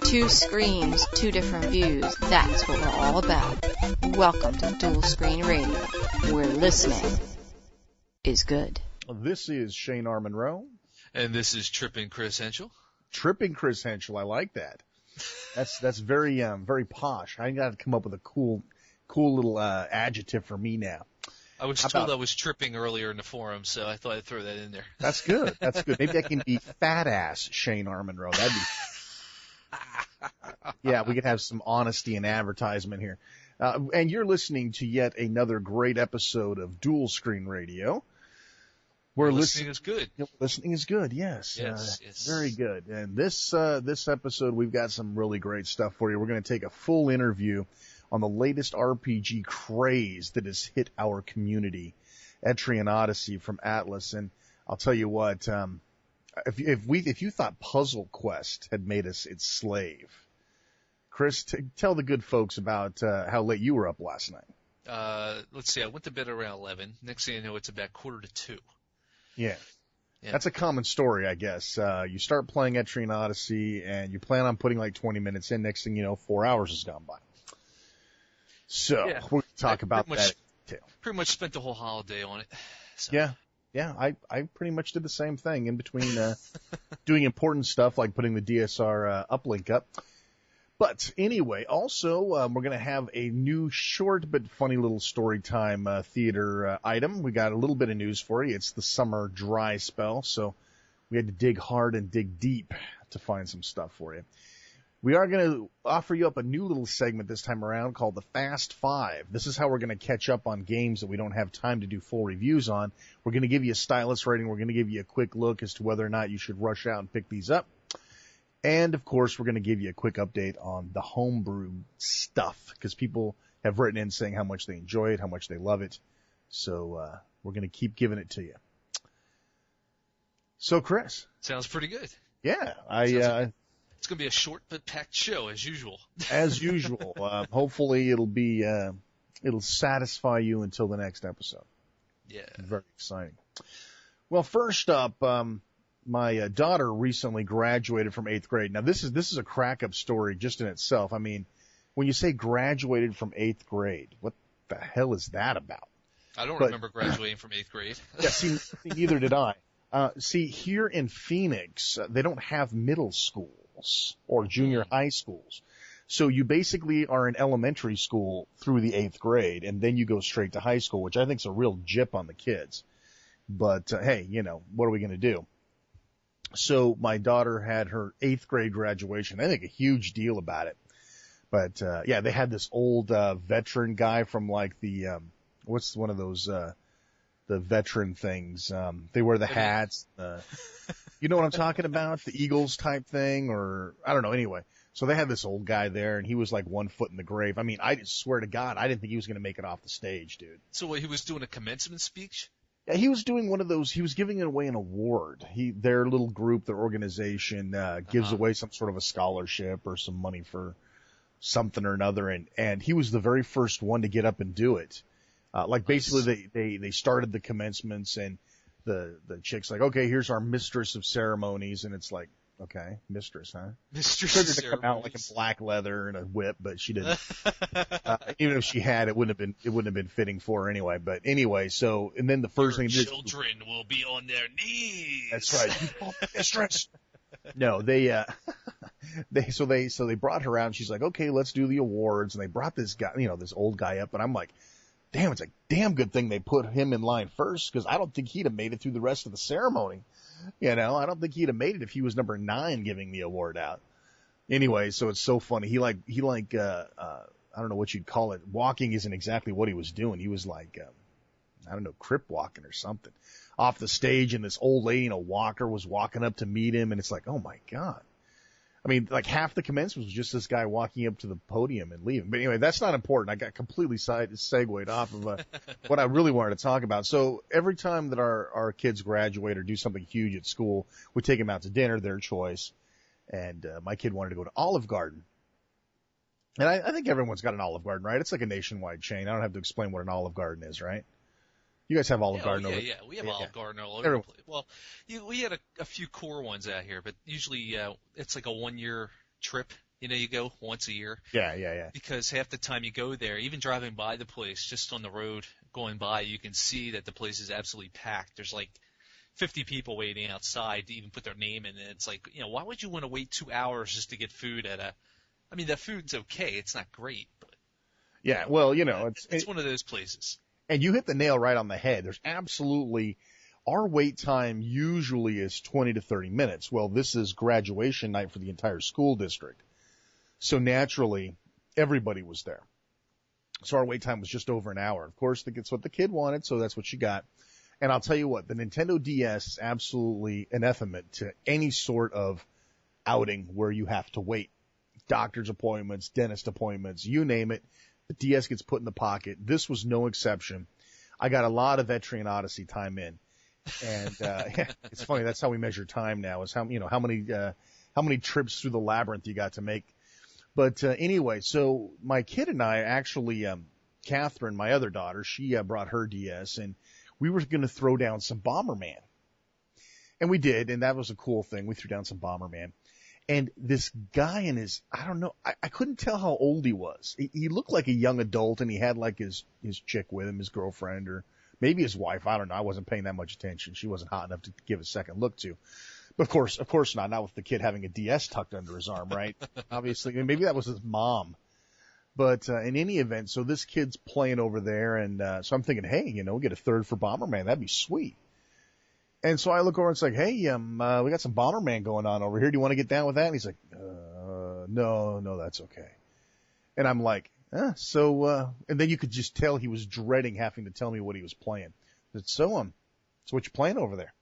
Two screens, two different views. That's what we're all about. Welcome to Dual Screen Radio, where listening is good. This is Shane R. Monroe. And this is Trippin' Chris Henschel. Tripping Chris Henschel, I like that. That's very very posh. I got to come up with a cool little adjective for me now. I was told I was tripping earlier in the forum, so I thought I'd throw that in there. That's good. That's good. Maybe I can be fat ass Shane R. Monroe. That'd be. Yeah, we could have some honesty and advertisement here. And you're listening to yet another great episode of Dual Screen Radio. Listening is good. Listening is good, yes. Yes. Very good. And this episode, we've got some really great stuff for you. We're going to take a full interview on the latest RPG craze that has hit our community, Etrian Odyssey from Atlas. And I'll tell you what, if you thought Puzzle Quest had made us its slave, Chris, tell the good folks about how late you were up last night. Let's see, I went to bed around 11. Next thing I know, it's about 1:45. Yeah. That's a common story, I guess. You start playing Etrian Odyssey, and you plan on putting like 20 minutes in. Next thing you know, 4 hours has gone by. So we're going to talk about that too. Pretty much spent the whole holiday on it. So. Yeah. I pretty much did the same thing in between doing important stuff like putting the DSR uplink up. But anyway, also we're going to have a new short but funny little story time theater item. We got a little bit of news for you. It's the summer dry spell, so we had to dig hard and dig deep to find some stuff for you. We are going to offer you up a new little segment this time around called the Fast Five. This is how we're going to catch up on games that we don't have time to do full reviews on. We're going to give you a stylus rating. We're going to give you a quick look as to whether or not you should rush out and pick these up. And, of course, we're going to give you a quick update on the homebrew stuff because people have written in saying how much they enjoy it, how much they love it. So we're going to keep giving it to you. So, Chris. Sounds pretty good. Yeah. It's going to be a short but packed show, as usual. As usual. Hopefully it'll satisfy you until the next episode. Yeah. Very exciting. Well, first up, my daughter recently graduated from 8th grade. Now, this is a crack-up story just in itself. I mean, when you say graduated from 8th grade, what the hell is that about? I don't remember graduating from 8th grade. Yeah, see, neither did I. See, here in Phoenix, they don't have middle schools or junior high schools. So you basically are in elementary school through the 8th grade, and then you go straight to high school, which I think is a real jip on the kids. But, hey, what are we going to do? So my daughter had her 8th grade graduation. I think a huge deal about it. But, they had this old veteran guy from like the what's one of those the veteran things. They wear the hats. You know what I'm talking about? The Eagles type thing, or I don't know. Anyway, so they had this old guy there, and he was like 1 foot in the grave. I mean, I swear to God, I didn't think he was going to make it off the stage, dude. So he was doing a commencement speech? Yeah, he was doing one of those. He was giving away an award. Their little group, their organization, gives away some sort of a scholarship or some money for something or another, and he was the very first one to get up and do it. Basically, they started the commencements, and the chick's like, okay, here's our mistress of ceremonies, and it's like, okay, mistress, huh? Mistress of ceremonies. To come out like in black leather and a whip, but she didn't. Even if she had, it wouldn't have been fitting for her anyway. But anyway, so and then the first thing children will be on their knees. That's right, mistress. No, they brought her out, and she's like, okay, let's do the awards, and they brought this guy, this old guy up, and I'm like, damn, it's a damn good thing they put him in line first because I don't think he'd have made it through the rest of the ceremony. I don't think he'd have made it if he was number 9 giving the award out. Anyway, so it's so funny. He I don't know what you'd call it. Walking isn't exactly what he was doing. He was like, I don't know, crip walking or something off the stage. And this old lady in a walker was walking up to meet him. And it's like, oh my God. I mean, like half the commencement was just this guy walking up to the podium and leaving. But anyway, that's not important. I got completely segued off of what I really wanted to talk about. So every time that our kids graduate or do something huge at school, we take them out to dinner, their choice. And my kid wanted to go to Olive Garden. And I think everyone's got an Olive Garden, right? It's like a nationwide chain. I don't have to explain what an Olive Garden is, right? You guys have Olive Garden over there. Yeah, we have Olive Garden all over the place. Well, we had a few core ones out here, but usually it's like a 1 year trip. You go once a year. Yeah. Because half the time you go there, even driving by the place, just on the road going by, you can see that the place is absolutely packed. There's like 50 people waiting outside to even put their name in it. It's like, why would you want to wait 2 hours just to get food I mean, the food's okay. It's not great, but. Yeah, well, it's one of those places. And you hit the nail right on the head. There's absolutely, our wait time usually is 20 to 30 minutes. Well, this is graduation night for the entire school district. So naturally, everybody was there. So our wait time was just over an hour. Of course, that's what the kid wanted, so that's what she got. And I'll tell you what, the Nintendo DS is absolutely anathema to any sort of outing where you have to wait. Doctor's appointments, dentist appointments, you name it. The DS gets put in the pocket. This was no exception. I got a lot of Etrian Odyssey time in. And, it's funny. That's how we measure time now, is how many trips through the labyrinth you got to make. But, anyway, so my kid and I actually, Catherine, my other daughter, she, brought her DS, and we were going to throw down some Bomberman. And we did, and that was a cool thing. We threw down some Bomberman. And this guy in his, I don't know, I couldn't tell how old he was. He looked like a young adult, and he had like his chick with him, his girlfriend, or maybe his wife. I don't know. I wasn't paying that much attention. She wasn't hot enough to give a second look to. But of course not. Not with the kid having a DS tucked under his arm, right? Obviously, maybe that was his mom. But, in any event, so this kid's playing over there, and, so I'm thinking, hey, get a third for Bomberman. That'd be sweet. And so I look over and it's like, hey, we got some Bomberman going on over here. Do you want to get down with that? And he's like, no, that's okay. And I'm like, and then you could just tell he was dreading having to tell me what he was playing. I said, so what you playing over there?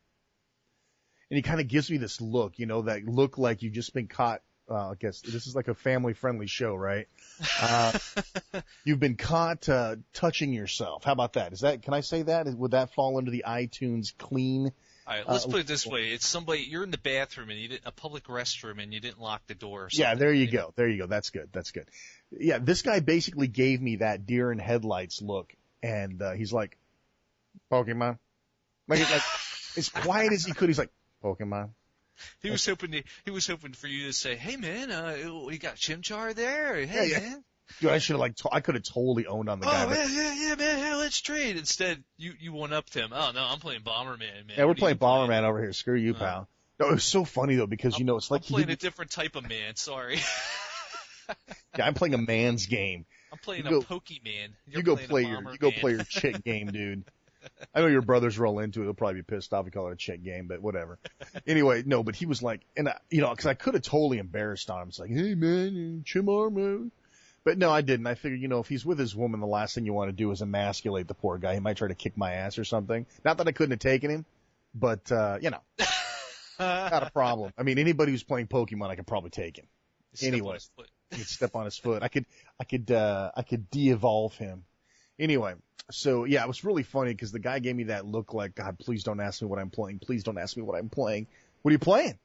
And he kind of gives me this look, that look like you've just been caught. I guess this is like a family-friendly show, right? You've been caught touching yourself. How about that? Can I say that? Would that fall under the iTunes clean? All right, let's put it this way. It's somebody, you're in the bathroom and a public restroom and you didn't lock the door or something. Yeah, there you go. That's good. Yeah, this guy basically gave me that deer in headlights look, and he's like, Pokemon? Like as quiet as he could, he's like, Pokemon? He was hoping for you to say, "Hey man, we got Chimchar there. Hey yeah. man." Dude, I could have totally owned on the guy. Oh yeah, man. Hey, let's trade. Instead, you went up to him. Oh no, I'm playing Bomberman, man. Yeah, we're playing Bomberman over here. Screw you, pal. No, it was so funny though because it's like I'm playing a different type of man. Sorry. Yeah, I'm playing a man's game. I'm playing a Pokemon. You go play your chick game, dude. I know your brothers roll into it. They'll probably be pissed off. We call it a chick game, but whatever. Anyway, no, but he was like, and because I could have totally embarrassed him. It's like, hey man, Chimar, man. But no, I didn't. I figured, if he's with his woman, the last thing you want to do is emasculate the poor guy. He might try to kick my ass or something. Not that I couldn't have taken him, but not a problem. I mean, anybody who's playing Pokemon, I could probably take him. Anyway, you could step on his foot. I could de-evolve him. Anyway, so yeah, it was really funny because the guy gave me that look like, God, please don't ask me what I'm playing. Please don't ask me what I'm playing. What are you playing?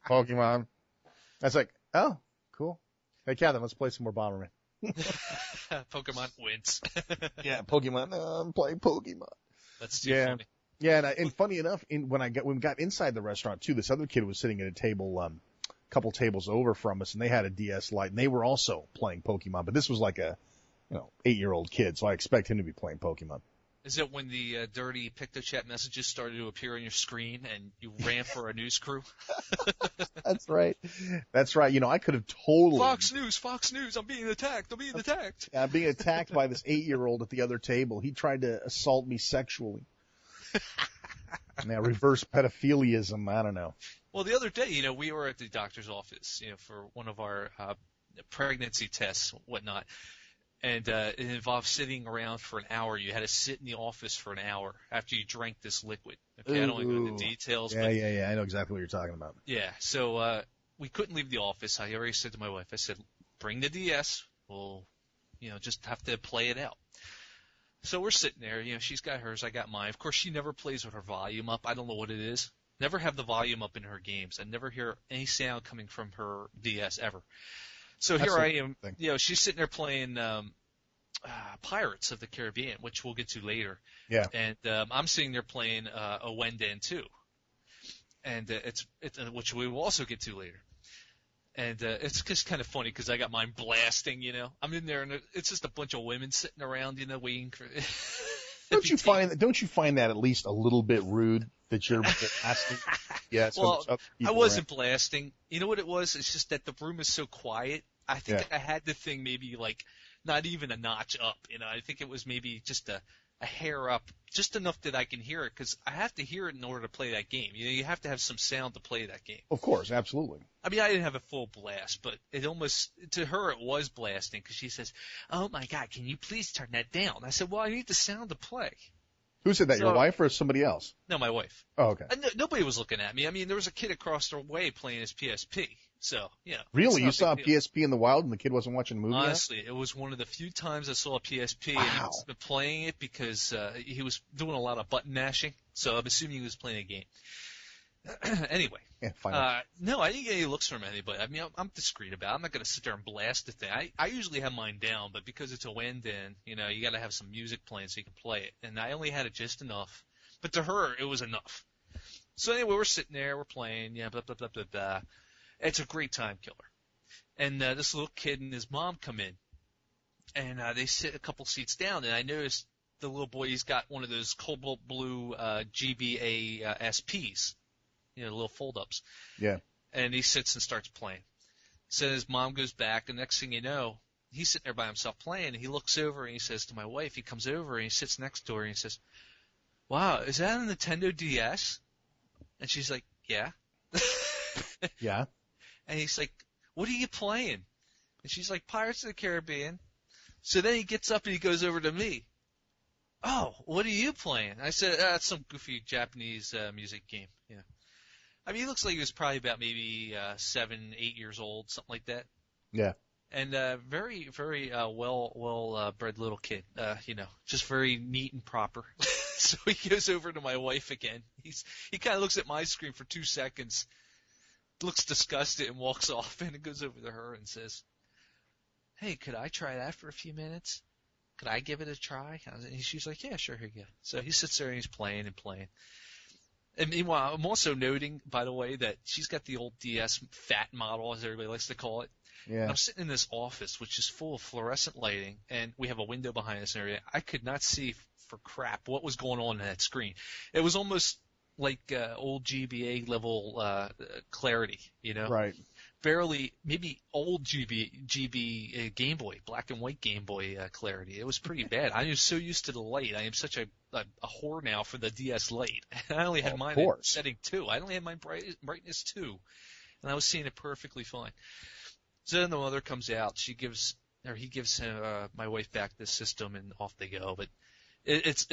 Pokemon. I was like, oh, cool. Hey, Catherine, let's play some more Bomberman. Pokemon wins. Yeah, Pokemon. No, I'm playing Pokemon. That's too funny. Yeah, and funny enough, when we got inside the restaurant too, this other kid was sitting at a table, couple tables over from us, and they had a DS Lite, and they were also playing Pokemon. But this was like a 8-year-old kid, so I expect him to be playing Pokemon. Is it when the dirty PictoChat messages started to appear on your screen and you ran for a news crew? That's right. I could have totally... Fox News, I'm being attacked. Yeah, I'm being attacked by this 8-year-old at the other table. He tried to assault me sexually. Now, reverse pedophiliism, I don't know. Well, the other day, we were at the doctor's office, for one of our pregnancy tests, whatnot. And it involved sitting around for an hour. You had to sit in the office for an hour after you drank this liquid. Okay, I don't want to go into details. Yeah. I know exactly what you're talking about. Yeah, so we couldn't leave the office. I already said to my wife, I said, bring the DS. We'll, just have to play it out. So we're sitting there. She's got hers. I got mine. Of course, she never plays with her volume up. I don't know what it is. Never have the volume up in her games. I never hear any sound coming from her DS ever. So here I am, she's sitting there playing Pirates of the Caribbean, which we'll get to later. Yeah. And I'm sitting there playing a Wendan too. and it's which we will also get to later. And it's just kind of funny because I got mine blasting, you know. I'm in there, and it's just a bunch of women sitting around, you know, waiting for. Don't you find that at least a little bit rude that you're blasting? Yeah. Well, I wasn't blasting. You know what it was? It's just that the room is so quiet. I think I had the thing maybe like not even a notch up. You know, I think it was maybe just a hair up, just enough that I can hear it, because I have to hear it in order to play that game. You know, you have to have some sound to play that game. Of course, absolutely. I mean, I didn't have a full blast, but it almost, to her, it was blasting, because she says, "Oh my God, can you please turn that down?" I said, "Well, I need the sound to play." Who said that? Your wife or somebody else? No, my wife. Oh, okay. Nobody was looking at me. I mean, there was a kid across the way playing his PSP. So, you know. Really? You saw a PSP in the wild and the kid wasn't watching a movie? Honestly, it was one of the few times I saw a PSP, and he was playing it because he was doing a lot of button mashing. So I'm assuming he was playing a game. Anyway. Yeah, no, I didn't get any looks from anybody. I mean, I'm discreet about it. I'm not going to sit there and blast the thing. I usually have mine down, but because it's a wind-in, you know, you got to have some music playing so you can play it. And I only had it just enough. But to her, it was enough. So anyway, we're sitting there, we're playing, blah, blah, blah, blah, blah. It's a great time killer. And this little kid and his mom come in, and they sit a couple seats down, and I noticed the little boy, he's got one of those cobalt blue GBA SPs, you know, little fold-ups. Yeah. And he sits and starts playing. So his mom goes back, and next thing you know, he's sitting there by himself playing, and he looks over and he says to my wife, he comes over and he sits next to her and he says, "Wow, is that a Nintendo DS?" And she's like, "Yeah." Yeah. And he's like, "What are you playing?" And she's like, "Pirates of the Caribbean." So then he gets up and he goes over to me. "Oh, what are you playing?" I said, "It's some goofy Japanese music game." Yeah. I mean, he looks like he was probably about maybe 7, 8 years old, something like that. Yeah. And very, very well bred little kid. You know, just very neat and proper. So he goes over to my wife again. He kind of looks at my screen for 2 seconds, looks disgusted, and walks off. And it goes over to her and says, "Hey, could I try that for a few minutes? Could I give it a try?" And she's like, "Yeah, sure, here you go." So he sits there and he's playing and playing. And meanwhile, I'm also noting, by the way, that she's got the old DS fat model, as everybody likes to call it. Yeah. And I'm sitting in this office, which is full of fluorescent lighting, and we have a window behind us and everything. I could not see for crap what was going on in that screen. It was almost like old GBA level clarity, you know? Right. Barely, maybe old GB Game Boy, black and white Game Boy clarity. It was pretty bad. I was so used to the light. I am such a whore now for the DS light. I only had mine at setting 2. I only had my brightness 2, and I was seeing it perfectly fine. So then the mother comes out. He gives my wife back the system, and off they go. But it's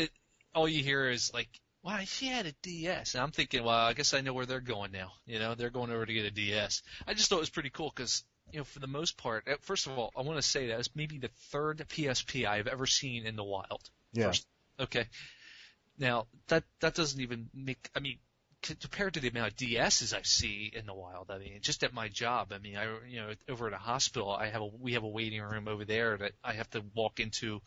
all you hear is like, "Why, she had a DS." And I'm thinking, well, I guess I know where they're going now. You know, they're going over to get a DS. I just thought it was pretty cool because, you know, for the most part, first of all, I want to say that it's maybe the third PSP I've ever seen in the wild. Yeah. First, okay. Now, that doesn't even make, I mean, compared to the amount of DSs I see in the wild, I mean, just at my job, I mean, over at a hospital, we have a waiting room over there that I have to walk into,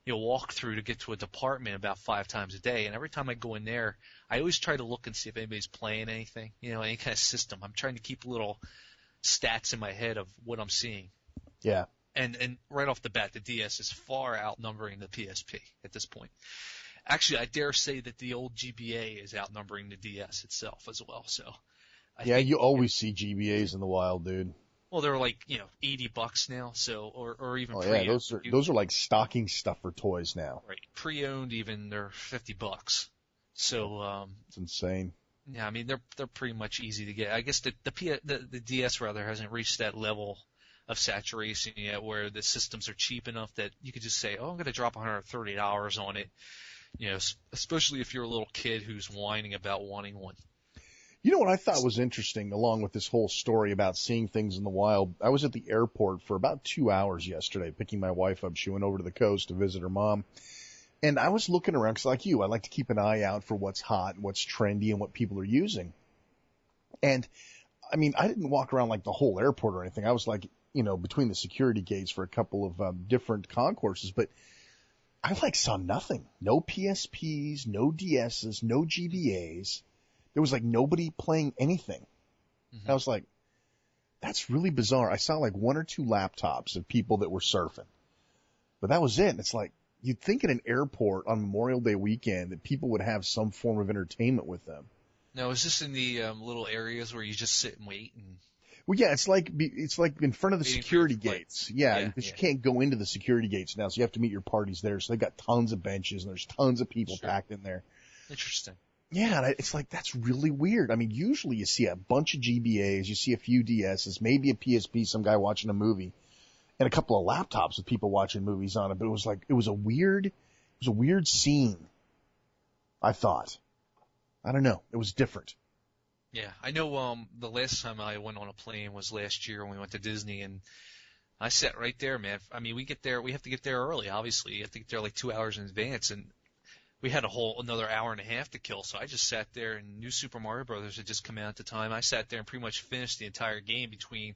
you know, walk through to get to a department about 5 times a day. And every time I go in there, I always try to look and see if anybody's playing anything, you know, any kind of system. I'm trying to keep little stats in my head of what I'm seeing. Yeah. And right off the bat, the DS is far outnumbering the PSP at this point. Actually, I dare say that the old GBA is outnumbering the DS itself as well. So, you always see GBAs in the wild, dude. Well, they're like, you know, $80 now, so or even pre-owned. Yeah, those are like stocking stuffer toys now. Right, pre-owned even they're $50. So it's insane. Yeah, I mean they're pretty much easy to get. I guess the DS rather hasn't reached that level of saturation yet where the systems are cheap enough that you could just say, "Oh, I'm going to drop $130 on it." You know, especially if you're a little kid who's whining about wanting one. You know what I thought was interesting, along with this whole story about seeing things in the wild? I was at the airport for about 2 hours yesterday, picking my wife up. She went over to the coast to visit her mom. And I was looking around, because like you, I like to keep an eye out for what's hot and what's trendy and what people are using. And, I mean, I didn't walk around like the whole airport or anything. I was like, you know, between the security gates for a couple of different concourses. But I saw nothing. No PSPs, no DSs, no GBAs. there was like nobody playing anything. I was like, that's really bizarre. I saw like 1 or 2 laptops of people that were surfing, but that was it. And it's like, you'd think at an airport on Memorial Day weekend that people would have some form of entertainment with them. Now, is this in the little areas where you just sit and wait? Well, yeah, it's like in front of the Waiting for security your flight. gates. Yeah, because you can't go into the security gates now, so you have to meet your parties there. So they've got tons of benches and there's tons of people packed in there. Interesting. Yeah, and it's like, that's really weird. I mean, usually you see a bunch of GBAs, you see a few DSs, maybe a PSP, some guy watching a movie, and a couple of laptops with people watching movies on it. But it was a weird scene, I thought. I don't know. It was different. Yeah, I know the last time I went on a plane was last year when we went to Disney, and I sat right there, man. I mean, we have to get there early, obviously. You have to get there like 2 hours in advance, and we had another hour and a half to kill, so I just sat there, and New Super Mario Brothers had just come out at the time. I sat there and pretty much finished the entire game between,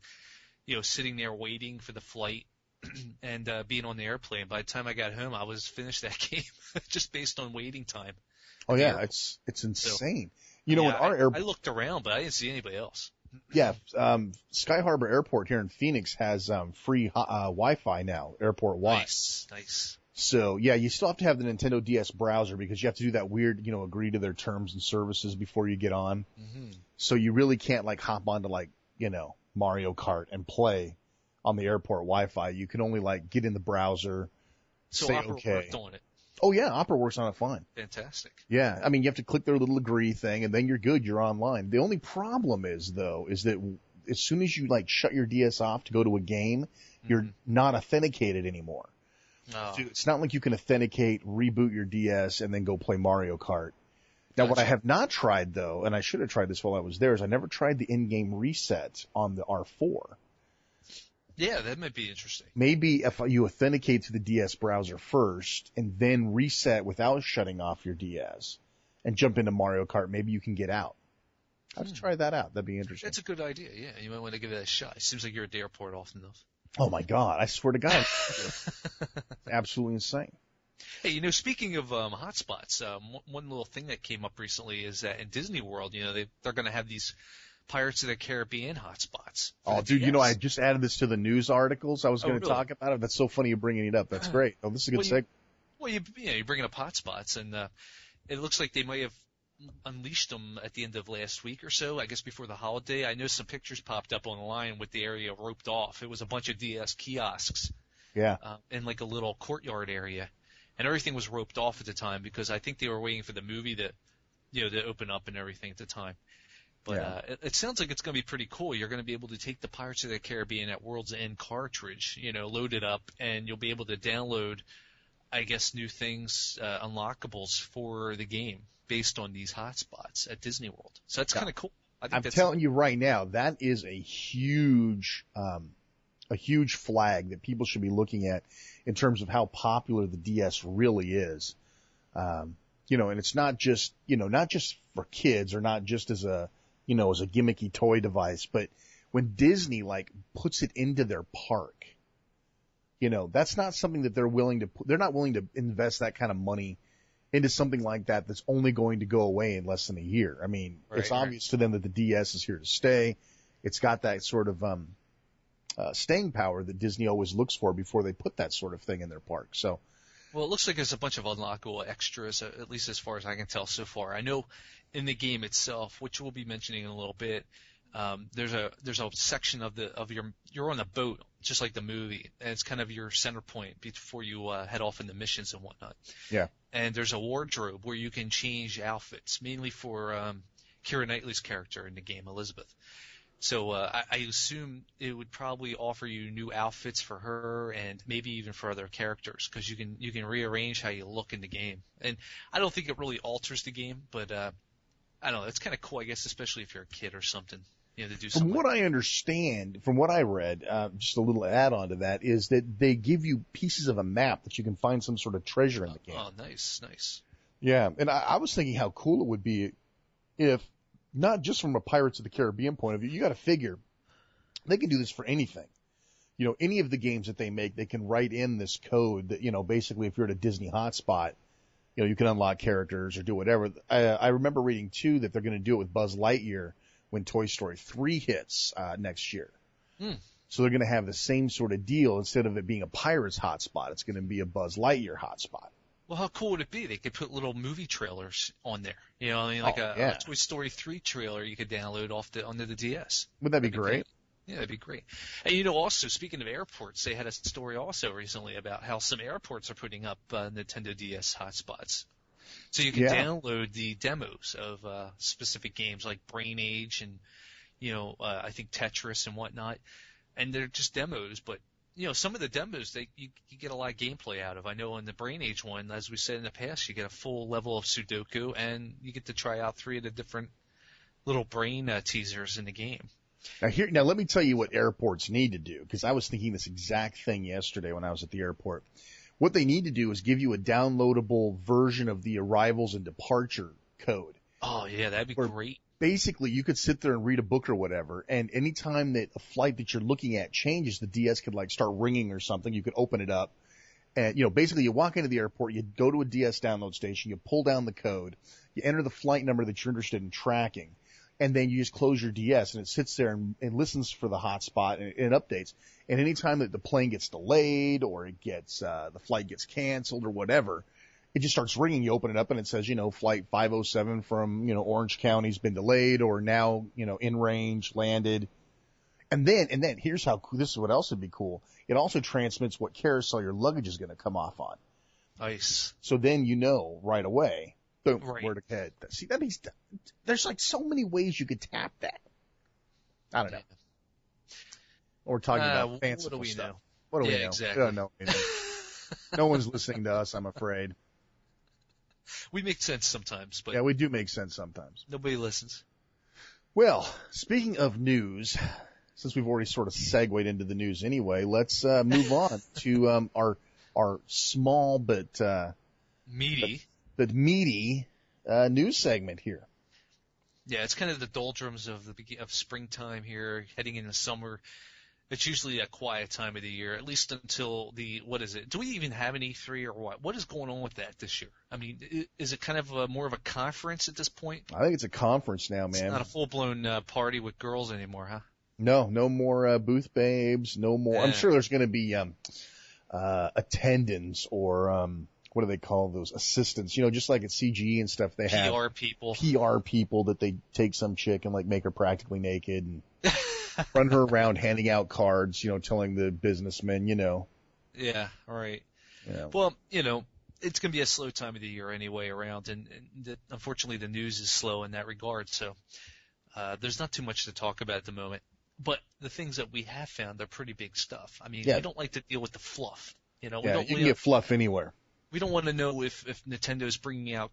sitting there waiting for the flight and being on the airplane. By the time I got home, I was finished that game just based on waiting time. Oh yeah, it's insane. So, I looked around, but I didn't see anybody else. Yeah, Sky Harbor Airport here in Phoenix has free Wi-Fi now, airport-wide. Nice. So, yeah, you still have to have the Nintendo DS browser because you have to do that weird, agree to their terms and services before you get on. Mm-hmm. So you really can't, like, hop onto, like, Mario Kart and play on the airport Wi-Fi. You can only, like, get in the browser, say Opera okay. worked on it. Oh, yeah, Opera works on it fine. Fantastic. Yeah, I mean, you have to click their little agree thing, and then you're good. You're online. The only problem is that as soon as you, like, shut your DS off to go to a game, you're not authenticated anymore. Oh. So it's not like you can authenticate, reboot your DS, and then go play Mario Kart. Now, what I have not tried, though, and I should have tried this while I was there, is I never tried the in-game reset on the R4. Yeah, that might be interesting. Maybe if you authenticate to the DS browser first and then reset without shutting off your DS and jump into Mario Kart, maybe you can get out. I'll just try that out. That'd be interesting. That's a good idea, yeah. You might want to give it a shot. It seems like you're at the airport often enough. Oh, my God. I swear to God. Absolutely insane. Hey, speaking of hotspots, one little thing that came up recently is that in Disney World, they're going to have these Pirates of the Caribbean hotspots. Oh, dude, I just added this to the news articles. I was going to talk about it. That's so funny you're bringing it up. That's great. Oh, this is a good segue. Well, you're bringing up hotspots, and it looks like they may have unleashed them at the end of last week or so, I guess before the holiday. I know some pictures popped up online with the area roped off. It was a bunch of DS kiosks. Yeah. In like a little courtyard area. And everything was roped off at the time because I think they were waiting for the movie to open up and everything at the time. But it sounds like it's going to be pretty cool. You're going to be able to take the Pirates of the Caribbean at World's End cartridge, load it up, and you'll be able to download, I guess, new things, unlockables for the game based on these hotspots at Disney World. So that's kind of cool. I'm telling you right now, that is a huge flag that people should be looking at in terms of how popular the DS really is. And it's not just for kids or not just as a gimmicky toy device, but when Disney puts it into their park, that's not something that they're not willing to invest that kind of money into something like that that's only going to go away in less than a year. I mean, it's obvious to them that the DS is here to stay. It's got that sort of staying power that Disney always looks for before they put that sort of thing in their park. So, well, it looks like there's a bunch of unlockable extras, at least as far as I can tell so far. I know in the game itself, which we'll be mentioning in a little bit, there's a section you're on a boat, just like the movie, and it's kind of your center point before you head off into missions and whatnot. Yeah. And there's a wardrobe where you can change outfits, mainly for Keira Knightley's character in the game, Elizabeth. So I assume it would probably offer you new outfits for her and maybe even for other characters because you can rearrange how you look in the game. And I don't think it really alters the game, but I don't know. It's kind of cool, I guess, especially if you're a kid or something, to do something. From what I understand, from what I read, just a little add-on to that is that they give you pieces of a map that you can find some sort of treasure in the game. Oh, nice. Yeah, and I was thinking how cool it would be if, not just from a Pirates of the Caribbean point of view, you got to figure they can do this for anything. Any of the games that they make, they can write in this code that, basically if you're at a Disney hotspot, you can unlock characters or do whatever. I remember reading too that they're going to do it with Buzz Lightyear when Toy Story 3 hits next year. So they're going to have the same sort of deal. Instead of it being a Pirates hotspot, it's going to be a Buzz Lightyear hotspot. Well, how cool would it be? They could put little movie trailers on there. Like a Toy Story 3 trailer you could download onto the DS. Would that be great? Yeah, that'd be great. And also, speaking of airports, they had a story also recently about how some airports are putting up Nintendo DS hotspots. So you can download the demos of specific games like Brain Age and, I think Tetris and whatnot. And they're just demos, but some of the demos you get a lot of gameplay out of. I know on the Brain Age one, as we said in the past, you get a full level of Sudoku, and you get to try out 3 of the different little brain teasers in the game. Now let me tell you what airports need to do, because I was thinking this exact thing yesterday when I was at the airport. What they need to do is give you a downloadable version of the arrivals and departure code. Oh yeah, that'd be great. Basically, you could sit there and read a book or whatever, and anytime that a flight that you're looking at changes, the DS could start ringing or something. You could open it up, and basically you walk into the airport, you go to a DS download station, you pull down the code, you enter the flight number that you're interested in tracking, and then you just close your DS, and it sits there and listens for the hotspot and it updates. And anytime that the plane gets delayed or it gets the flight gets canceled or whatever, it just starts ringing. You open it up and it says, flight 507 from, Orange County's been delayed, or now, in range, landed. And then here's how cool, this is what else would be cool. It also transmits what carousel your luggage is going to come off on. Nice. So then right away, boom, right. where to head. See, there's so many ways you could tap that. I don't know. Or talking about fanciful stuff. What do we know? Exactly. We don't know anything. No one's listening to us, I'm afraid. We make sense sometimes, but yeah, we do make sense sometimes. Nobody listens. Well, speaking of news, since we've already sort of segued into the news anyway, let's move on to our small but meaty news segment here. Yeah, it's kind of the doldrums of springtime here, heading into summer. It's usually a quiet time of the year, at least until what is it? Do we even have an E3 or what? What is going on with that this year? I mean, is it kind of more of a conference at this point? I think it's a conference now, man. It's not a full-blown party with girls anymore, huh? No more booth babes, no more. Yeah. I'm sure there's going to be attendants or what do they call those, assistants? Just like at CGE and stuff, they have PR people that they take some chick and make her practically naked and run her around handing out cards, telling the businessmen, Yeah, right. Yeah. Well, it's going to be a slow time of the year anyway around, and unfortunately the news is slow in that regard, so there's not too much to talk about at the moment. But the things that we have found are pretty big stuff. I mean, we don't like to deal with the fluff. You can get fluff anywhere. We don't want to know if Nintendo's bringing out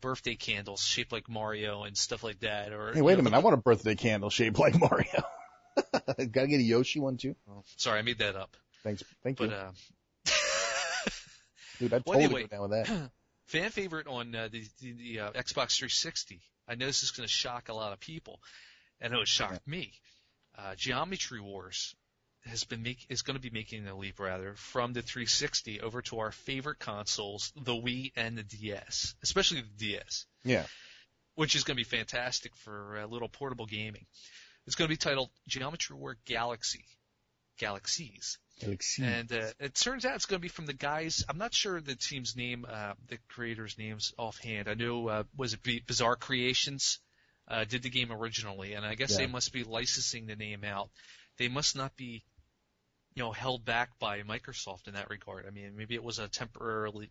birthday candles shaped like Mario and stuff like that. Or hey, wait a minute, I want a birthday candle shaped like Mario. Gotta get a Yoshi one too. Oh, sorry, I made that up. Thank you. Dude, I'd anyway, go down with that. Fan favorite on the Xbox 360. I know this is going to shock a lot of people. I know it shocked me. Geometry Wars is going to be making a leap from the 360 over to our favorite consoles, the Wii and the DS, especially the DS. Yeah. Which is going to be fantastic for little portable gaming. It's going to be titled Geometry War Galaxies. And it turns out it's going to be from the guys. I'm not sure the team's name, the creators' names offhand. I know, was it Bizarre Creations? Did the game originally, and I guess they must be licensing the name out. They must not be, held back by Microsoft in that regard. I mean, maybe it was a temporary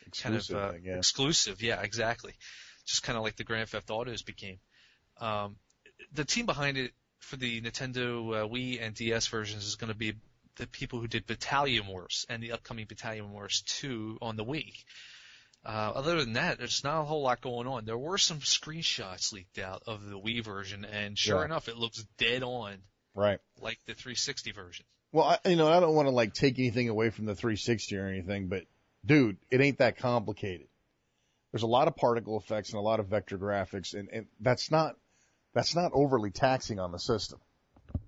exclusive, kind of exclusive. Yeah, exactly. Just kind of like the Grand Theft Autos became. The team behind it for the Nintendo Wii and DS versions is going to be the people who did Battalion Wars and the upcoming Battalion Wars 2 on the Wii. Other than that, there's not a whole lot going on. There were some screenshots leaked out of the Wii version, and sure enough, it looks dead on, right, like the 360 version. Well, I don't want to take anything away from the 360 or anything, but dude, it ain't that complicated. There's a lot of particle effects and a lot of vector graphics, and that's not overly taxing on the system.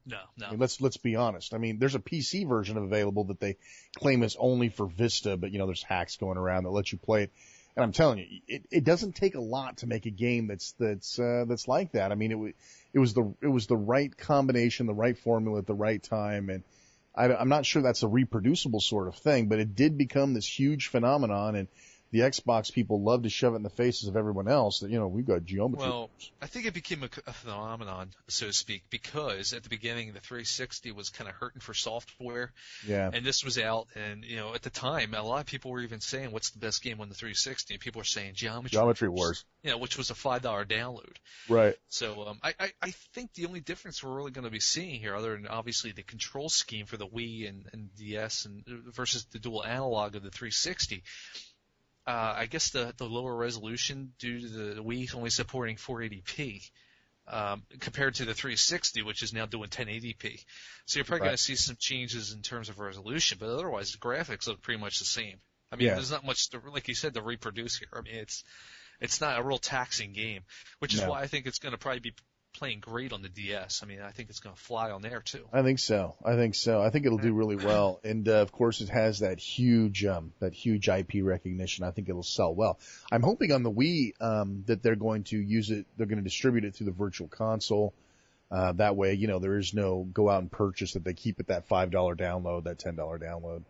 No. I mean, let's be honest. I mean, there's a PC version available that they claim is only for Vista, but there's hacks going around that let you play it. And I'm telling you, it doesn't take a lot to make a game that's like that. I mean, it was the right combination, the right formula at the right time, and I'm not sure that's a reproducible sort of thing, but it did become this huge phenomenon, and the Xbox people love to shove it in the faces of everyone else that, we've got geometry. Well, I think it became a phenomenon, so to speak, because at the beginning the 360 was kind of hurting for software. Yeah. And this was out, and, at the time, a lot of people were even saying, what's the best game on the 360? And people were saying Geometry Wars. Which was a $5 download. Right. So I think the only difference we're really going to be seeing here, other than obviously the control scheme for the Wii and DS and versus the dual analog of the 360, I guess the lower resolution due to the Wii only supporting 480p compared to the 360, which is now doing 1080p. So you're probably going to see some changes in terms of resolution, but otherwise the graphics look pretty much the same. I mean, there's not much, like you said, to reproduce here. I mean, it's not a real taxing game, which is why I think it's going to probably be playing great on the DS. I mean, I think it's going to fly on there too. I think so. I think it'll do really well. And, of course, it has that huge IP recognition. I think it'll sell well. I'm hoping on the Wii, that they're going to use it. They're going to distribute it through the Virtual Console. That way, there is no go out and purchase that. They keep it that $5 download, that $10 download.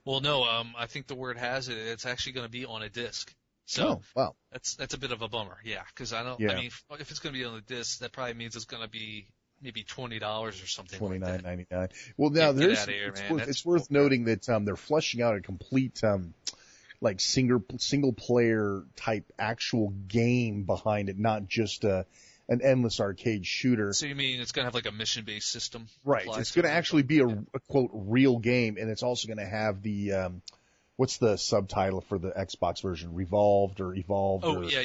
Well, no, I think the word has it. It's actually going to be on a disc. So wow. That's a bit of a bummer, because I mean, if it's going to be on the disc, that probably means it's going to be maybe $20 or something. $29.99. Well, now it's worth noting that they're fleshing out a complete like single player type actual game behind it, not just an endless arcade shooter. So you mean it's going to have like a mission-based system? Right. It's going to actually be a quote real game, and it's also going to have the what's the subtitle for the Xbox version? Evolved. Oh, yeah.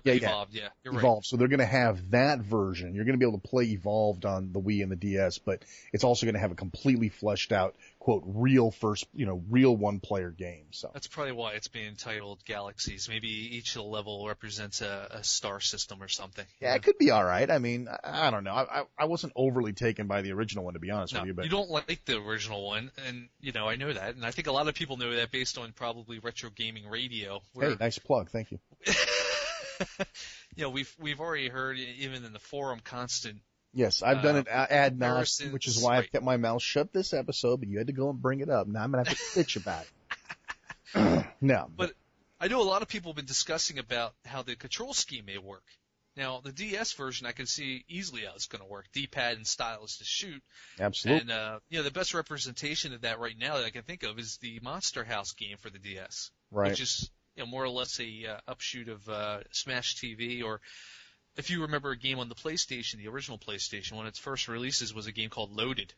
Evolved, yeah. You're right. Evolved. So they're going to have that version. You're going to be able to play Evolved on the Wii and the DS, but it's also going to have a completely fleshed out, quote, real real one-player game. So that's probably why it's being titled Galaxies. Maybe each level represents a star system or something. Yeah, it could be all right. I mean, I don't know. I wasn't overly taken by the original one, to be honest with you. But you don't like the original one, and, I know that, and I think a lot of people know that based on probably Retro Gaming Radio. Hey, nice plug. Thank you. We've already heard, even in the forum, constant. Yes, I've done it ad nauseam, which is why I've kept my mouth shut this episode, but you had to go and bring it up. Now I'm going to have to bitch about it. No. But I know a lot of people have been discussing about how the control scheme may work. Now, the DS version, I can see easily how it's going to work. D-pad and stylus to shoot. Absolutely. And, the best representation of that right now that I can think of is the Monster House game for the DS. Right. Which is, more or less a upshoot of Smash TV, or if you remember a game on the PlayStation, the original PlayStation, one of its first releases was a game called Loaded.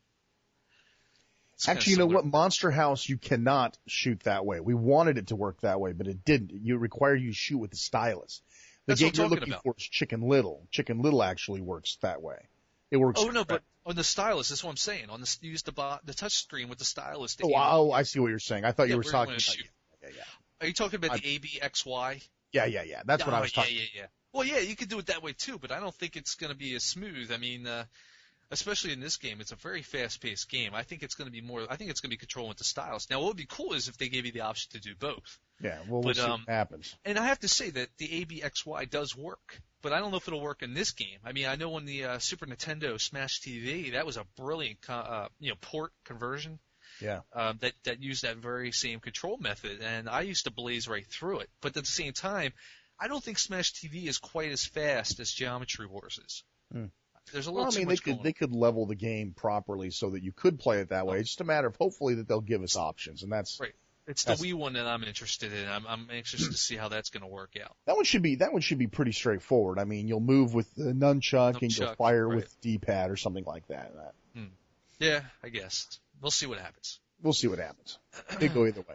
Actually, you know what? Monster House, you cannot shoot that way. We wanted it to work that way, but it didn't. It required you to shoot with the stylus. The game you're looking for is Chicken Little. Chicken Little actually works that way. It works. Oh, no, but on the stylus, that's what I'm saying. You use the touch screen with the stylus. I see what you're saying. I thought you were talking about. Yeah. Are you talking about the ABXY? Yeah. That's what I was talking about. Yeah. Well, yeah, you could do it that way too, but I don't think it's going to be as smooth. I mean, especially in this game, it's a very fast-paced game. I think it's going to be controlling with the stylus. Now, what would be cool is if they gave you the option to do both. Yeah, we'll see what happens. And I have to say that the ABXY does work, but I don't know if it'll work in this game. I mean, I know on the Super Nintendo Smash TV, that was a brilliant, port conversion. Yeah. That used that very same control method, and I used to blaze right through it. But at the same time, I don't think Smash TV is quite as fast as Geometry Wars is. There's a little too much going on. They could level the game properly so that you could play it that way. It's just a matter of hopefully that they'll give us options, and that's right. It's the Wii one that I'm interested in. I'm anxious to see how that's going to work out. That one should be pretty straightforward. I mean, you'll move with the nunchuck and you'll fire with D-pad or something like that. Yeah, I guess. We'll see what happens. They go either way.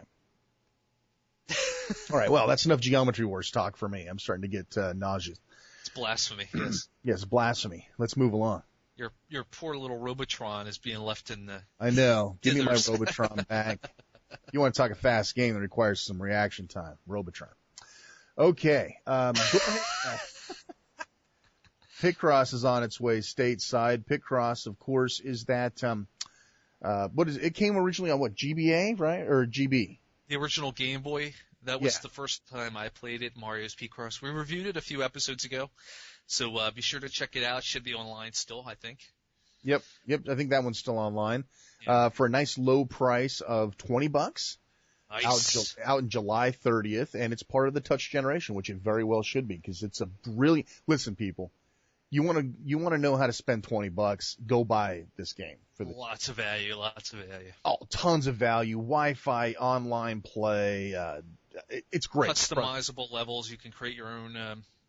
All right, well, that's enough Geometry Wars talk for me. I'm starting to get nauseous. It's blasphemy, yes. Yes, blasphemy. Let's move along. Your poor little Robotron is being left in the... I know. Give me my Robotron back. You want to talk a fast game that requires some reaction time. Robotron. Okay. Go ahead. Picross is on its way stateside. Picross, of course, is that it came originally on what, GBA, right? Or GB? The original Game Boy. That was the first time I played it, Mario's Picross. We reviewed it a few episodes ago, so be sure to check it out. It should be online still, I think. Yep. I think that one's still online for a nice low price of $20. Nice. Out in July 30th, and it's part of the Touch generation, which it very well should be, because it's a brilliant. Listen, people, you want to know how to spend $20? Go buy this game for lots of value. Oh, tons of value. Wi-Fi, online play. It's great. Customizable levels. You can create your own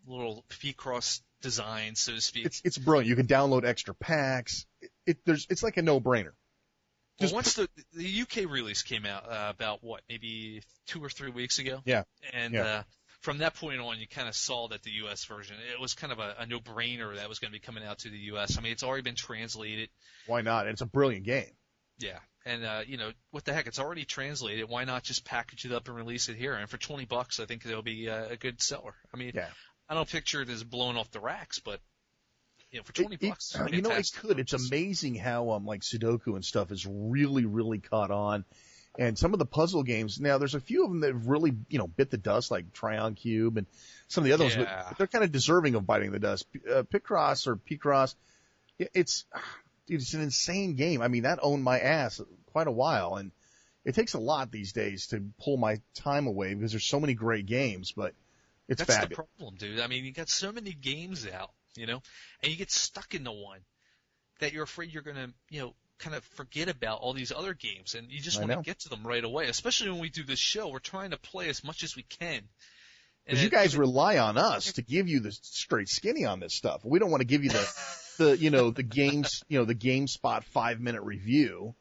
little Picross design, so to speak. It's brilliant. You can download extra packs. It's like a no-brainer. Well, once the UK release came out about maybe 2 or 3 weeks ago. Yeah. And from that point on, you kind of saw that the US version, it was kind of a no-brainer that was going to be coming out to the US. I mean, it's already been translated. Why not? It's a brilliant game. Yeah. And what the heck? It's already translated. Why not just package it up and release it here? And for $20, I think it'll be a good seller. I mean, I don't picture it as blowing off the racks, but for $20, it could. It's amazing how like Sudoku and stuff is really, really caught on, and some of the puzzle games. Now, there's a few of them that have really bit the dust, like Trion Cube and some of the other ones, but they're kind of deserving of biting the dust. Picross, it's an insane game. I mean, that owned my ass quite a while, and it takes a lot these days to pull my time away because there's so many great games, but it's That's fabulous. The problem, dude. I mean, you got so many games out, and you get stuck into one that you're afraid you're going to, kind of forget about all these other games, and you just want to get to them right away. Especially when we do this show, we're trying to play as much as we can. Because you guys rely on us to give you the straight skinny on this stuff. We don't want to give you the GameSpot 5-minute review.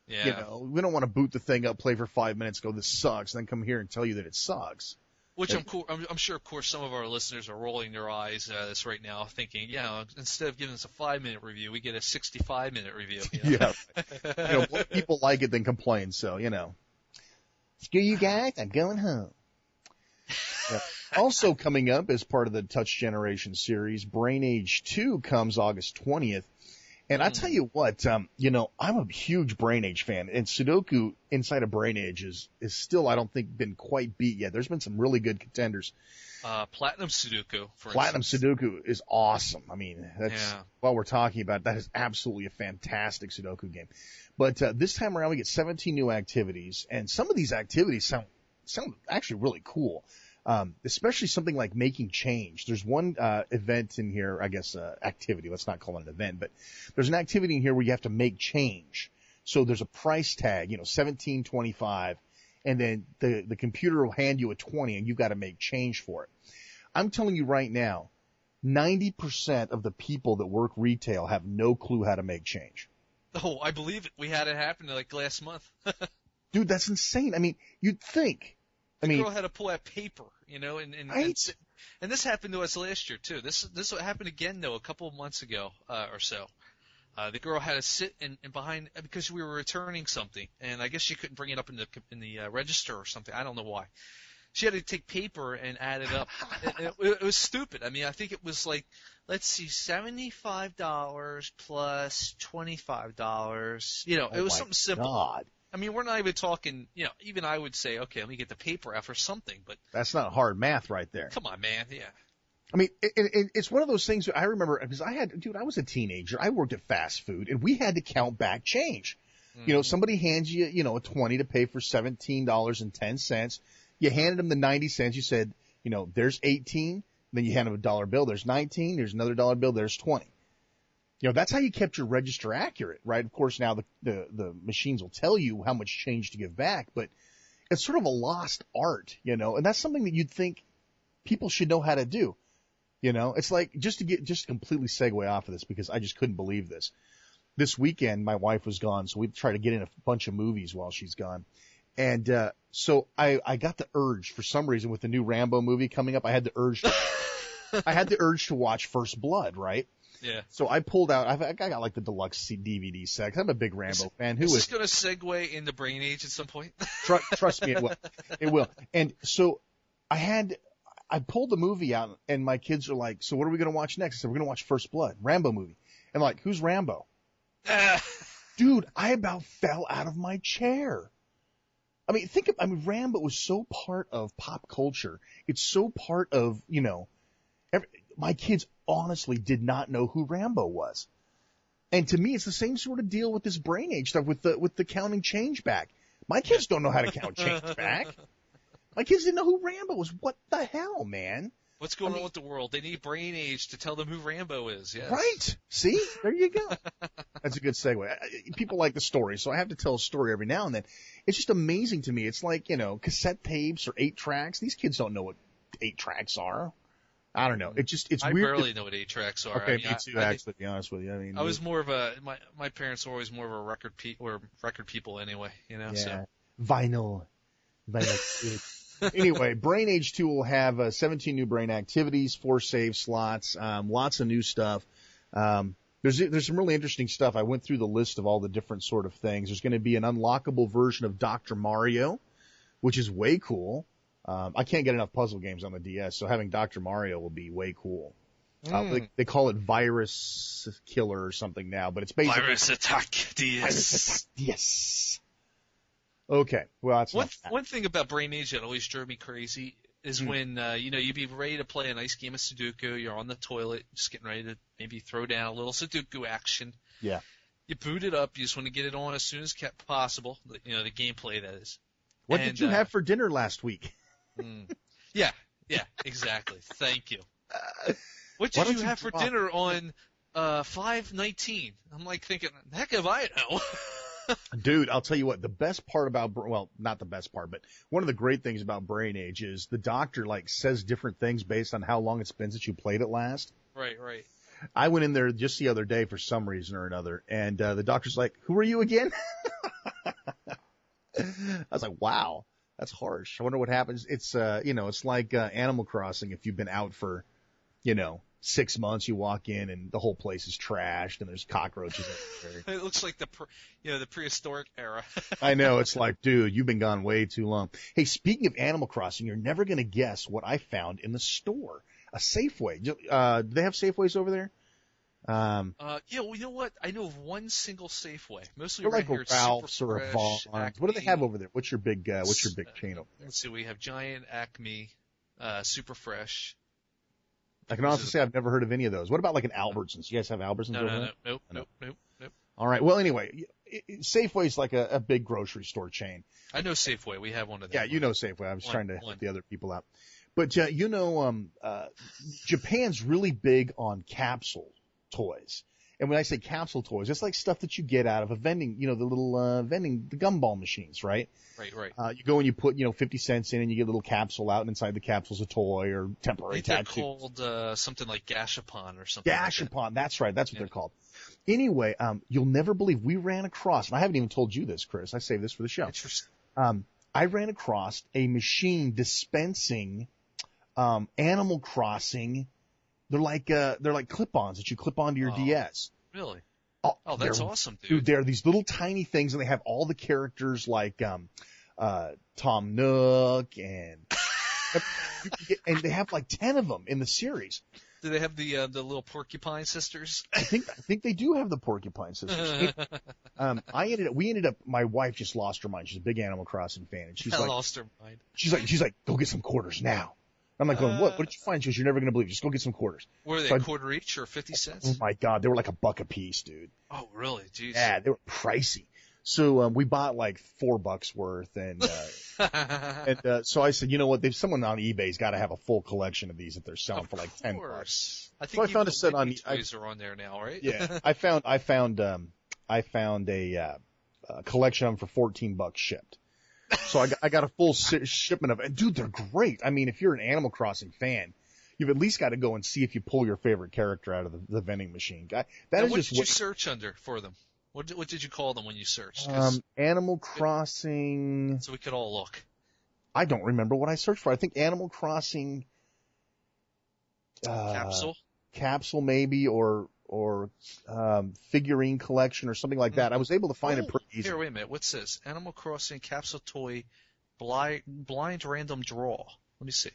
Yeah. We don't want to boot the thing up, play for 5 minutes, go, this sucks, and then come here and tell you that it sucks. Which I'm sure, of course, some of our listeners are rolling their eyes at us right now, thinking, instead of giving us a 5-minute review, we get a 65-minute review. Yeah. More people like it than complain, so, Screw you guys, I'm going home. Also coming up as part of the Touch Generation series, Brain Age 2 comes August 20th. And I tell you what, I'm a huge Brain Age fan, and Sudoku inside of Brain Age is still, I don't think, been quite beat yet. There's been some really good contenders. Platinum Sudoku, for Platinum instance. Sudoku is awesome. I mean, that's what we're talking about. That is absolutely a fantastic Sudoku game. But this time around, we get 17 new activities, and some of these activities sound actually really cool. Especially something like making change. There's one event in here, I guess, activity. Let's not call it an event, but there's an activity in here where you have to make change. So there's a price tag, $17.25, and then the computer will hand you a 20, and you've got to make change for it. I'm telling you right now, 90% of the people that work retail have no clue how to make change. Oh, I believe it. We had it happen like last month. Dude, that's insane. I mean, you'd think. The girl had to pull out paper, and this happened to us last year too. This happened again though a couple of months ago or so. The girl had to sit and behind because we were returning something, and I guess she couldn't bring it up in the register or something. I don't know why. She had to take paper and add it up. It was stupid. I mean, I think it was like, let's see, $75 plus $25. It was something simple. God. I mean, we're not even talking, even I would say, okay, let me get the paper out for something, but. That's not hard math right there. Come on, man, yeah. I mean, it's one of those things I remember, because I was a teenager, I worked at fast food, and we had to count back change. Mm-hmm. Somebody hands you, a 20 to pay for $17.10. You handed them the 90 cents, you said, there's 18, then you hand them a dollar bill, there's 19, there's another dollar bill, there's 20. That's how you kept your register accurate, right? Of course, now the machines will tell you how much change to give back, but it's sort of a lost art, and that's something that you'd think people should know how to do. It's like, just to completely segue off of this, because I just couldn't believe this. This weekend, my wife was gone, so we tried to get in a bunch of movies while she's gone. And, so I got the urge for some reason with the new Rambo movie coming up. I had the urge to watch First Blood, right? Yeah. So I pulled out. I got like the deluxe DVD set. I'm a big Rambo fan. Is this going to segue into Brain Age at some point? Trust me, it will. It will. And so I I pulled the movie out, and my kids are like, so what are we going to watch next? I said, we're going to watch First Blood, Rambo movie. And like, who's Rambo? Dude, I about fell out of my chair. I mean, Rambo was so part of pop culture. It's so part of, my kids honestly did not know who Rambo was. And to me, it's the same sort of deal with this brain age stuff with the counting change back. My kids don't know how to count change back. My kids didn't know who Rambo was. What the hell, man? What's going on with the world? They need brain age to tell them who Rambo is. Yes. Right. See? There you go. That's a good segue. People like the story, so I have to tell a story every now and then. It's just amazing to me. It's like, cassette tapes or 8-tracks. These kids don't know what 8-tracks are. I don't know. It's I weird. I barely know what 8-tracks are. Okay, me too, actually, to be honest with you. I mean, I was more of my parents were always more of a record people anyway, Yeah. So. Vinyl kids. Anyway, Brain Age 2 will have 17 new brain activities, 4 save slots, lots of new stuff. There's some really interesting stuff. I went through the list of all the different sort of things. There's going to be an unlockable version of Dr. Mario, which is way cool. I can't get enough puzzle games on the DS, so having Dr. Mario will be way cool. They call it Virus Killer or something now, but it's basically Virus Attack DS. Virus Attack DS. Okay, well, that's one thing about Brain Age that always drove me crazy is when you'd be ready to play a nice game of Sudoku, you're on the toilet, just getting ready to maybe throw down a little Sudoku action. Yeah. You boot it up, you just want to get it on as soon as possible. The gameplay that is. What did you have for dinner last week? Yeah, exactly. Thank you. What did you have for dinner on 5/19? I'm like thinking, heck if I know. Dude, I'll tell you what, the best part about, well, not the best part, but one of the great things about Brain Age is the doctor, says different things based on how long it's been since you played it last. Right. I went in there just the other day for some reason or another, and the doctor's like, who are you again? I was like, wow, that's harsh. I wonder what happens. It's, it's like Animal Crossing. If you've been out for, 6 months, you walk in and the whole place is trashed and there's cockroaches everywhere. It looks like the prehistoric era. I know. It's like, dude, you've been gone way too long. Hey, speaking of Animal Crossing, you're never going to guess what I found in the store. A Safeway. Do they have Safeways over there? Well, you know what? I know of one single Safeway. Mostly They're right like here. a Ralph's or a Vaughn's. Acme. What do they have over there? What's your big chain over there? Let's see. We have Giant, Acme, Super Fresh. I can honestly say I've never heard of any of those. What about like an Albertsons? You guys have Albertsons over there? Nope. All right. Well, anyway, Safeway's like a big grocery store chain. I know Safeway. We have one of them. Yeah, you know Safeway. I was trying to help the other people out. But, Japan's really big on capsule toys. And when I say capsule toys, it's like stuff that you get out of a vending, the little the gumball machines, right? Right. You go and you put, 50 cents in and you get a little capsule out, and inside the capsule's a toy or temporary tattoo. They're called something like Gashapon or something. Gashapon, that's right. That's what they're called. Anyway, you'll never believe we ran across, and I haven't even told you this, Chris. I saved this for the show. Interesting. I ran across a machine dispensing Animal Crossing. They're like clip-ons that you clip onto your DS. Really? Oh, that's awesome, dude. Dude, they're these little tiny things, and they have all the characters like Tom Nook and and they have like 10 of them in the series. Do they have the little porcupine sisters? I think they do have the porcupine sisters. We ended up. My wife just lost her mind. She's a big Animal Crossing fan, and she's lost her mind. She's like, go get some quarters now. I'm like going, what? What did you find? She goes, you're never going to believe it. Just go get some quarters. Were they a quarter each or 50 cents? Oh, my God. They were like $1 a piece, dude. Oh, really? Jeez. Yeah, they were pricey. So we bought like $4 worth. And so I said, you know what? Someone on eBay's got to have a full collection of these that they're selling for like $10. I think so I found a set on toys are on there now, right? Yeah. I found a collection of them for $14 shipped. So I got a full shipment of it. And dude, they're great. I mean, if you're an Animal Crossing fan, you've at least got to go and see if you pull your favorite character out of the vending machine. What did you search under for them? What did you call them when you searched? Animal Crossing. So we could all look. I don't remember what I searched for. I think Animal Crossing. Capsule maybe, or figurine collection or something like that. I was able to find it pretty easy. Here, wait a minute. What's this? Animal Crossing capsule toy blind random draw. Let me see.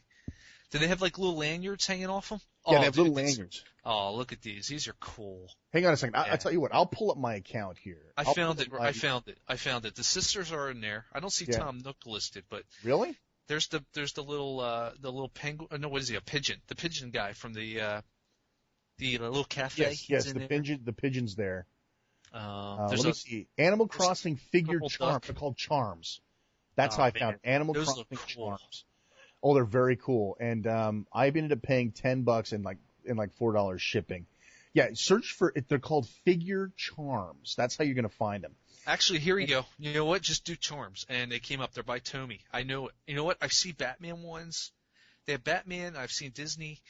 Do they have like little lanyards hanging off them? Yeah, Oh, they have dude, little lanyards. Oh, look at these. These are cool. Hang on a second. Yeah. I'll tell you what. I'll pull up my account here. I found it. I found it. The sisters are in there. I don't see Tom Nook listed, but really, there's the little penguin. No, what is he? A pigeon. The pigeon guy from the little cafe. Yes, the pigeon's there. Let me see. Animal Crossing figure charms. They're called charms. That's how I found it. Animal Crossing charms. Oh, they're very cool. And I ended up paying $10 and like $4 shipping. Yeah, search for it. They're called figure charms. That's how you're going to find them. Actually, here we go. You know what? Just do charms. And they came up. They're by Tomy. I know it. You know what? I see Batman ones. They have Batman. I've seen Disney.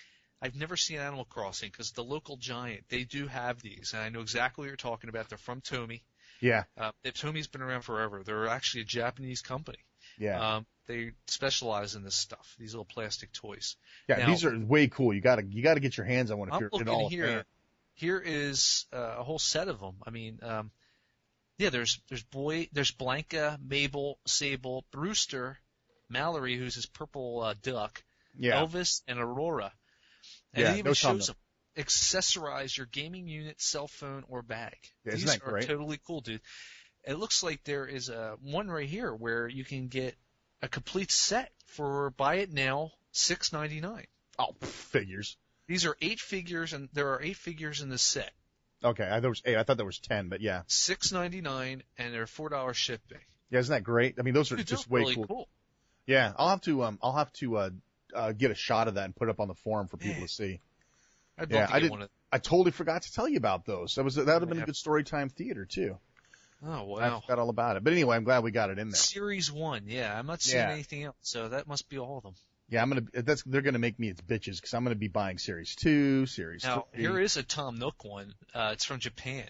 I've never seen Animal Crossing because the local giant, they do have these. And I know exactly what you're talking about. They're from Tomy. Yeah. Tomy's been around forever. They're actually a Japanese company. Yeah. They specialize in this stuff, these little plastic toys. Yeah, now, these are way cool. You gotta get your hands on one if you're looking at all here. fan. Here is a whole set of them. I mean, there's Blanca, Mabel, Sable, Brewster, Mallory, who's his purple duck, Elvis, and Aurora. And it even shows them. Accessorize your gaming unit, cell phone, or bag. Yeah, these isn't that are great? Totally cool, dude. It looks like there is one right here where you can get a complete set for buy it now, $6.99. Oh, figures. These are 8 figures, and there are 8 figures in this set. Okay, there was 8. I thought there was 10, but yeah. $6.99, and they're $4 shipping. Yeah, isn't that great? I mean, those are just way really cool. Yeah, I'll have to get a shot of that and put it up on the forum for people to see. I'd love to get one of them. I totally forgot to tell you about those. That would have been a good story time theater too. Oh, wow. I forgot all about it. But anyway, I'm glad we got it in there. Series 1, yeah. I'm not seeing anything else, so that must be all of them. Yeah, they're gonna make me its bitches because I'm gonna be buying Series 2, Series 3. Now, here is a Tom Nook one. It's from Japan.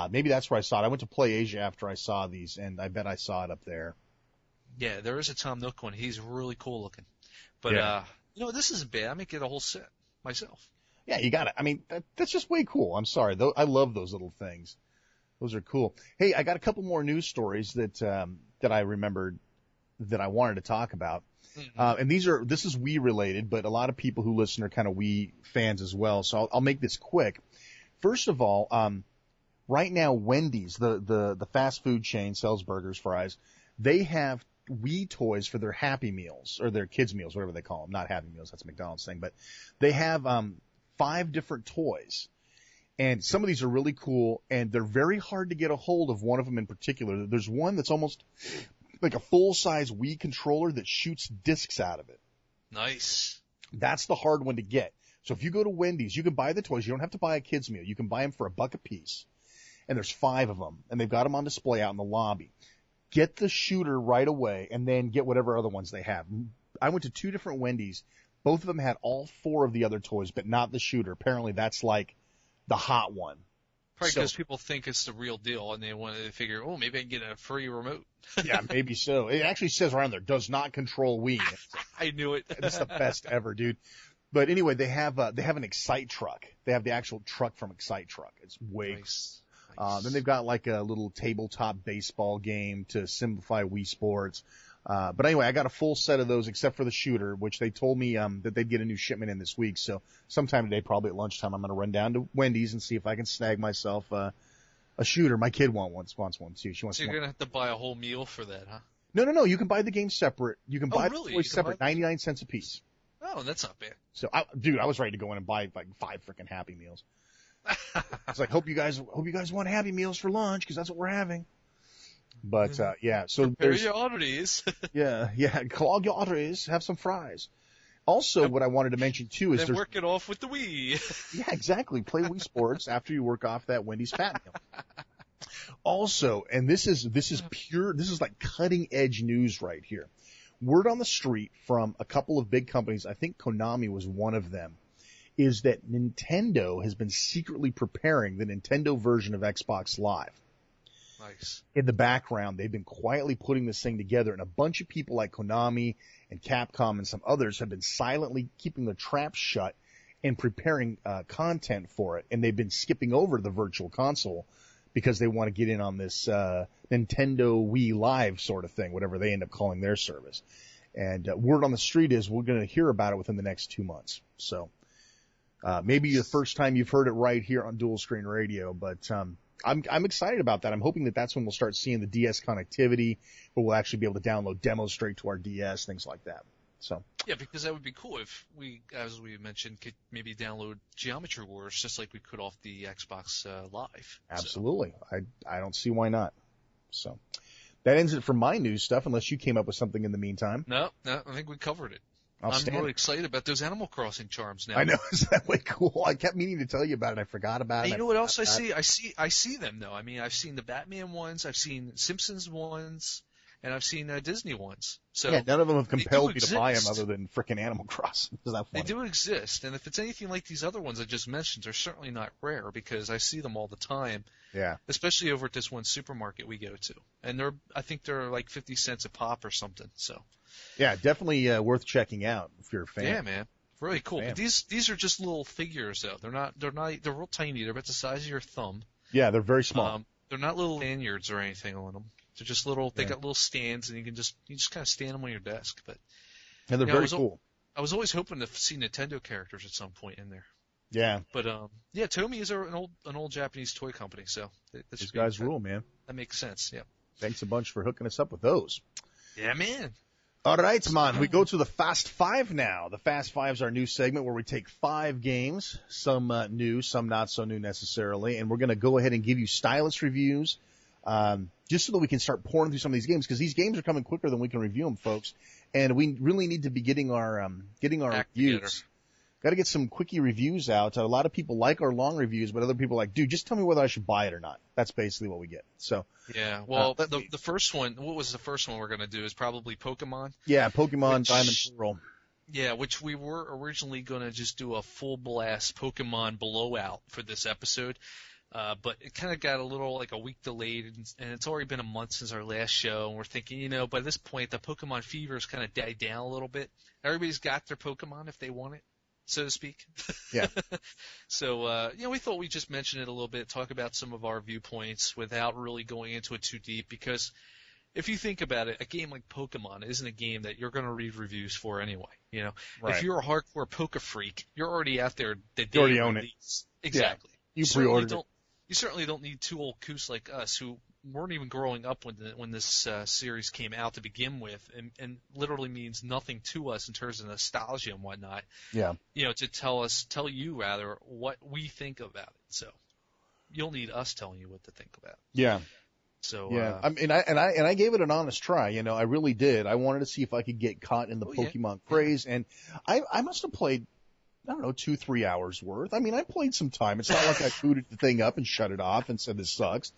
Maybe that's where I saw it. I went to Play Asia after I saw these, and I bet I saw it up there. Yeah, there is a Tom Nook one. He's really cool looking. But, this isn't bad. I might get a whole set myself. Yeah, you got it. I mean, that's just way cool. I'm sorry. I love those little things. Those are cool. Hey, I got a couple more news stories that I remembered that I wanted to talk about. Mm-hmm. And this is Wii related, but a lot of people who listen are kind of Wii fans as well. So I'll make this quick. First of all, right now Wendy's, the fast food chain, sells burgers, fries. They have Wii toys for their Happy Meals or their kids meals, whatever they call them. Not Happy Meals, that's a McDonald's thing, but they have 5 different toys. And some of these are really cool, and they're very hard to get a hold of one of them in particular. There's one that's almost like a full-size Wii controller that shoots discs out of it. Nice. That's the hard one to get. So if you go to Wendy's, you can buy the toys. You don't have to buy a kid's meal. You can buy them for $1 a piece. And there's 5 of them, and they've got them on display out in the lobby. Get the shooter right away, and then get whatever other ones they have. I went to 2 different Wendy's. Both of them had all 4 of the other toys, but not the shooter. Apparently that's like the hot one. Probably because people think it's the real deal, and they figure, oh, maybe I can get a free remote. Yeah, maybe so. It actually says around there, does not control Wii. I knew it. That's the best ever, dude. But anyway, they have an Excite truck. They have the actual truck from Excite truck. It's way nice. Then they've got like a little tabletop baseball game to simplify Wii Sports. But anyway, I got a full set of those except for the shooter, which they told me that they'd get a new shipment in this week. So sometime today, probably at lunchtime, I'm going to run down to Wendy's and see if I can snag myself a shooter. My kid wants one too. She wants. So you're going to have to buy a whole meal for that, huh? No. You can buy the game sepeparate. You can buy really? the toys separate, 99 cents a piece. Oh, that's not bad. So, I was ready to go in and buy like 5 freaking Happy Meals. It's like, hope you guys want Happy Meals for lunch because that's what we're having. But so prepare your arteries. yeah, clog your arteries, have some fries. Also, what I wanted to mention too is then work it off with the Wii. Yeah, exactly. Play Wii Sports after you work off that Wendy's Fat Meal. Also, and this is like cutting edge news right here. Word on the street from a couple of big companies, I think Konami was one of them, is that Nintendo has been secretly preparing the Nintendo version of Xbox Live. Nice. In the background, they've been quietly putting this thing together, and a bunch of people like Konami and Capcom and some others have been silently keeping their traps shut and preparing content for it, and they've been skipping over the virtual console because they want to get in on this Nintendo Wii Live sort of thing, whatever they end up calling their service. And word on the street is we're going to hear about it within the next 2 months. So maybe the first time you've heard it right here on Dual Screen Radio, but I'm excited about that. I'm hoping that that's when we'll start seeing the DS connectivity, where we'll actually be able to download demos straight to our DS, things like that. So yeah, because that would be cool if we, as we mentioned, could maybe download Geometry Wars just like we could off the Xbox Live. Absolutely. So. I don't see why not. So that ends it for my news stuff, unless you came up with something in the meantime. No, I think we covered it. I'm really excited about those Animal Crossing charms now. I know, is that way cool? I kept meaning to tell you about it. I forgot about it. You know what else I see? I see them though. I mean, I've seen the Batman ones, I've seen Simpsons ones, and I've seen Disney ones. So yeah, none of them have compelled me to buy them other than frickin' Animal Crossing. Is that funny? They do exist, and if it's anything like these other ones I just mentioned, they're certainly not rare because I see them all the time. Yeah. Especially over at this one supermarket we go to, and I think they're like 50 cents a pop or something. So. Yeah, definitely worth checking out if you're a fan. Yeah, man, really cool. But these are just little figures though. They're real tiny. They're about the size of your thumb. Yeah, they're very small. They're not little lanyards or anything on them. They're just little. They got little stands, and you just kind of stand them on your desk. But and they're very cool. I was always hoping to see Nintendo characters at some point in there. Yeah. But yeah, Tomy is an old Japanese toy company, so these guys rule, man. That makes sense. Yeah. Thanks a bunch for hooking us up with those. Yeah, man. All right, man. We go to the Fast Five now. The Fast Five is our new segment where we take 5 games, some new, some not so new necessarily, and we're going to go ahead and give you stylus reviews, just so that we can start pouring through some of these games, because these games are coming quicker than we can review them, folks. And we really need to be getting our reviews. Got to get some quickie reviews out. A lot of people like our long reviews, but other people are like, dude, just tell me whether I should buy it or not. That's basically what we get. So yeah, well, the first one, what was the first one we're going to do is probably Pokemon. Yeah, Pokemon Diamond Pearl. Yeah, which we were originally going to just do a full blast Pokemon blowout for this episode. But it kind of got a little, like a week delayed, and it's already been a month since our last show, and we're thinking, by this point, the Pokemon fever has kind of died down a little bit. Everybody's got their Pokemon if they want it, so to speak. Yeah. So, we thought we'd just mention it a little bit, talk about some of our viewpoints without really going into it too deep, because if you think about it, a game like Pokemon isn't a game that you're going to read reviews for anyway. Right. If you're a hardcore Poke freak, you're already out there the day you already own it. Exactly. Yeah. You pre-ordered it. You certainly don't need 2 old coos like us who weren't even growing up when this series came out to begin with, and literally means nothing to us in terms of nostalgia and whatnot. Yeah. To tell you rather what we think about it. So you'll need us telling you what to think about it. Yeah. So yeah, I gave it an honest try. I really did. I wanted to see if I could get caught in the Pokemon craze, and I must have played, I don't know, 2-3 hours worth. I mean, I played some time. It's not like I booted the thing up and shut it off and said this sucks.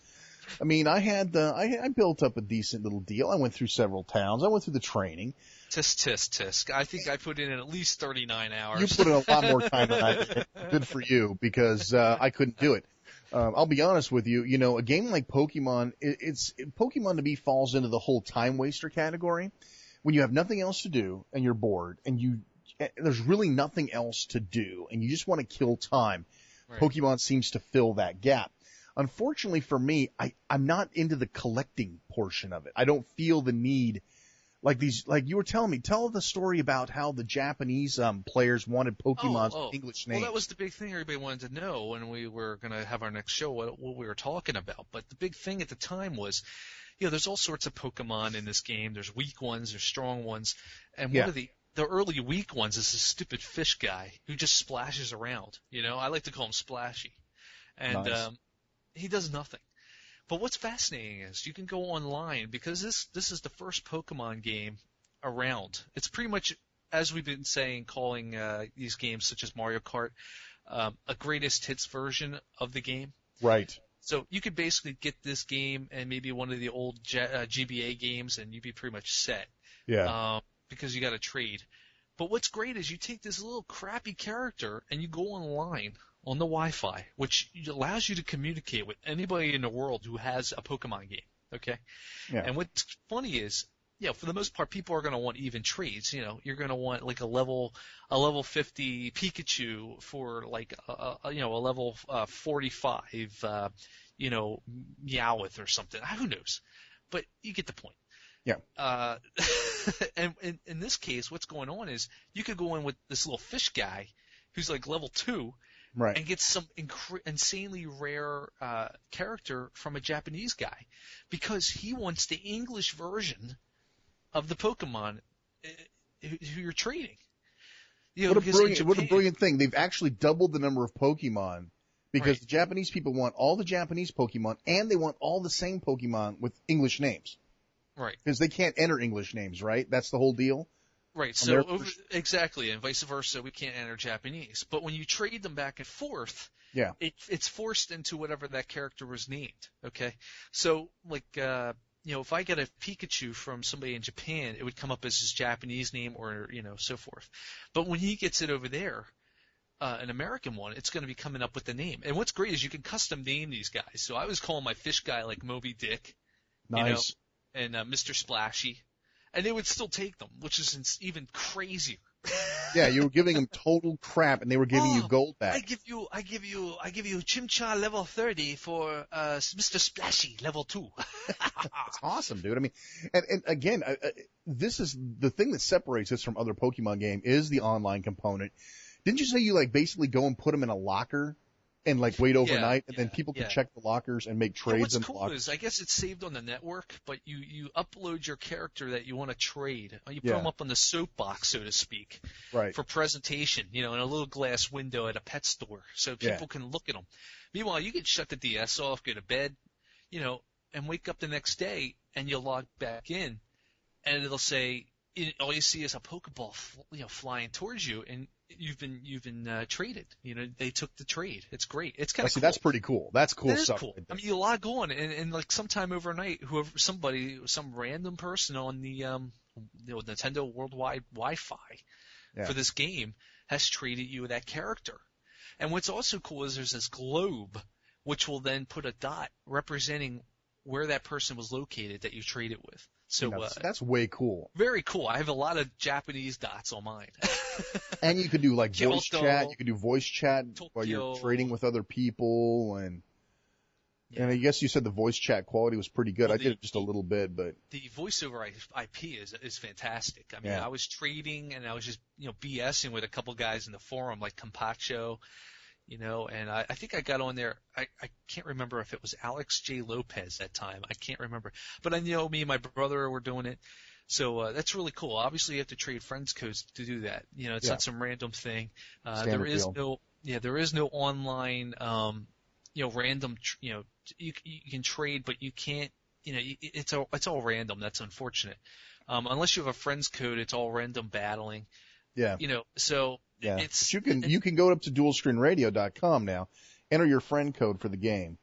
I mean, I built up a decent little deal. I went through several towns. I went through the training. Tisk. I think I put in at least 39 hours. You put in a lot more time than I did. Good for you, because I couldn't do it. I'll be honest with you. A game like Pokemon, Pokemon to me falls into the whole time waster category. When you have nothing else to do and you're bored and there's really nothing else to do and you just want to kill time, right. Pokemon seems to fill that gap. Unfortunately for me, I'm not into the collecting portion of it. I don't feel the need, like you were telling me, tell the story about how the Japanese players wanted Pokemon's English names. Well, that was the big thing everybody wanted to know when we were going to have our next show, what we were talking about. But the big thing at the time was, there's all sorts of Pokemon in this game. There's weak ones, there's strong ones, and one of the early weak ones is this stupid fish guy who just splashes around. I like to call him Splashy, and nice. He does nothing. But what's fascinating is you can go online, because this is the first Pokemon game around. It's pretty much, as we've been saying, calling these games such as Mario Kart a greatest hits version of the game. Right. So you could basically get this game and maybe one of the old GBA games, and you'd be pretty much set. Yeah. Because you got to trade. But what's great is you take this little crappy character and you go online on the Wi-Fi, which allows you to communicate with anybody in the world who has a Pokemon game. Okay. Yeah. And what's funny is, for the most part, people are going to want even trades. You're going to want like a level 50 Pikachu for like a level 45 Meowth or something. Who knows? But you get the point. Yeah. And in this case, what's going on is you could go in with this little fish guy who's like level 2 Right. and get some insanely rare character from a Japanese guy because he wants the English version of the Pokemon who you're trading. You know, What a brilliant thing. They've actually doubled the number of Pokemon because Right. the Japanese people want all the Japanese Pokemon and they want all the same Pokemon with English names. Right. Because they can't enter English names, right? That's the whole deal. Right. So exactly, and vice versa, we can't enter Japanese. But when you trade them back and forth, Yeah. it's forced into whatever that character was named. Okay. So like if I get a Pikachu from somebody in Japan, it would come up as his Japanese name or so forth. But when he gets it over there, an American one, it's going to be coming up with the name. And what's great is you can custom name these guys. So I was calling my fish guy like Moby Dick, Nice. and Mr. Splashy, and they would still take them, which is even crazier. Yeah, you were giving them total crap, and they were giving you gold back. I give you Chimchar level 30 for Mr. Splashy level 2. That's awesome, dude. I mean, and again, this is the thing that separates this from other Pokemon game is the online component. Didn't you say you like basically go and put them in a locker and like wait overnight, and then people can check the lockers and make trades? What's cool is I guess it's saved on the network, but you upload your character that you want to trade. You put them up on the soapbox, so to speak, right, for presentation. In a little glass window at a pet store, so people can look at them. Meanwhile, you can shut the DS off, go to bed, and wake up the next day, and you'll log back in, and it'll say all you see is a Pokeball, flying towards you, and you've been traded. They took the trade. It's great. It's kind of cool. That's pretty cool. That's cool that stuff. Is cool. I mean, you log on and like sometime overnight, some random person on the Nintendo Worldwide Wi-Fi for this game has traded you that character. And what's also cool is there's this globe which will then put a dot representing where that person was located that you traded with. So that's way cool. Very cool. I have a lot of Japanese dots on mine. And you can do like voice chat. You can do voice chat while you're trading with other people, and I guess you said the voice chat quality was pretty good. I did it just a little bit, but the voice over IP is fantastic. I mean, I was trading and I was just BSing with a couple guys in the forum like Campacho. And I think I got on there. I can't remember if it was Alex J. Lopez that time. I can't remember. But I know me and my brother were doing it. So that's really cool. Obviously, you have to trade friends codes to do that. It's not some random thing. There is no online, random. You can trade, but you can't. It's all random. That's unfortunate. Unless you have a friends code, it's all random battling. Yeah. So. Yeah, but you can go up to dualscreenradio.com now, enter your friend code for the game,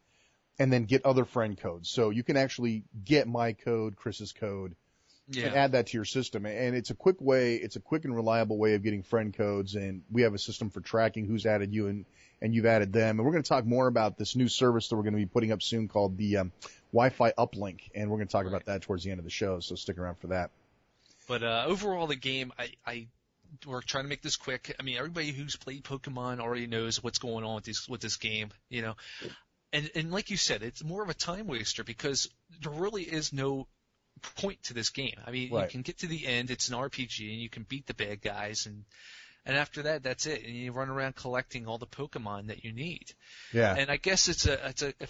and then get other friend codes. So you can actually get my code, Chris's code, and add that to your system. And it's a quick and reliable way of getting friend codes. And we have a system for tracking who's added you and you've added them. And we're going to talk more about this new service that we're going to be putting up soon called the Wi-Fi Uplink. And we're going to talk about that towards the end of the show. So stick around for that. But overall, the game, we're trying to make this quick. I mean, everybody who's played Pokemon already knows what's going on with this game, And like you said, it's more of a time waster because there really is no point to this game. I mean, you can get to the end, it's an RPG, and you can beat the bad guys, and after that, that's it. And you run around collecting all the Pokemon that you need. Yeah. And I guess it's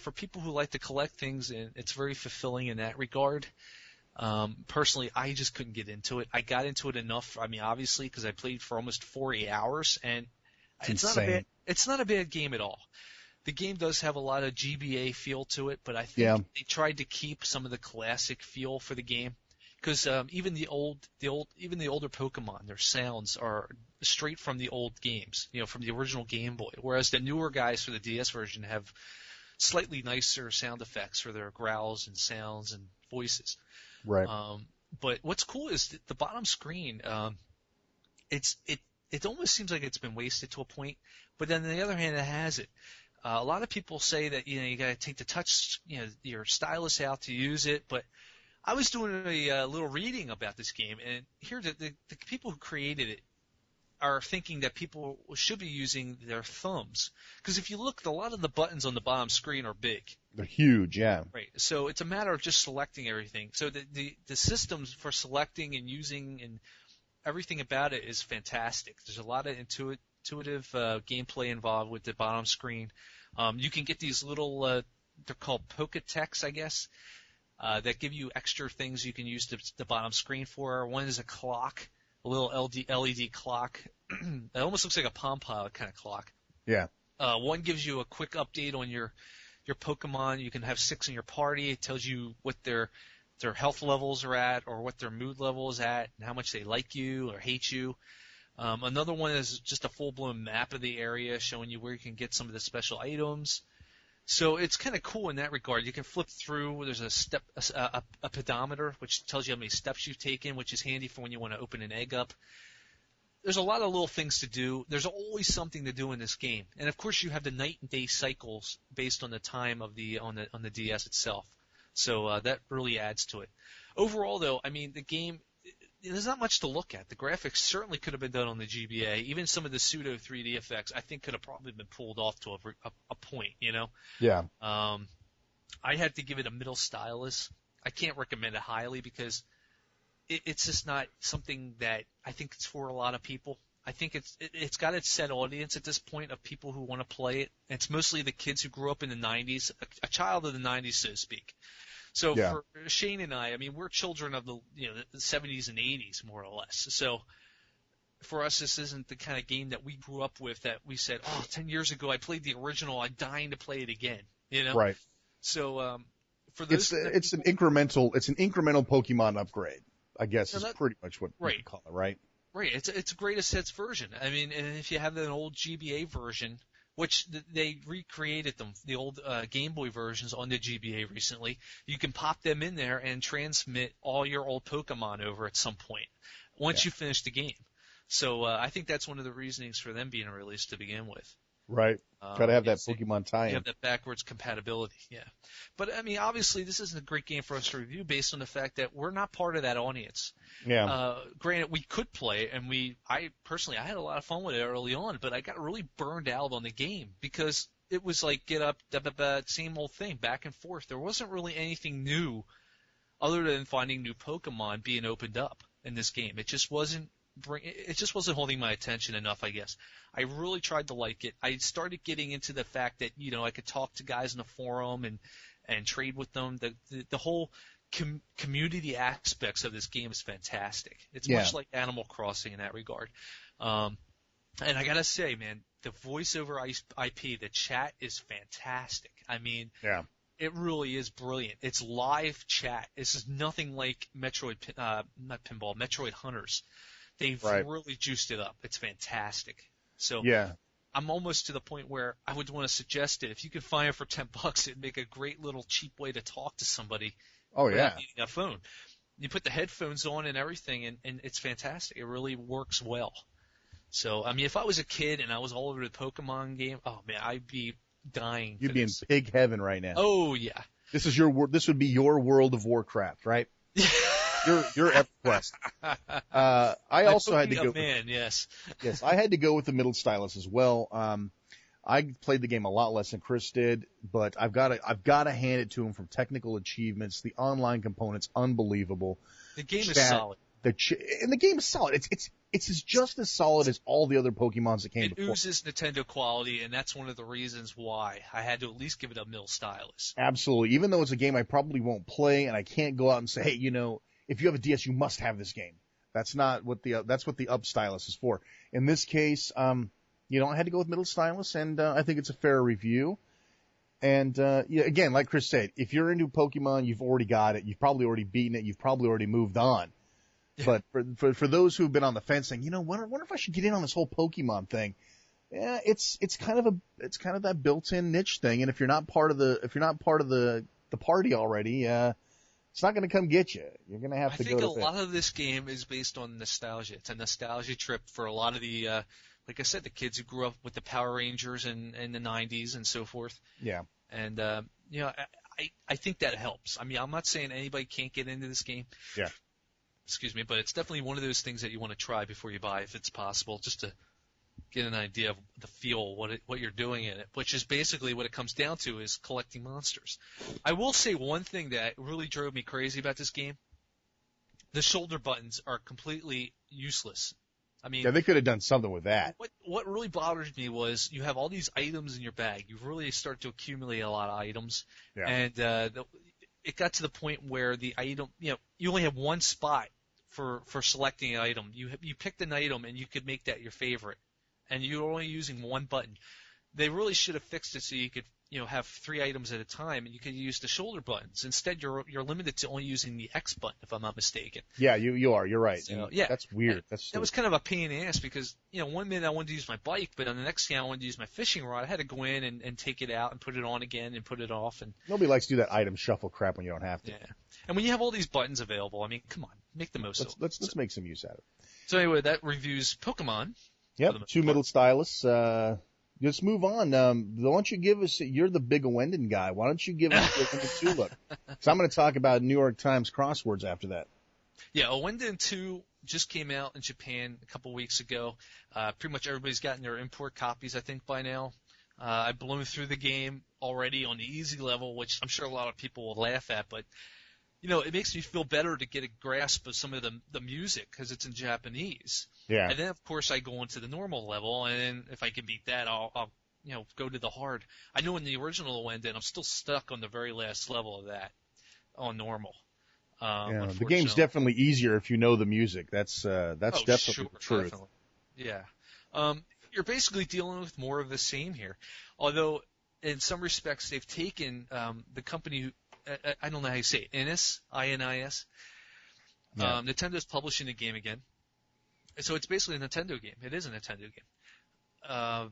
for people who like to collect things, and it's very fulfilling in that regard. Personally, I just couldn't get into it. I got into it enough. I mean, obviously, because I played for almost 40 hours, and it's not a bad game at all. The game does have a lot of GBA feel to it, but I think they tried to keep some of the classic feel for the game. Because even the older Pokemon, their sounds are straight from the old games, from the original Game Boy. Whereas the newer guys for the DS version have slightly nicer sound effects for their growls and sounds and voices. Right. But what's cool is the bottom screen. It almost seems like it's been wasted to a point, but then on the other hand, it has it. A lot of people say that you got to take the touch, your stylus out to use it. But I was doing a little reading about this game, and here the people who created it are thinking that people should be using their thumbs. Because if you look, a lot of the buttons on the bottom screen are big. They're huge, yeah. Right. So it's a matter of just selecting everything. So the systems for selecting and using and everything about it is fantastic. There's a lot of intuitive gameplay involved with the bottom screen. You can get these little, they're called Pokétex, I guess, that give you extra things you can use the bottom screen for. One is a clock, a little LED clock. It almost looks like a Palm Pilot kind of clock. Yeah. One gives you a quick update on your Pokemon. You can have 6 in your party. It tells you what their health levels are at, or what their mood level is at, and how much they like you or hate you. Another one is just a full-blown map of the area showing you where you can get some of the special items. So it's kind of cool in that regard. You can flip through. There's a pedometer, which tells you how many steps you've taken, which is handy for when you want to open an egg up. There's a lot of little things to do. There's always something to do in this game. And of course you have the night and day cycles based on the time of on the DS itself. So that really adds to it. Overall though, I mean, the game, there's not much to look at. The graphics certainly could have been done on the GBA. Even some of the pseudo 3D effects I think could have probably been pulled off to a point, you know? Yeah. I had to give it a middle stylus. I can't recommend it highly because it's just not something that I think it's for a lot of people. I think it's got its set audience at this point of people who want to play it. It's mostly the kids who grew up in the 90s, a child of the 90s, so to speak. So for Shane and I mean, we're children of the 70s and 80s, more or less. So for us, this isn't the kind of game that we grew up with that we said, 10 years ago I played the original, I'm dying to play it again. You know? Right. So for those, it's an incremental Pokemon upgrade, I guess, is pretty much what you call it, right? Right. It's a greatest hits version. I mean, and if you have an old GBA version, which they recreated them, the old Game Boy versions on the GBA recently, you can pop them in there and transmit all your old Pokemon over at some point once you finish the game. So I think that's one of the reasonings for them being released to begin with. Right. Got to have that Pokemon tie-in. You have that backwards compatibility, yeah. But, I mean, obviously this isn't a great game for us to review based on the fact that we're not part of that audience. Yeah. Granted, we could play, and I personally had a lot of fun with it early on, but I got really burned out on the game because it was like get up, same old thing, back and forth. There wasn't really anything new other than finding new Pokemon being opened up in this game. It just wasn't holding my attention enough, I guess. I really tried to like it. I started getting into the fact that, I could talk to guys in the forum and trade with them. The whole community aspects of this game is fantastic. It's much like Animal Crossing in that regard. And I gotta say, man, the voiceover IP, the chat is fantastic. I mean, it really is brilliant. It's live chat. This is nothing like Metroid Hunters. They've really juiced it up. It's fantastic. So I'm almost to the point where I would want to suggest it. If you could find it for $10, it'd make a great little cheap way to talk to somebody. Oh yeah. Needing a phone. You put the headphones on and everything, and it's fantastic. It really works well. So I mean, if I was a kid and I was all over the Pokemon game, oh man, I'd be dying. You'd be in pig heaven right now. Oh yeah. This would be your World of Warcraft, right? Your EverQuest. I also had to go. Yes, I had to go with the middle stylus as well. I played the game a lot less than Chris did, but I've got to hand it to him from technical achievements. The online components, unbelievable. The game is solid. And the game is solid. It's just as solid as all the other Pokemons that came before. It oozes Nintendo quality, and that's one of the reasons why I had to at least give it a middle stylus. Absolutely. Even though it's a game I probably won't play, and I can't go out and say, hey, if you have a DS, you must have this game. That's what the up stylus is for. In this case, I had to go with middle stylus, and I think it's a fair review. And again, like Chris said, if you're into Pokemon, you've already got it. You've probably already beaten it. You've probably already moved on. Yeah. But for those who've been on the fence saying, wonder if I should get in on this whole Pokemon thing. Yeah, it's kind of that built-in niche thing. And if you're not part of the party already, it's not going to come get you. You're going to have to go. I think a lot of this game is based on nostalgia. It's a nostalgia trip for a lot of the, like I said, the kids who grew up with the Power Rangers in the 90s and so forth. Yeah. And, I think that helps. I mean, I'm not saying anybody can't get into this game. Yeah. excuse me, but it's definitely one of those things that you want to try before you buy, if it's possible, just to get an idea of the feel, what you're doing in it, which is basically what it comes down to, is collecting monsters. I will say one thing that really drove me crazy about this game: the shoulder buttons are completely useless. I mean, Yeah, they could have done something with that. What really bothered me was you have all these items in your bag. You really start to accumulate a lot of items, Yeah. and it got to the point where the item, you only have one spot for selecting an item. You picked an item and you could make that your favorite, and you're only using one button. They really should have fixed it so you could have 3 items at a time, and you could use the shoulder buttons. Instead, you're limited to only using the X button, if I'm not mistaken. Yeah, you are. You're right. So, yeah, that's weird. That was kind of a pain in the ass because one minute I wanted to use my bike, but on the next thing I wanted to use my fishing rod. I had to go in and take it out and put it on again and put it off. And nobody likes to do that item shuffle crap when you don't have to. yeah, and when you have all these buttons available, I mean, come on, make the most of it. Let's make some use out of it. So anyway, that reviews Pokemon. Yep, 2 middle stylists. Let's move on. Why don't you give us? You're the big Owenden guy. Why don't you give us the Owenden 2 look? So I'm going to talk about New York Times crosswords after that. Yeah, Owenden 2 just came out in Japan a couple weeks ago. Pretty much everybody's gotten their import copies, I think, by now. I've blown through the game already on the easy level, which I'm sure a lot of people will laugh at, but it makes me feel better to get a grasp of some of the music because it's in Japanese. Yeah. And then, of course, I go into the normal level, and then if I can beat that, I'll go to the hard. I know in the original Owenden, I'm still stuck on the very last level of that on normal. Yeah, the game's definitely easier if you know the music. That's definitely sure, the truth. Definitely. Yeah. You're basically dealing with more of the same here, although in some respects they've taken the company who, I don't know how you say it, INIS, I-N-I-S. Yeah. Nintendo's publishing the game again. So it's basically a Nintendo game. It is a Nintendo game.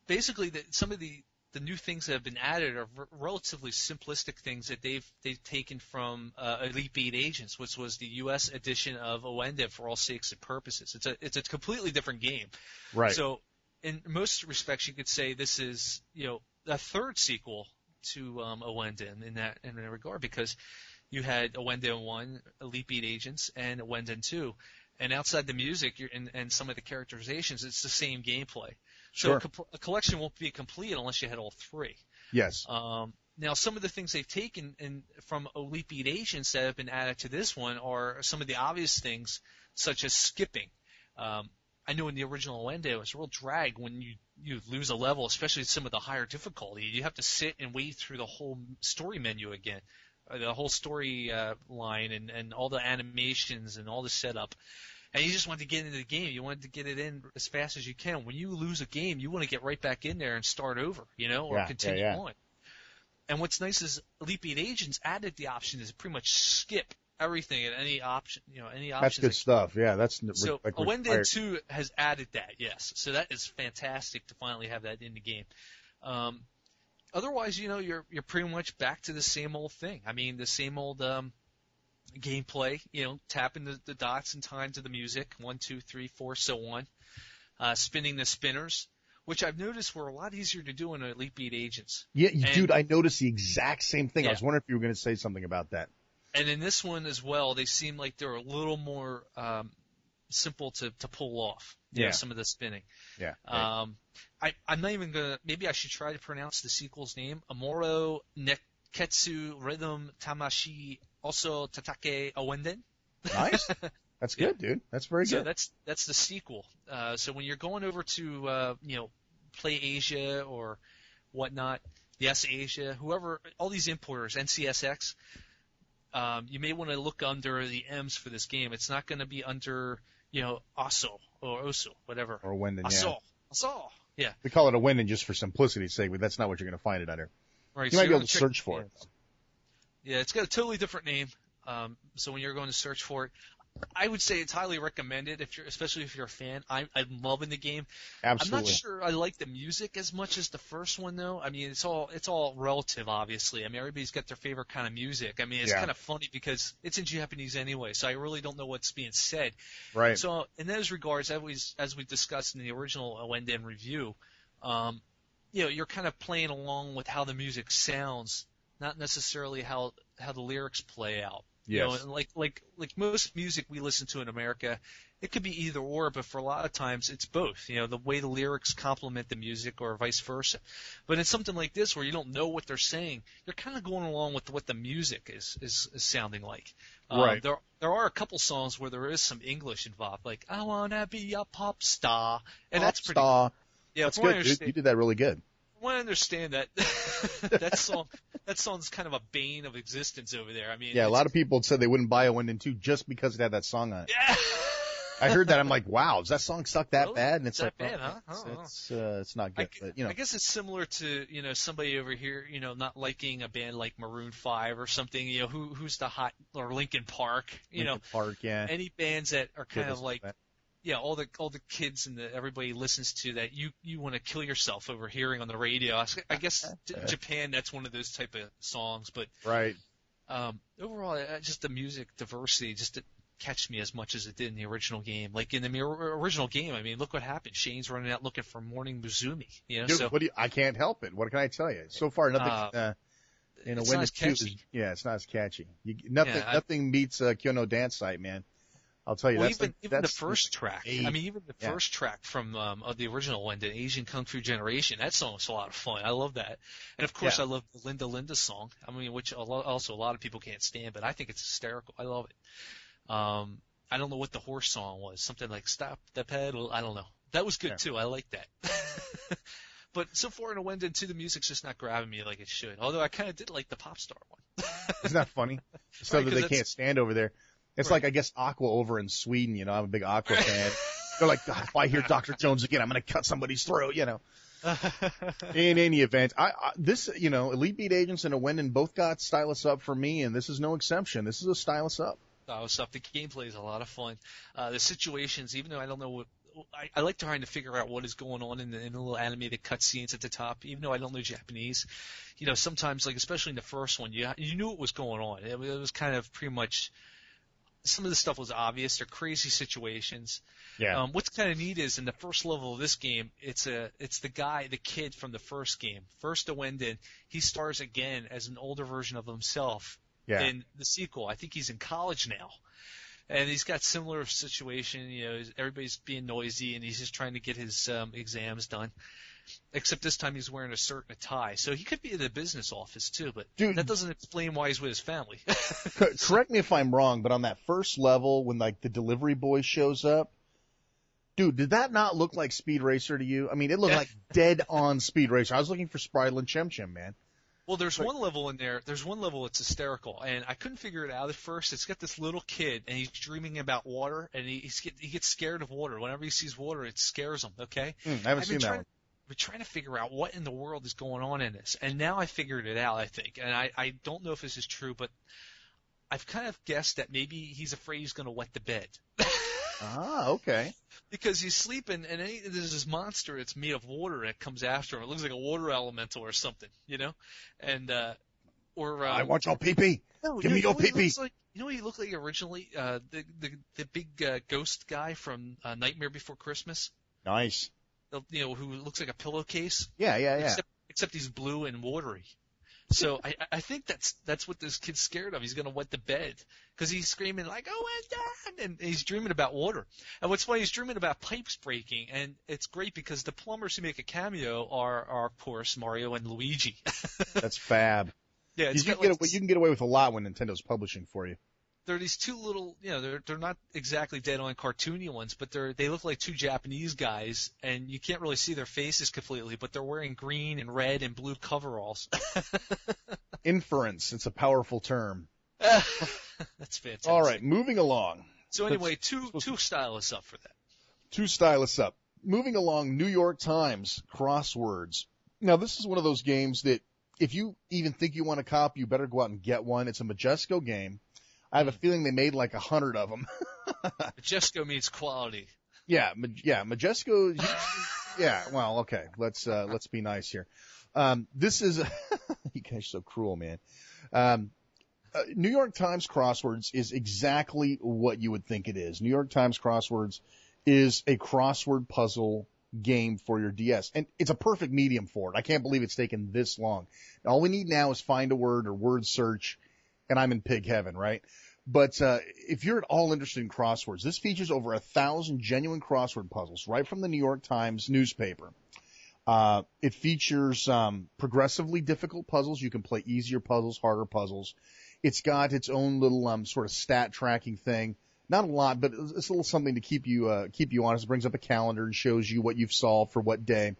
Basically, some of the new things that have been added are relatively simplistic things that they've taken from Elite Beat Agents, which was the U.S. edition of Owenden for all sakes and purposes. It's a completely different game. Right. So in most respects, you could say this is a third sequel to Owenden in that regard, because you had Owenden 1, Elite Beat Agents, and Owenden 2. And outside the music and some of the characterizations, it's the same gameplay. Sure. So a collection won't be complete unless you had all 3. Yes. Now, some of the things they've taken from Elite Beat Agents that have been added to this one are some of the obvious things, such as skipping. I know in the original Owenden, it was a real drag when you lose a level, especially some of the higher difficulty. You have to sit and wait through the whole story menu again, the whole story line and all the animations and all the setup. And you just want to get into the game. You want to get it in as fast as you can. When you lose a game, you want to get right back in there and start over, or continue on. And what's nice is Elite Beat Agents added the option to pretty much skip everything at any option. Any option. That's good stuff. Yeah, that's so. Owenden 2 has added that. Yes, so that is fantastic to finally have that in the game. Otherwise, you're pretty much back to the same old thing. I mean, the same old gameplay. Tapping the dots in time to the music, 1, 2, 3, 4, so on. Spinning the spinners, which I've noticed were a lot easier to do in Elite Beat Agents. Yeah, dude, I noticed the exact same thing. Yeah. I was wondering if you were going to say something about that. And in this one as well, they seem like they're a little more simple to pull off. Some of the spinning. Yeah. I'm not even gonna. Maybe I should try to pronounce the sequel's name. Amuro Neketsu Rhythm Tamashi Also Tatake Owenden. Nice. That's good, dude. That's very good. So that's the sequel. So when you're going over to Play Asia or whatnot, Yes Asia, whoever, all these importers, NCSX, you may want to look under the M's for this game. It's not going to be under Aso or Oso, whatever. Or Owenden, Aso. Yeah. We call it Owenden just for simplicity's sake, but that's not what you're going to find it under. Right. You might be able to search for it. Yeah, it's got a totally different name. So when you're going to search for it, I would say it's highly recommended, especially if you're a fan. I'm loving the game. Absolutely. I'm not sure I like the music as much as the first one, though. I mean, it's all relative, obviously. I mean, everybody's got their favorite kind of music. I mean, it's kind of funny because it's in Japanese anyway, so I really don't know what's being said. Right. So in those regards, as we discussed in the original Owenden review, you're kind of playing along with how the music sounds, not necessarily how the lyrics play out. You know, Yes. and like most music we listen to in America, it could be either or, but for a lot of times it's both. You know, the way the lyrics complement the music or vice versa. But in something like this where you don't know what they're saying, you're kind of going along with what the music is sounding like. Right. There are a couple songs where there is some English involved, like I wanna be a pop star, and Pop that's pretty. star. Yeah, That's from what I good, dude. understand, You did that really good. from what I understand that that song's kind of a bane of existence over there. I mean, Yeah, a it's, lot of people said they wouldn't buy a Wind and 2 just because it had that song on it. yeah. I heard that. I'm like, wow, does that song suck that Really? bad? And it's That like, bad, huh? I it's, don't know. it's not good. But, you know, I guess it's similar to, somebody over here, not liking a band like Maroon 5 or something, who's the hot, or Linkin Park, Linkin Park, yeah. any bands that are kind Kid of like, that. yeah, all the kids and everybody listens to that you want to kill yourself over hearing on the radio. I guess in Japan that's one of those type of songs, but Right. overall, just the music diversity just didn't catch me as much as it did in the original game. Like in the original game, I mean, look what happened. Shane's running out looking for Morning Musume. Dude, So I can't help it. What can I tell you? So far, nothing. it's Wind not as and 2 catchy. it's not as catchy. Nothing beats Kyono Dance Site, man. I'll tell you. Well, that's even the first track. I mean, even the Yeah. first track from of the original one, the Asian Kung Fu Generation. That song was a lot of fun. I love that, and of course, Yeah. I love the Linda Linda song. I mean, which also a lot of people can't stand, but I think it's hysterical. I love it. I don't know what the horse song was. Something like "Stop the Pedal." I don't know. That was good too. I like that. But so far in a Wendell 2, the music's just not grabbing me like it should. Although I kind of did like the pop star one. Isn't that funny? Stuff Right, that 'cause they can't stand over there. It's Right. like, I guess, Aqua over in Sweden. I'm a big Aqua fan. They're like, God, if I hear Dr. Jones again, I'm going to cut somebody's throat. In any event, this, Elite Beat Agents and a Wendell both got stylus up for me, and this is no exception. This is a stylus up. Stuff. The gameplay is a lot of fun. The situations, even though I don't know what, I like trying to figure out what is going on in the little animated cutscenes at the top, even though I don't know Japanese. Sometimes, like especially in the first one, you knew what was going on. It was kind of pretty much. Some of the stuff was obvious. They're crazy situations. Yeah. What's kind of neat is in the first level of this game, it's the kid from the first game, First Wendell. He stars again as an older version of himself in the sequel. I think he's in college now. And he's got similar situation, everybody's being noisy and he's just trying to get his exams done. Except this time he's wearing a shirt and a tie. So he could be in the business office too, but that doesn't explain why he's with his family. Correct me if I'm wrong, but on that first level when like the delivery boy shows up, dude, did that not look like Speed Racer to you? I mean, it looked like dead on Speed Racer. I was looking for Spritle and Chim Chim, man. Well, there's one level in there. There's one level that's hysterical, and I couldn't figure it out at first. It's got this little kid, and he's dreaming about water, and he gets scared of water. Whenever he sees water, it scares him. Okay, I haven't seen that one. We're trying to figure out what in the world is going on in this, and now I figured it out. I think, and I don't know if this is true, but I've kind of guessed that maybe he's afraid he's going to wet the bed. Okay. Because he's sleeping, and there's this monster that's made of water that comes after him. It looks like a water elemental or something, And I want your pee-pee. No, Give me your pee-pee. what he looked like originally? The big ghost guy from Nightmare Before Christmas. Nice. Who looks like a pillowcase. Yeah. Except he's blue and watery. So I think that's what this kid's scared of. He's going to wet the bed because he's screaming like, "Oh my God!" and he's dreaming about water. And what's funny, he's dreaming about pipes breaking, and it's great because the plumbers who make a cameo are of course Mario and Luigi. That's fab. Yeah, you can get away with a lot when Nintendo's publishing for you. They're these two little, they're not exactly dead-on cartoony ones, but they look like two Japanese guys, and you can't really see their faces completely, but they're wearing green and red and blue coveralls. Inference. It's a powerful term. That's fantastic. All right, moving along. So anyway, two stylists up for that. Two stylists up. Moving along, New York Times crosswords. Now, this is one of those games that if you even think you want a copy, you better go out and get one. It's a Majesco game. I have a feeling they made like 100 of them. Majesco means quality. Yeah, Majesco. Yeah, well, okay. Let's be nice here. This is you guys are so cruel, man. New York Times crosswords is exactly what you would think it is. New York Times crosswords is a crossword puzzle game for your DS, and it's a perfect medium for it. I can't believe it's taken this long. All we need now is find a word or word search, and I'm in pig heaven, right? But if you're at all interested in crosswords, this features over 1,000 genuine crossword puzzles right from the New York Times newspaper. It features progressively difficult puzzles. You can play easier puzzles, harder puzzles. It's got its own little sort of stat tracking thing. Not a lot, but it's a little something to keep you honest. It brings up a calendar and shows you what you've solved for what day.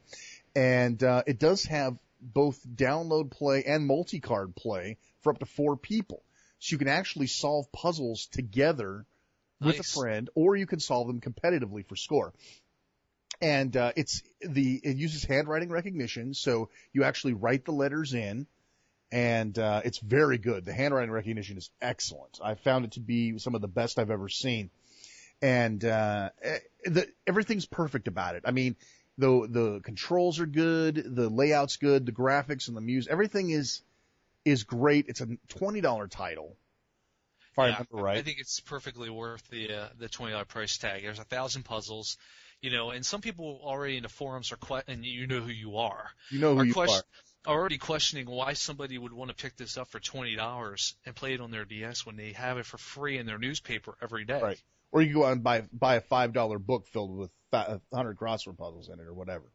And it does have both download play and multi-card play for up to 4 people. So you can actually solve puzzles together with a friend, or you can solve them competitively for score. And it uses handwriting recognition, so you actually write the letters in, and it's very good. The handwriting recognition is excellent. I found it to be some of the best I've ever seen. And everything's perfect about it. I mean, the controls are good, the layout's good, the graphics and the music, everything is great. It's a $20 title, if I remember right. I think it's perfectly worth the $20 price tag. There's 1,000 puzzles, and some people already in the forums and you know who you are. You know who you are. Already questioning why somebody would want to pick this up for $20 and play it on their DS when they have it for free in their newspaper every day. Right. Or you can go out and buy a $5 book filled with 100 crossword puzzles in it or whatever.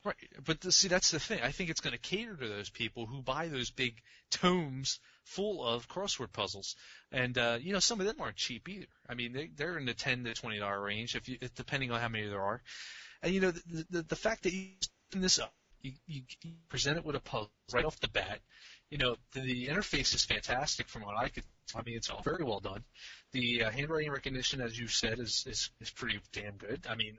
Right, but see, that's the thing. I think it's going to cater to those people who buy those big tomes full of crossword puzzles, and some of them aren't cheap either. I mean, they're in the $10 to $20 range, depending on how many there are. And the fact that you open this up, you present it with a puzzle right off the bat. The interface is fantastic from what I could. I mean, it's all very well done. The handwriting recognition, as you said, is pretty damn good. I mean,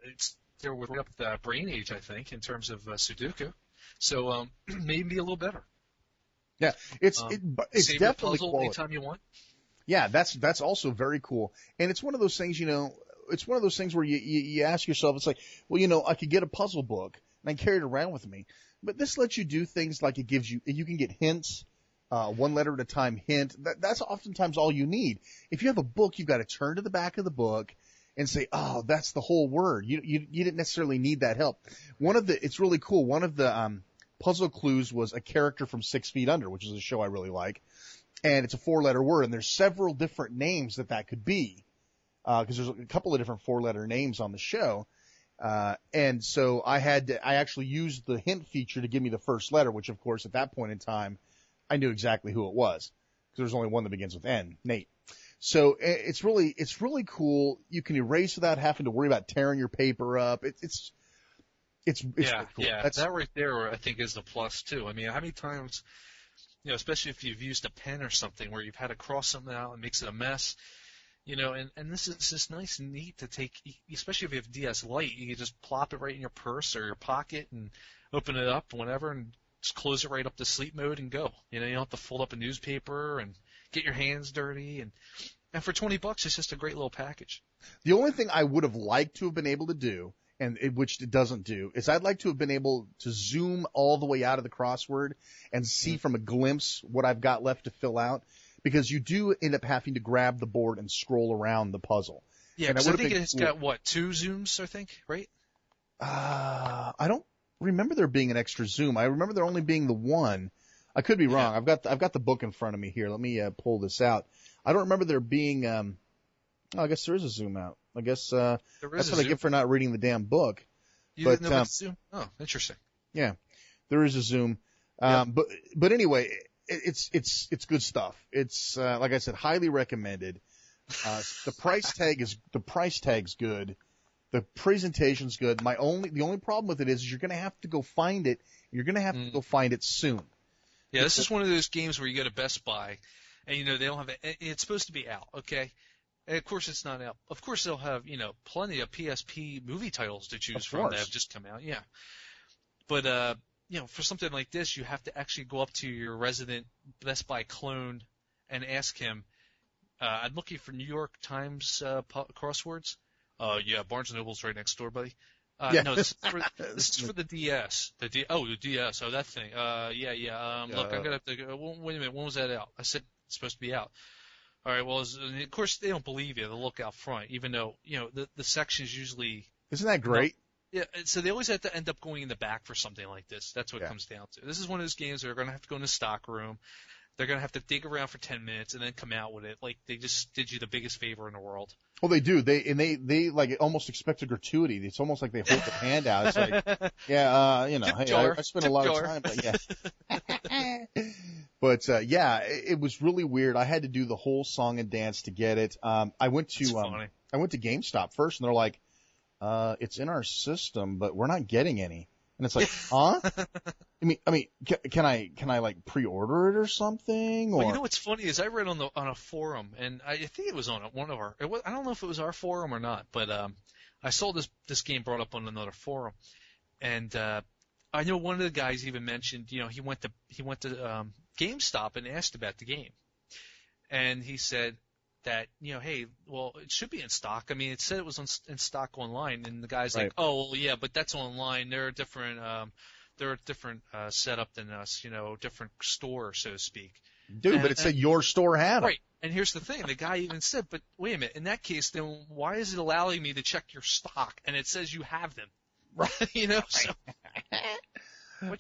they're right up the brain age, I think, in terms of Sudoku. So maybe a little better. Yeah, it's save definitely puzzle quality. anytime you want. Yeah, that's also very cool. And it's one of those things, it's one of those things where you ask yourself, it's like, well, I could get a puzzle book and I carry it around with me. But this lets you do things like it gives you can get hints, one letter at a time hint. That's oftentimes all you need. If you have a book, you've got to turn to the back of the book and say, oh, that's the whole word. You didn't necessarily need that help. It's really cool. One of the puzzle clues was a character from 6 Feet Under, which is a show I really like. And it's a 4-letter word, and there's several different names that could be, because there's a couple of different 4-letter names on the show. And so I actually used the hint feature to give me the first letter, which of course at that point in time, I knew exactly who it was, because there's only one that begins with N, Nate. So it's really cool. You can erase without having to worry about tearing your paper up. It's really cool. Yeah. That right there, I think, is the plus too. I mean, how many times, especially if you've used a pen or something where you've had to cross something out and makes it a mess, and this is just nice and neat to take, especially if you have DS Lite, you can just plop it right in your purse or your pocket and open it up whenever and just close it right up to sleep mode and go. You don't have to fold up a newspaper and get your hands dirty, and for $20, it's just a great little package. The only thing I would have liked to have been able to do, which it doesn't do, is I'd like to have been able to zoom all the way out of the crossword and see from a glimpse what I've got left to fill out, because you do end up having to grab the board and scroll around the puzzle. Yeah, because I think it's got, 2 zooms, I think, right? I don't remember there being an extra zoom. I remember there only being the one. I could be wrong. Yeah. I've got the book in front of me here. Let me pull this out. I don't remember there being. I guess there is a zoom out. I guess that's what I get for not reading the damn book. You didn't know about zoom? Oh, interesting. Yeah, there is a zoom. But anyway, it's good stuff. It's like I said, highly recommended. The price tag's good. The presentation's good. The only problem with it is you're going to have to go find it. You're going to have to go find it soon. Yeah, this is one of those games where you go to Best Buy, and they don't have it. It's supposed to be out, okay? And of course it's not out. Of course they'll have plenty of PSP movie titles to choose from that have just come out. Yeah, but for something like this, you have to actually go up to your resident Best Buy clone and ask him. I'm looking for New York Times crosswords. Yeah, Barnes & Noble's right next door, buddy. No, this is for the DS. The DS. Oh, that thing. Look, I'm gonna have to go. Wait a minute. When was that out? I said it's supposed to be out. All right. Well, of course they don't believe you. They look out front, even though the sections usually. Isn't that great? Yeah. So they always have to end up going in the back for something like this. That's what it comes down to. This is one of those games where they're gonna have to go in the stock room. they're going to have to dig around for 10 minutes and then come out with it. Like, they just did you the biggest favor in the world. Well, they do. They like almost expect a gratuity. It's almost like they hold their hand out. It's like, yeah, you know, Tip hey, jar, I spent a tip lot jar. of time, but yeah. But yeah, it was really weird. I had to do the whole song and dance to get it. I went to GameStop first, and they're like, it's in our system, but we're not getting any. And it's like, huh? I mean, can I like pre-order it or something? Or Well, you know what's funny is I read on a forum, and I think it was on one of our. I don't know if it was our forum or not, but I saw this game brought up on another forum, and I know one of the guys even mentioned, you know, he went to GameStop and asked about the game, and he said that, you know, hey, well, it should be in stock. I mean, it said it was in stock online, and the guy's like, oh, well, yeah, but that's online. They're a different setup than us, you know, different store, so to speak. Dude, but it said your store had them. Right. And here's the thing. The guy even said, but wait a minute. In that case, then why is it allowing me to check your stock? And it says you have them. Right. You know? So,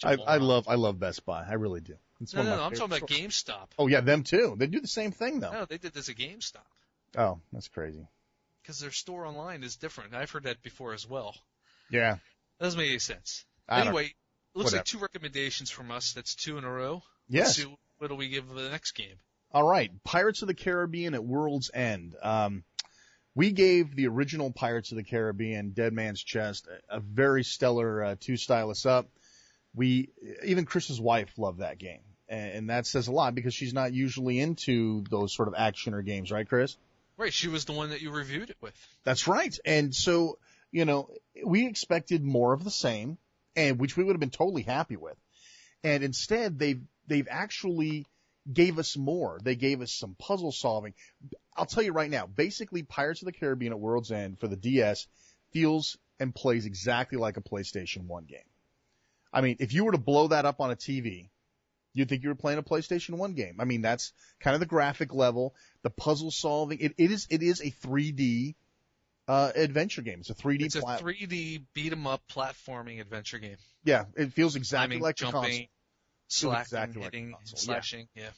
I love Best Buy. I really do. It's no, I'm talking about GameStop. Oh, yeah, them too. They do the same thing, though. No, they did this at GameStop. Oh, that's crazy. Because their store online is different. I've heard that before as well. Yeah. Doesn't make any sense. Anyway, looks like 2 recommendations from us. That's 2 in a row. Yes. Let's see, what do we give the next game? All right. Pirates of the Caribbean at World's End. We gave the original Pirates of the Caribbean, Dead Man's Chest, a very stellar 2 stylus up. Even Chris's wife loved that game. And that says a lot because she's not usually into those sort of actioner games, right, Chris? Right. She was the one that you reviewed it with. That's right. And so, you know, we expected more of the same, and which we would have been totally happy with. And instead, they've actually gave us more. They gave us some puzzle solving. I'll tell you right now, basically Pirates of the Caribbean at World's End for the DS feels and plays exactly like a PlayStation 1 game. I mean, if you were to blow that up on a TV, you'd think you were playing a PlayStation 1 game. I mean, that's kind of the graphic level, the puzzle solving. It is a 3D adventure game. It's a 3D. It's a 3D beat 'em up platforming adventure game. Yeah, it feels exactly like jumping, slacking, exactly hitting, like slashing. Yeah.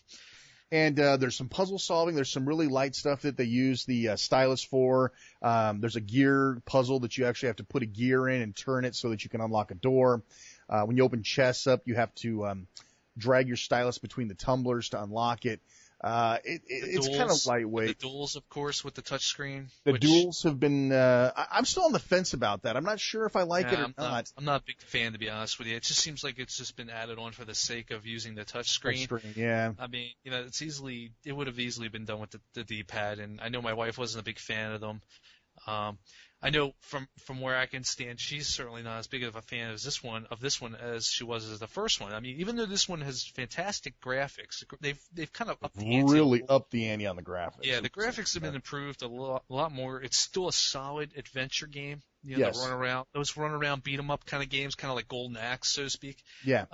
And there's some puzzle solving. There's some really light stuff that they use the stylus for. There's a gear puzzle that you actually have to put a gear in and turn it so that you can unlock a door. When you open chests up, you have to drag your stylus between the tumblers to unlock it. It's kind of lightweight. The duels, of course, with the touchscreen. The duels have been. I'm still on the fence about that. I'm not sure if I like it or not. I'm not a big fan, to be honest with you. It just seems like it's just been added on for the sake of using the touchscreen. Yeah. I mean, you know, it would have easily been done with the D-pad, and I know my wife wasn't a big fan of them. I know from where I can stand, she's certainly not as big of a fan of this one as she was as the first one. I mean, even though this one has fantastic graphics, they've kind of upped the ante. Really upped the ante on the graphics. Yeah, the graphics have been improved a lot more. It's still a solid adventure game. You know, yes. those run around, beat 'em up kind of games, kind of like Golden Axe, so to speak. Yeah.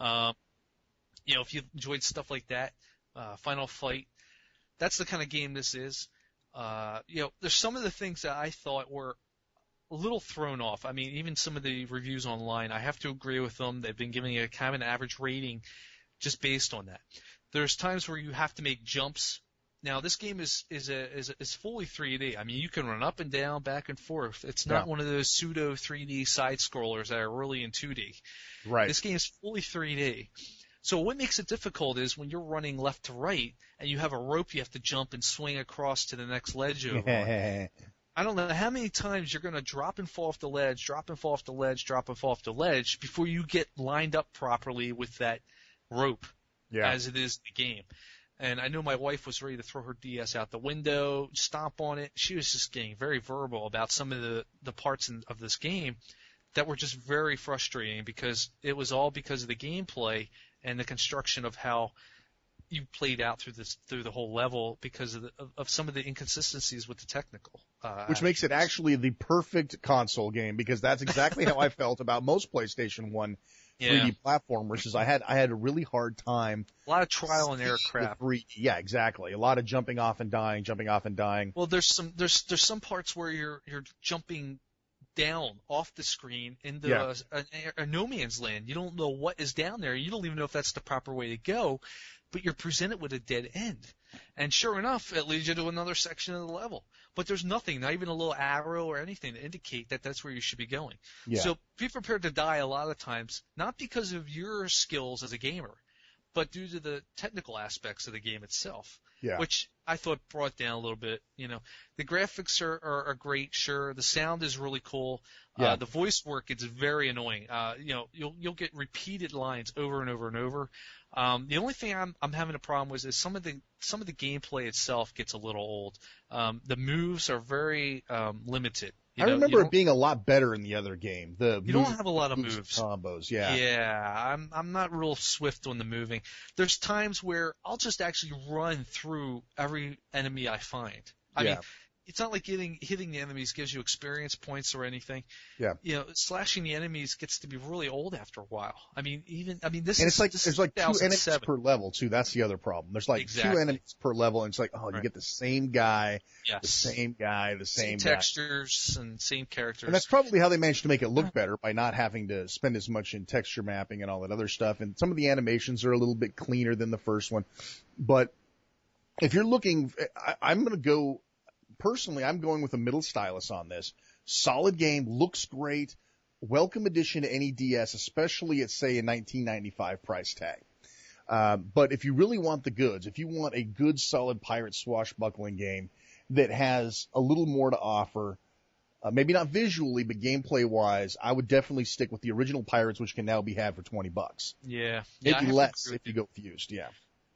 You know, if you enjoyed stuff like that, Final Fight, that's the kind of game this is. You know, there's some of the things that I thought were a little thrown off. I mean, even some of the reviews online, I have to agree with them. They've been giving it a kind of an average rating just based on that. There's times where you have to make jumps. Now, this game is fully 3D. I mean, you can run up and down, back and forth. It's not one of those pseudo 3D side scrollers that are really in 2D. Right. This game is fully 3D. So what makes it difficult is when you're running left to right and you have a rope you have to jump and swing across to the next ledge over. I don't know how many times you're going to drop and fall off the ledge, drop and fall off the ledge, drop and fall off the ledge before you get lined up properly with that rope as it is in the game. And I know my wife was ready to throw her DS out the window, stomp on it. She was just getting very verbal about some of the parts of this game that were just very frustrating because it was all because of the gameplay and the construction of how you played out through the whole level because of some of the inconsistencies with the technical. Which makes it actually the perfect console game because that's exactly how I felt about most PlayStation 1 3D platformers. Is I had a really hard time. A lot of trial and error crap. Yeah, exactly. A lot of jumping off and dying. Well, there's some parts where you're jumping down off the screen into a no man's land. You don't know what is down there. You don't even know if that's the proper way to go. but you're presented with a dead end. And sure enough, it leads you to another section of the level. But there's nothing, not even a little arrow or anything to indicate that that's where you should be going. Yeah. So be prepared to die a lot of times, not because of your skills as a gamer, but due to the technical aspects of the game itself, which I thought brought down a little bit. The graphics are great, sure. The sound is really cool. The voice work is very annoying. You'll get repeated lines over and over and over. The only thing I'm having a problem with is some of the gameplay itself gets a little old. The moves are very limited. I remember it being a lot better in the other game. You don't have a lot of moves. Combos, yeah. Yeah, I'm not real swift on the moving. There's times where I'll just actually run through every enemy I find. I mean, it's not like hitting the enemies gives you experience points or anything. Yeah. Slashing the enemies gets to be really old after a while. This and is there's like 2 enemies per level too. That's the other problem. There's like 2 enemies per level, and it's like, you get the same guy, the same textures and same characters. And that's probably how they managed to make it look better, by not having to spend as much in texture mapping and all that other stuff. And some of the animations are a little bit cleaner than the first one. But if you're looking, I'm going to go. Personally, I'm going with a middle stylus on this. Solid game, looks great, welcome addition to any DS, especially at, say, a $19.95 price tag. But if you really want the goods, if you want a good, solid pirate swashbuckling game that has a little more to offer, maybe not visually, but gameplay-wise, I would definitely stick with the original Pirates, which can now be had for $20. Yeah. Maybe less if you go fused,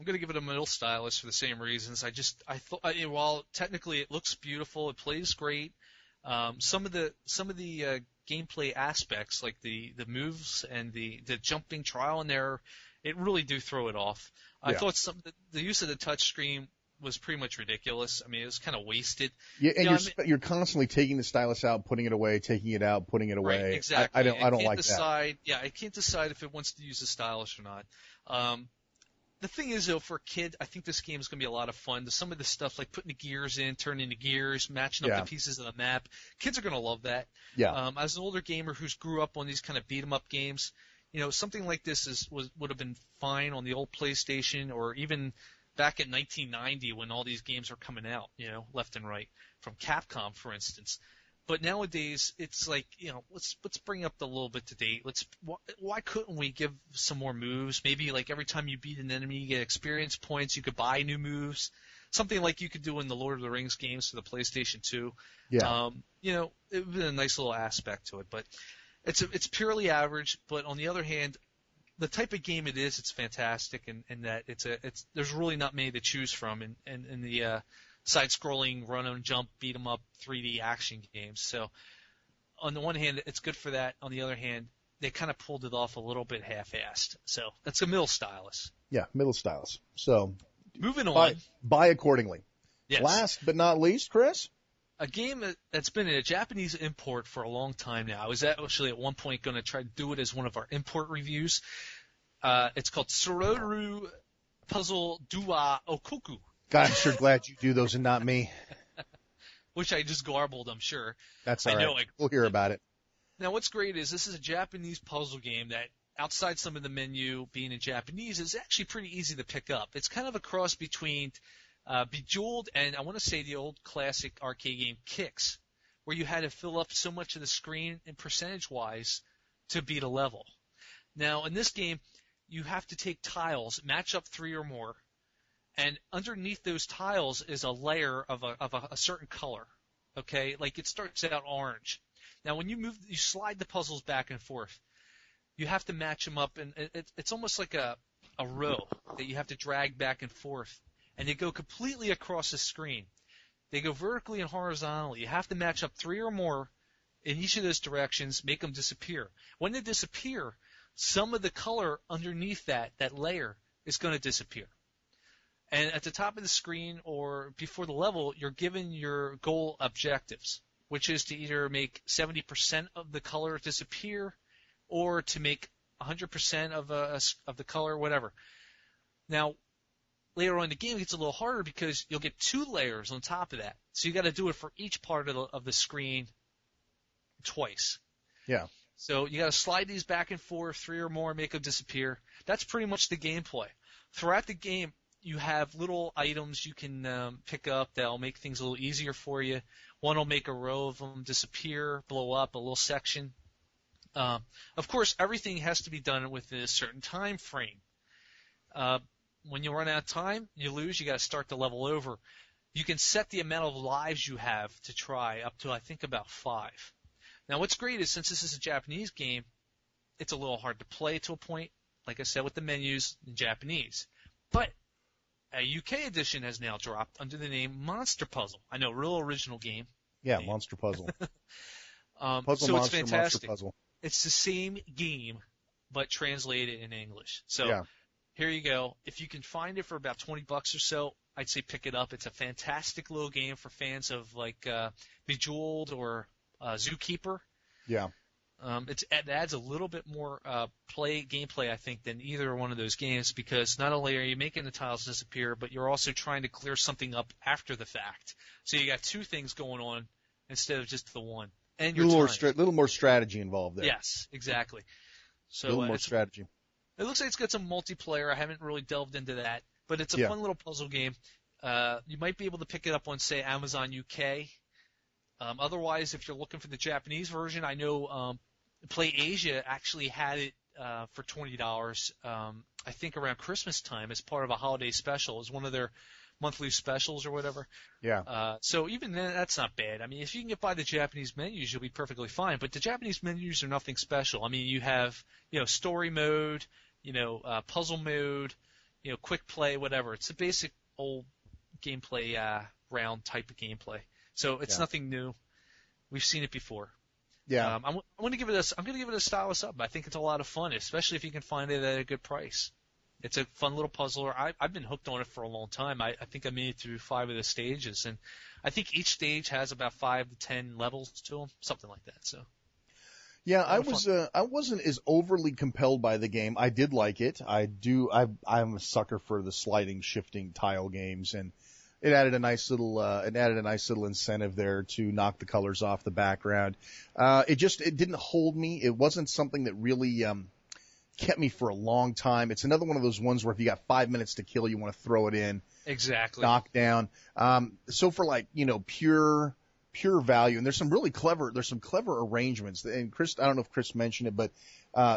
I'm going to give it a middle stylus for the same reasons. I thought, while technically it looks beautiful, it plays great. Some of the gameplay aspects, like the moves and the jumping trial and error, it really do throw it off. I thought the use of the touchscreen was pretty much ridiculous. I mean, it was kind of wasted. Yeah, and you're constantly taking the stylus out, putting it away, taking it out, putting it away. Right, exactly. I don't like that. Yeah, I can't decide if it wants to use the stylus or not. The thing is, though, for a kid, I think this game is going to be a lot of fun. Some of the stuff, like putting the gears in, turning the gears, matching up the pieces of the map, kids are going to love that. Yeah. As an older gamer who's grew up on these kind of beat-em-up games, something like this would have been fine on the old PlayStation, or even back in 1990 when all these games are coming out, left and right, from Capcom, for instance. But nowadays, it's like, let's bring up the little bit to date. Why couldn't we give some more moves? Maybe like every time you beat an enemy, you get experience points. You could buy new moves. Something like you could do in the Lord of the Rings games for the PlayStation 2. Yeah. It would be a nice little aspect to it. But it's purely average. But on the other hand, the type of game it is, it's fantastic, and that there's really not many to choose from in the side-scrolling, run and jump, beat 'em up, 3D action games. So, on the one hand, it's good for that. On the other hand, they kind of pulled it off a little bit half-assed. So, that's a middle stylus. Yeah, middle stylus. So, moving on. Buy accordingly. Yes. Last but not least, Chris? A game that's been a Japanese import for a long time now. I was actually at one point going to try to do it as one of our import reviews. It's called Sororu Puzzle Dua Okoku. God, I'm sure glad you do those and not me. Which I just garbled, I'm sure. That's all right. We'll hear about it. Now, what's great is this is a Japanese puzzle game that, outside some of the menu being in Japanese, is actually pretty easy to pick up. It's kind of a cross between Bejeweled and, I want to say, the old classic arcade game Kicks, where you had to fill up so much of the screen and percentage-wise to beat a level. Now, in this game, you have to take tiles, match up 3 or more, and underneath those tiles is a layer of a certain color, okay? Like it starts out orange. Now, when you slide the puzzles back and forth, you have to match them up, and it's almost like a row that you have to drag back and forth, and they go completely across the screen. They go vertically and horizontally. You have to match up 3 or more in each of those directions, make them disappear. When they disappear, some of the color underneath that layer is going to disappear. And at the top of the screen or before the level, you're given your goal objectives, which is to either make 70% of the color disappear or to make 100% of the color, whatever. Now, later on in the game, it gets a little harder because you'll get 2 layers on top of that. So you got to do it for each part of the screen twice. Yeah. So you got to slide these back and forth, 3 or more, make them disappear. That's pretty much the gameplay. throughout the game, you have little items you can pick up that'll make things a little easier for you. One will make a row of them disappear, blow up a little section. Of course, everything has to be done within a certain time frame. When you run out of time, you lose. You got to start the level over. You can set the amount of lives you have to try up to, I think, about 5. Now, what's great is since this is a Japanese game, it's a little hard to play to a point, like I said, with the menus in Japanese. But a UK edition has now dropped under the name Monster Puzzle. I know, real original game. Yeah, Monster Puzzle. Puzzle so Monster, it's fantastic. Monster Puzzle. It's the same game, but translated in English. So yeah. Here you go. If you can find it for about $20 or so, I'd say pick it up. It's a fantastic little game for fans of like Bejeweled or Zookeeper. Yeah. It adds a little bit more gameplay, I think, than either one of those games because not only are you making the tiles disappear, but you're also trying to clear something up after the fact. So you got 2 things going on instead of just the one. And your little more strategy involved there. Yes, exactly. So a little more strategy. It looks like it's got some multiplayer. I haven't really delved into that, but it's a fun little puzzle game. You might be able to pick it up on, say, Amazon UK. Otherwise, if you're looking for the Japanese version, I know Play Asia actually had it for $20, I think around Christmas time as part of a holiday special. It was one of their monthly specials or whatever. Yeah. So even then, that's not bad. I mean, if you can get by the Japanese menus, you'll be perfectly fine. But the Japanese menus are nothing special. I mean, you have, story mode, puzzle mode, quick play, whatever. It's a basic old gameplay, round type of gameplay. So it's nothing new. We've seen it before. Yeah. I'm going to give it a stylus up. I think it's a lot of fun, especially if you can find it at a good price. It's a fun little puzzler. I've been hooked on it for a long time. I think I made it through 5 of the stages, and I think each stage has about 5 to 10 levels to them, something like that. So. Yeah, I wasn't as overly compelled by the game. I did like it. I'm a sucker for the sliding, shifting tile games, and it added a nice little incentive there to knock the colors off the background. It didn't hold me. It wasn't something that really kept me for a long time. It's another one of those ones where if you got 5 minutes to kill, you want to throw it in. Exactly. Knock down. So for pure value, and there's some clever arrangements. And Chris, I don't know if Chris mentioned it, but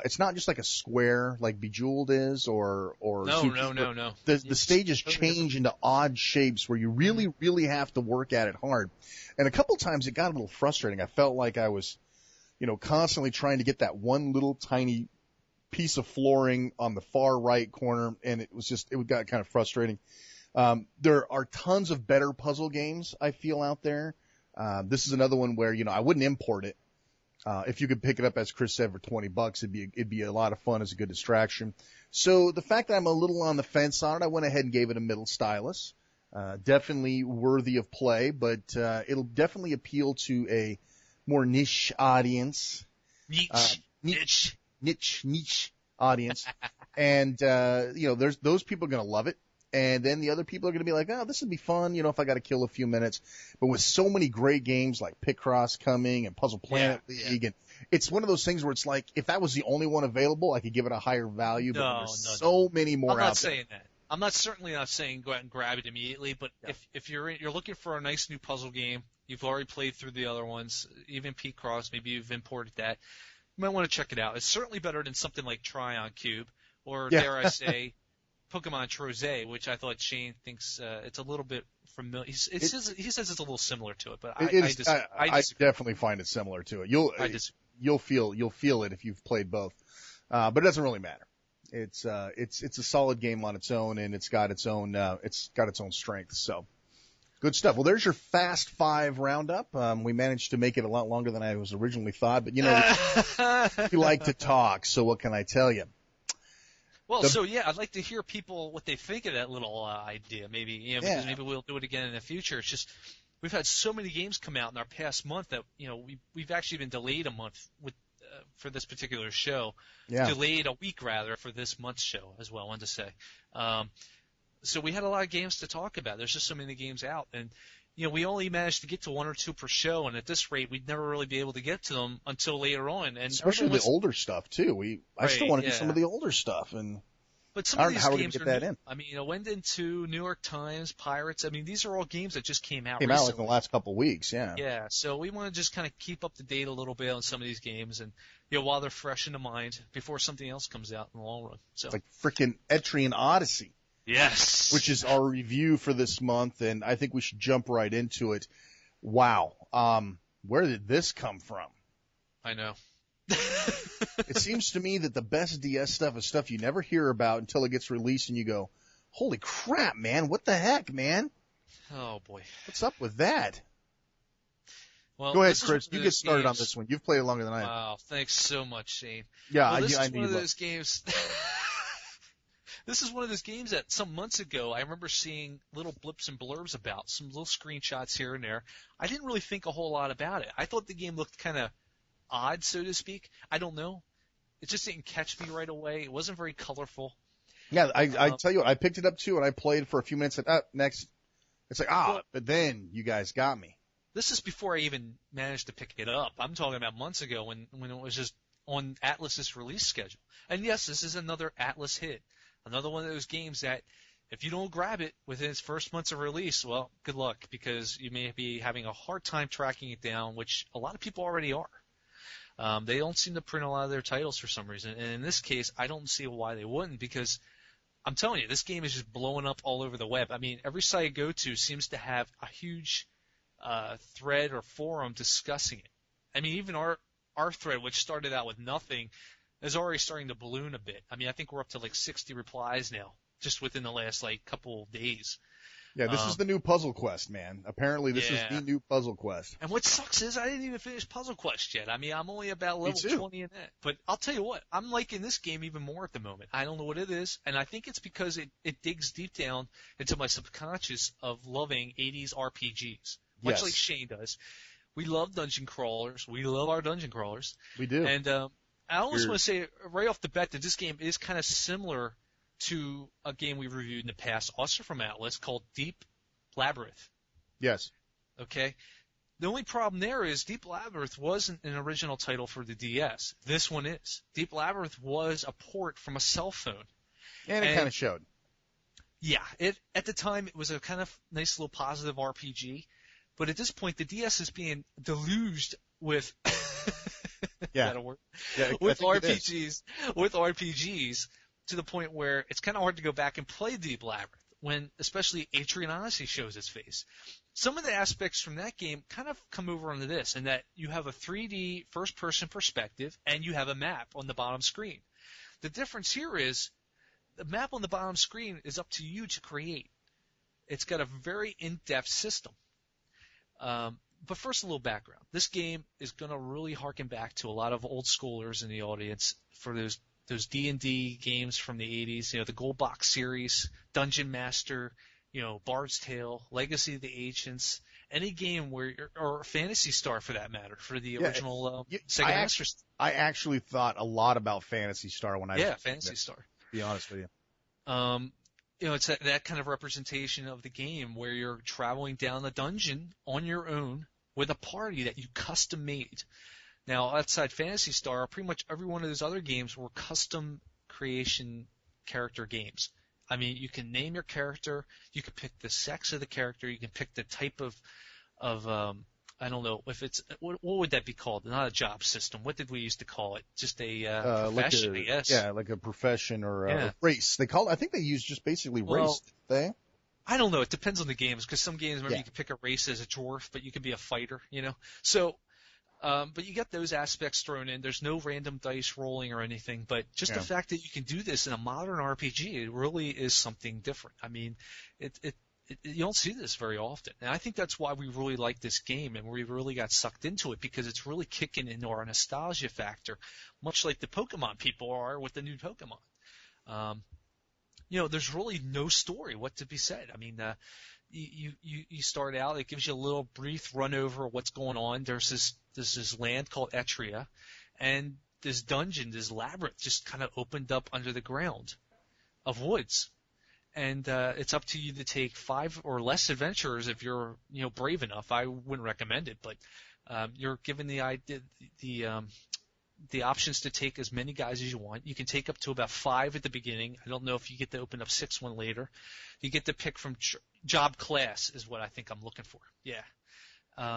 it's not just like a square like Bejeweled is or No. The stages change into odd shapes where you really, really have to work at it hard. And a couple times it got a little frustrating. I felt like I was, constantly trying to get that one little tiny piece of flooring on the far right corner, and it got kind of frustrating. There are tons of better puzzle games I feel out there. This is another one where, I wouldn't import it. If you could pick it up, as Chris said, for $20, it'd be a lot of fun as a good distraction. So the fact that I'm a little on the fence on it, I went ahead and gave it a middle stylus. Definitely worthy of play, but it'll definitely appeal to a more niche audience. Niche audience. And, there's those people are going to love it. And then the other people are going to be like, oh, this would be fun, if I got to kill a few minutes. But with so many great games like Picross coming and Puzzle Planet League, and it's one of those things where it's like, if that was the only one available, I could give it a higher value. But there's so many more out there. I'm not saying that. I'm certainly not saying go out and grab it immediately. But if you're looking for a nice new puzzle game, you've already played through the other ones, even Picross, maybe you've imported that. You might want to check it out. It's certainly better than something like Trion Cube, or dare I say, Pokémon Troze, which I thought Shane thinks it's a little bit familiar. He says it's a little similar to it, but I definitely find it similar to it. You'll feel it if you've played both, but it doesn't really matter. It's a solid game on its own, and it's got its own strengths. So good stuff. Well, there's your Fast 5 roundup. We managed to make it a lot longer than I was originally thought, but we like to talk. So what can I tell you? Well, I'd like to hear people what they think of that little idea. Maybe, because maybe we'll do it again in the future. It's just we've had so many games come out in our past month that we've actually been delayed a month for this particular show. Yeah. Delayed a week rather for this month's show as well. I wanted to say. So we had a lot of games to talk about. There's just so many games out, and we only managed to get to 1 or 2 per show, and at this rate, we'd never really be able to get to them until later on. And especially the older stuff too. I still want to do some of the older stuff, and But some I of don't know these how we're gonna games get are that new. in. I mean, Wendell 2, New York Times, Pirates. I mean, these are all games that just came out Came out recently. like in the last couple of weeks, yeah. Yeah, so we want to just kind of keep up to date a little bit on some of these games, and while they're fresh in the mind before something else comes out in the long run. So It's like freaking Etrian Odyssey, yes, which is our review for this month, and I think we should jump right into it. Wow, where did this come from? I know. It seems to me that the best DS stuff is stuff you never hear about until it gets released, and you go, "Holy crap, man! What the heck, man? Oh boy, What's up with that?" well, Go ahead, this is Chris. one of You get those started on games- this one. You've played it longer than I have. Wow, thanks so much, Shane. Yeah, Well, this I is knew one you of would. those games. This is one of those games that some months ago I remember seeing little blips and blurbs about, some little screenshots here and there. I didn't really think a whole lot about it. I thought the game looked kind of odd, so to speak. I don't know. It just didn't catch me right away. It wasn't very colorful. Yeah, I tell you what, I picked it up too, and I played for a few minutes, and next. It's like, but then you guys got me. This is before I even managed to pick it up. I'm talking about months ago when it was just on Atlas's release schedule. And yes, this is another Atlas hit. Another one of those games that if you don't grab it within its first months of release, well, good luck, because you may be having a hard time tracking it down, which a lot of people already are. They don't seem to print a lot of their titles for some reason. And in this case, I don't see why they wouldn't, because I'm telling you, this game is just blowing up all over the web. I mean, every site I go to seems to have a huge thread or forum discussing it. I mean, even our thread, which started out with nothing, is already starting to balloon a bit. I mean, I think we're up to like 60 replies now, just within the last like couple of days. Yeah, this is the new Puzzle Quest, man. Apparently, this is the new Puzzle Quest. And what sucks is I didn't even finish Puzzle Quest yet. I mean, I'm only about level 20 in that. But I'll tell you what, I'm liking this game even more at the moment. I don't know what it is, and I think it's because it digs deep down into my subconscious of loving 80s RPGs, much like Shane does. We love dungeon crawlers. We love our dungeon crawlers. We do. And I almost want to say right off the bat that this game is kind of similar to a game we reviewed in the past, also from Atlas, called Deep Labyrinth. Yes. Okay? The only problem there is Deep Labyrinth wasn't an original title for the DS. This one is. Deep Labyrinth was a port from a cell phone. And it kind of showed. Yeah. At the time, it was a kind of nice little positive RPG. But at this point, the DS is being deluged with with RPGs to the point where it's kind of hard to go back and play Deep Labyrinth when especially Etrian Odyssey shows its face. Some of the aspects from that game kind of come over onto this, in that you have a 3D first-person perspective and you have a map on the bottom screen. The difference here is the map on the bottom screen is up to you to create. It's got a very in-depth system. But first, a little background. This game is going to really harken back to a lot of old schoolers in the audience for those D&D games from the 80s, the Gold Box series, Dungeon Master, Bard's Tale, Legacy of the Ancients, any game or Phantasy Star for that matter, for the original Sega Master System. I actually thought a lot about Phantasy Star when I was Phantasy Star. To be honest with you. It's that kind of representation of the game where you're traveling down the dungeon on your own with a party that you custom made. Now, outside Phantasy Star, pretty much every one of those other games were custom creation character games. I mean, you can name your character, you can pick the sex of the character, you can pick the type of I don't know if it's what would that be called? Not a job system. What did we used to call it? Just a profession, I guess. Yeah, like a profession or a race. They call it. I think they use just basically race. They. I don't know. It depends on the games, because some games, remember, you can pick a race as a dwarf, but you can be a fighter, So, but you get those aspects thrown in. There's no random dice rolling or anything, but just the fact that you can do this in a modern RPG, it really is something different. I mean, you don't see this very often. And I think that's why we really like this game, and we really got sucked into it, because it's really kicking into our nostalgia factor, much like the Pokemon people are with the new Pokemon. There's really no story what to be said. I mean, you start out, it gives you a little brief run over of what's going on. There's this land called Etria, and this dungeon, this labyrinth, just kind of opened up under the ground of woods. And it's up to you to take 5 or less adventurers if you're brave enough. I wouldn't recommend it, but you're given the idea, the options to take as many guys as you want. You can take up to about 5 at the beginning. I don't know if you get to open up 6 one later. You get to pick from job class is what I think I'm looking for. Yeah.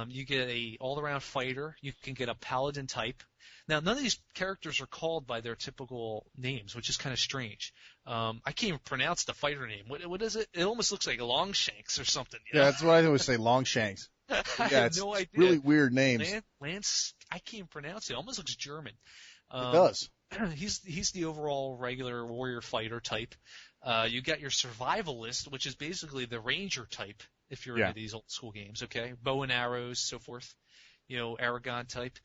You get a all-around fighter. You can get a paladin type. Now, none of these characters are called by their typical names, which is kind of strange. I can't even pronounce the fighter name. What is it? It almost looks like Longshanks or something. You know? Yeah, that's what I always say, Longshanks. I Yeah, have it's no idea. really weird names. Lance, I can't even pronounce it. It almost looks German. It does. He's the overall regular warrior fighter type. You got your survivalist, which is basically the ranger type if you're into these old school games, okay? Bow and arrows, so forth. Aragon type.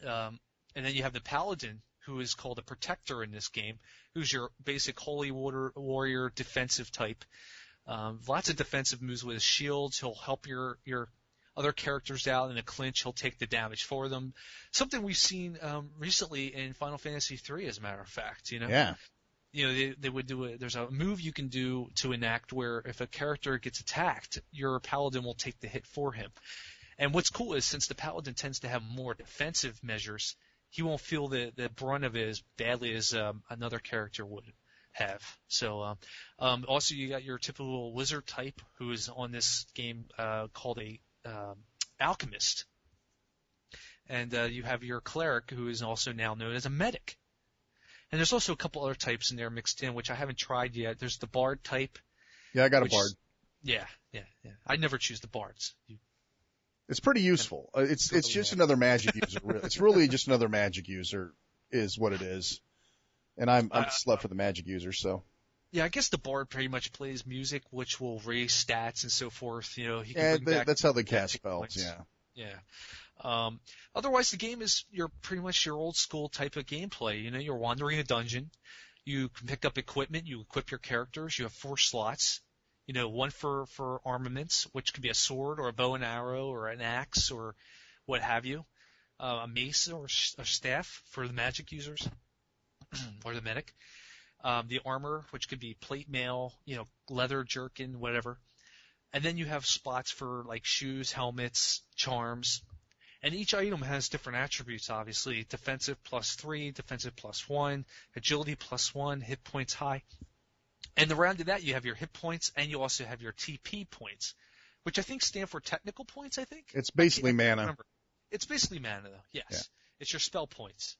And then you have the paladin, who is called a protector in this game, who's your basic holy warrior defensive type. Lots of defensive moves with his shields. He'll help your other characters out in a clinch. He'll take the damage for them. Something we've seen recently in Final Fantasy III, as a matter of fact. Yeah. They would do there's a move you can do to enact where if a character gets attacked, your paladin will take the hit for him. And what's cool is since the paladin tends to have more defensive measures, he won't feel the brunt of it as badly as another character would have. So also you got your typical wizard type who is on this game called a alchemist. And you have your cleric who is also now known as a medic. And there's also a couple other types in there mixed in, which I haven't tried yet. There's the bard type. Yeah, I got a bard. Yeah. I never choose the bards. It's pretty useful. It's just another magic user. It's really just another magic user is what it is. And I'm a slut for the magic user, so. Yeah, I guess the bard pretty much plays music, which will raise stats and so forth. He can bring back that's how they cast spells. Points. Yeah. Otherwise, the game is pretty much your old school type of gameplay. You're wandering a dungeon. You can pick up equipment. You equip your characters. You have 4 slots. One for armaments, which could be a sword or a bow and arrow or an axe or what have you. A mace or a staff for the magic users or the medic. The armor, which could be plate mail, leather jerkin, whatever. And then you have spots for like shoes, helmets, charms. And each item has different attributes, obviously. Defensive +3, defensive +1, agility +1, hit points high. And around to that, you have your hit points, and you also have your TP points, which I think stand for technical points, I think. It's basically mana. Remember. It's basically mana, though, yes. Yeah. It's your spell points.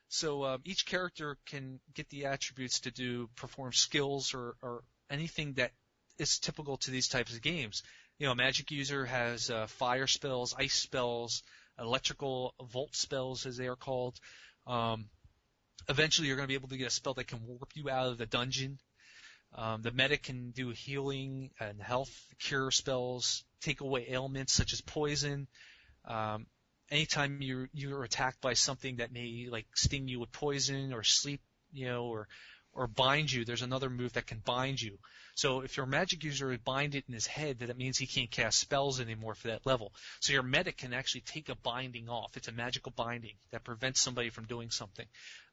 So each character can get the attributes to perform skills or anything that is typical to these types of games. A magic user has fire spells, ice spells, electrical volt spells, as they are called. Eventually, you're going to be able to get a spell that can warp you out of the dungeon. The medic can do healing and health cure spells, take away ailments such as poison. Anytime you're attacked by something that may like sting you with poison or sleep, or bind you, there's another move that can bind you. So if your magic user is binded in his head, that means he can't cast spells anymore for that level. So your medic can actually take a binding off. It's a magical binding that prevents somebody from doing something.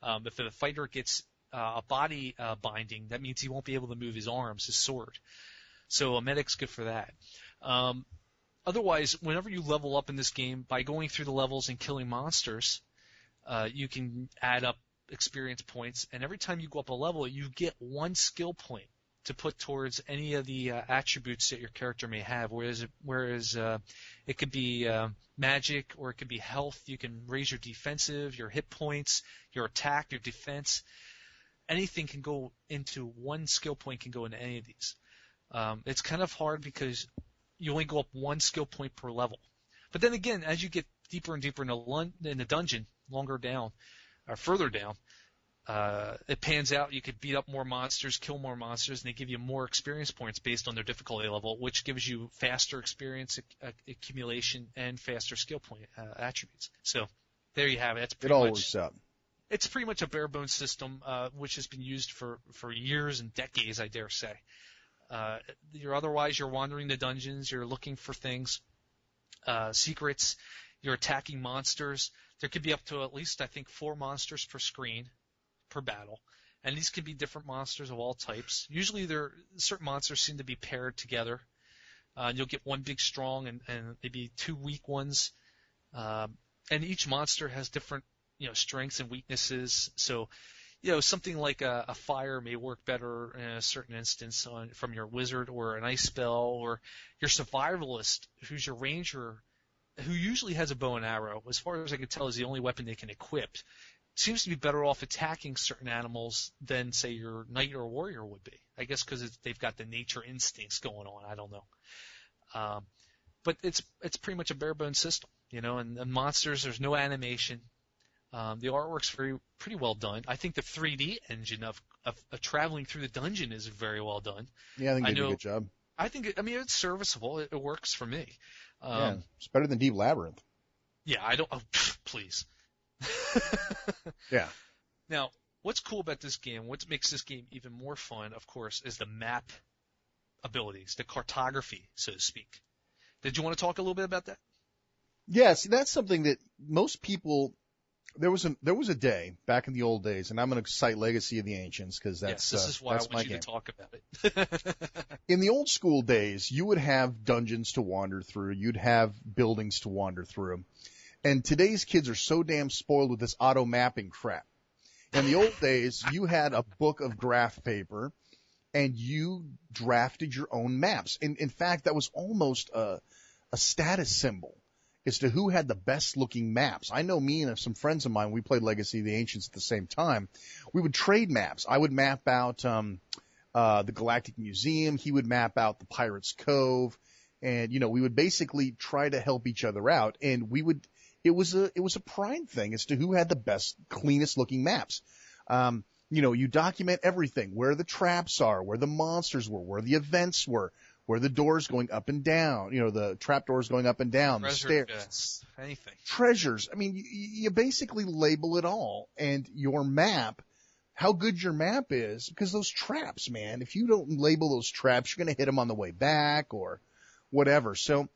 If the fighter gets a body binding, that means he won't be able to move his arms, his sword. So a medic's good for that. Otherwise, whenever you level up in this game, by going through the levels and killing monsters, you can add up experience points, and every time you go up a level, you get 1 skill point to put towards any of the attributes that your character may have, whereas it could be magic or it could be health. You can raise your defensive, your hit points, your attack, your defense. Anything can go into 1 skill point can go into any of these. It's kind of hard because you only go up 1 skill point per level. But then again, as you get deeper and deeper in the dungeon, longer down, or further down, it pans out. You could beat up more monsters, kill more monsters, and they give you more experience points based on their difficulty level, which gives you faster experience accumulation and faster skill point attributes. So there you have it. It all works out. It's pretty much a bare bones system, which has been used for years and decades, I dare say. You're wandering the dungeons, you're looking for things, secrets, you're attacking monsters. There could be up to at least, I think, 4 monsters per screen, per battle. And these can be different monsters of all types. Usually certain monsters seem to be paired together. You'll get 1 big strong and maybe 2 weak ones. And each monster has different strengths and weaknesses. So, something like a fire may work better in a certain instance from your wizard, or an ice spell, or your survivalist, who's your ranger, who usually has a bow and arrow. As far as I can tell, is the only weapon they can equip. Seems to be better off attacking certain animals than, say, your knight or warrior would be. I guess because they've got the nature instincts going on. I don't know. But it's pretty much a bare bones system, and the monsters, there's no animation. The artwork's pretty well done. I think the 3D engine of traveling through the dungeon is very well done. Yeah, I think they did a good job. I think it's serviceable. It works for me. Yeah, it's better than Deep Labyrinth. Yeah, I don't. Oh, please. Yeah. Now, what's cool about this game, what makes this game even more fun, of course, is the map abilities, the cartography, so to speak. Did you want to talk a little bit about that? Yes, that's something that most people. There was a day back in the old days, and I'm going to cite Legacy of the Ancients because that's this is why that's I want my you game. to talk about it. In the old school days, you would have dungeons to wander through, you'd have buildings to wander through, and today's kids are so damn spoiled with this auto mapping crap. In the old days, you had a book of graph paper, and you drafted your own maps. In fact, that was almost a status symbol as to who had the best looking maps. I know me and some friends of mine, we played Legacy of the Ancients at the same time. We would trade maps. I would map out the Galactic Museum. He would map out the Pirates Cove. And, we would basically try to help each other out. And it was a pride thing as to who had the best, cleanest looking maps. You document everything, where the traps are, where the monsters were, where the events were, where the doors going up and down, the trap doors going up and down, the stairs. Anything. Treasures. I mean, you basically label it all. And your map, how good your map is, because those traps, man, if you don't label those traps, you're going to hit them on the way back or whatever. So,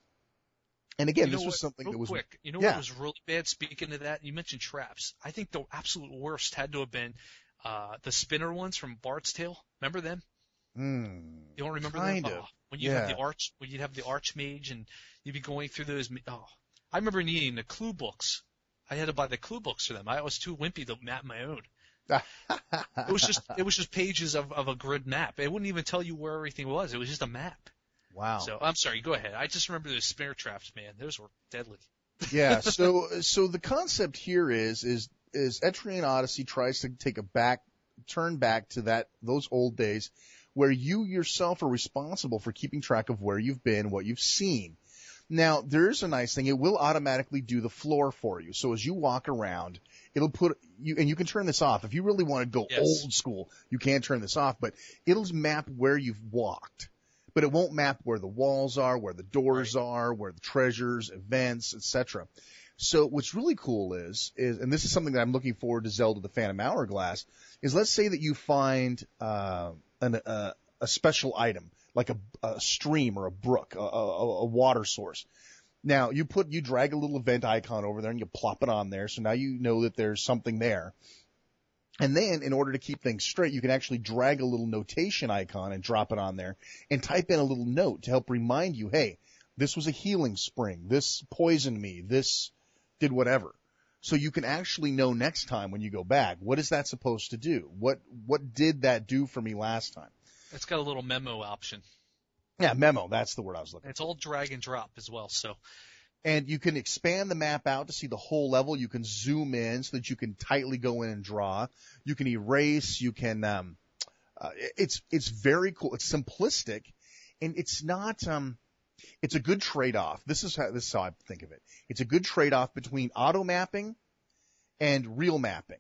and again, this was something that was quick. What was really bad? Speaking of that, you mentioned traps. I think the absolute worst had to have been the spinner ones from Bart's Tale. Remember them? You don't remember kind them? of. When you have you'd have the archmage and you'd be going through those. I remember needing the clue books. I had to buy the clue books for them. I was too wimpy to map my own. It was just pages of a grid map. It wouldn't even tell you where everything was. It was just a map. Wow. So I'm sorry. Go ahead. I just remember those spinner traps, man. Those were deadly. Yeah. So the concept here is Etrian Odyssey tries to take turn back to those old days where you yourself are responsible for keeping track of where you've been, what you've seen. Now, there's a nice thing. It will automatically do the floor for you. So as you walk around, it'll put you, and you can turn this off. If you really want to go old school, you can turn this off, but it'll map where you've walked. But it won't map where the walls are, where the doors are, where the treasures, events, etc. So what's really cool is, and this is something that I'm looking forward to Zelda the Phantom Hourglass, is let's say that you find a special item, like a stream or a brook, a water source. Now you drag a little event icon over there and you plop it on there. So now you know that there's something there. And then in order to keep things straight, you can actually drag a little notation icon and drop it on there and type in a little note to help remind you, hey, this was a healing spring. This poisoned me. This did whatever. So you can actually know next time when you go back, what is that supposed to do? What did that do for me last time? It's got a little memo option. Yeah, memo. That's the word I was looking for. It's all drag and drop as well. So, and you can expand the map out to see the whole level. You can zoom in so that you can tightly go in and draw. You can erase. You can. It's very cool. It's simplistic, and it's not. It's a good trade-off. This is how I think of it. It's a good trade-off between auto mapping and real mapping.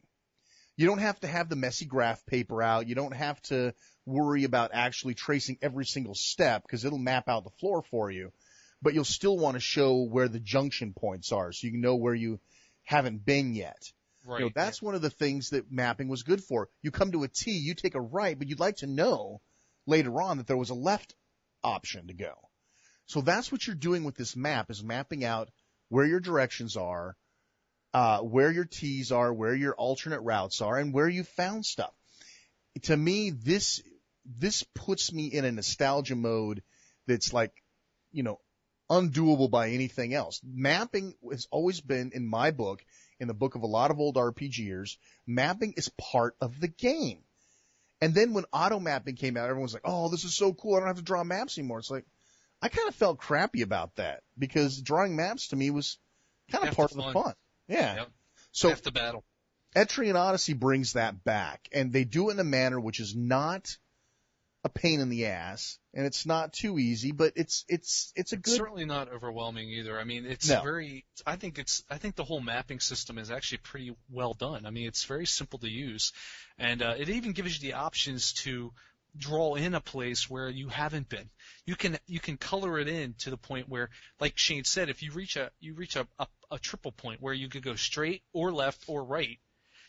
You don't have to have the messy graph paper out. You don't have to worry about actually tracing every single step because it'll map out the floor for you. But you'll still want to show where the junction points are so you can know where you haven't been yet. Right. That's one of the things that mapping was good for. You come to a T, you take a right, but you'd like to know later on that there was a left option to go. So that's what you're doing with this map, is mapping out where your directions are, where your T's are, where your alternate routes are, and where you found stuff. To me, this puts me in a nostalgia mode that's like, undoable by anything else. Mapping has always been, in my book, in the book of a lot of old RPGers, mapping is part of the game. And then when auto mapping came out, everyone was like, oh, this is so cool. I don't have to draw maps anymore. It's like, I kind of felt crappy about that because drawing maps to me was kind of part of the fun. Yeah. Yep. So Half the battle. Etrian Odyssey brings that back, and they do it in a manner which is not a pain in the ass, and it's not too easy, but it's a good. It's certainly not overwhelming either. I mean, it's No. very. I think the whole mapping system is actually pretty well done. I mean, it's very simple to use, and it even gives you the options to draw in a place where you haven't been. You can color it in to the point where, like Shane said, if you reach a triple point where you could go straight or left or right,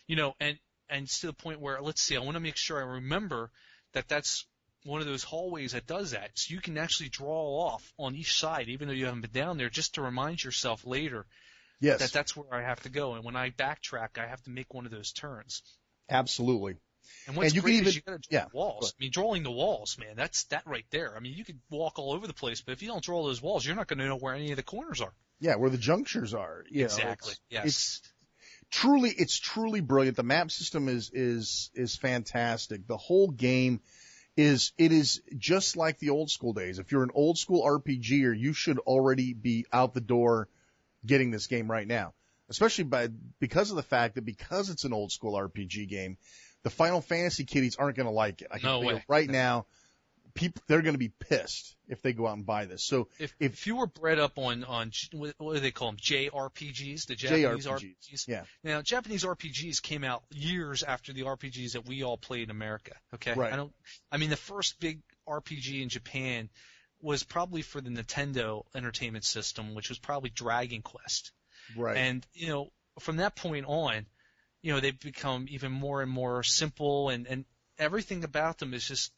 and to the point where, let's see, I want to make sure I remember that that's one of those hallways that does that. So you can actually draw off on each side, even though you haven't been down there, just to remind yourself later that that's where I have to go. And when I backtrack, I have to make one of those turns. Absolutely. And what's you great can is you got to draw walls. But, I mean, drawing the walls, man, that's that right there. I mean, you could walk all over the place, but if you don't draw those walls, you're not going to know where any of the corners are. Yeah, where the junctures are. Exactly. Yes. It's truly brilliant. The map system is fantastic. The whole game is just like the old school days. If you're an old school RPGer, you should already be out the door getting this game right now. Especially because of the fact that because it's an old school RPG game, the Final Fantasy kiddies aren't going to like it. I can tell you right now, they're going to be pissed if they go out and buy this. So if you were bred up on what do they call them, JRPGs, the Japanese RPGs. Yeah. Now Japanese RPGs came out years after the RPGs that we all played in America. Okay. Right. I mean the first big RPG in Japan was probably for the Nintendo Entertainment System, which was probably Dragon Quest. Right. And from that point on, they've become even more and more simple, and everything about them is just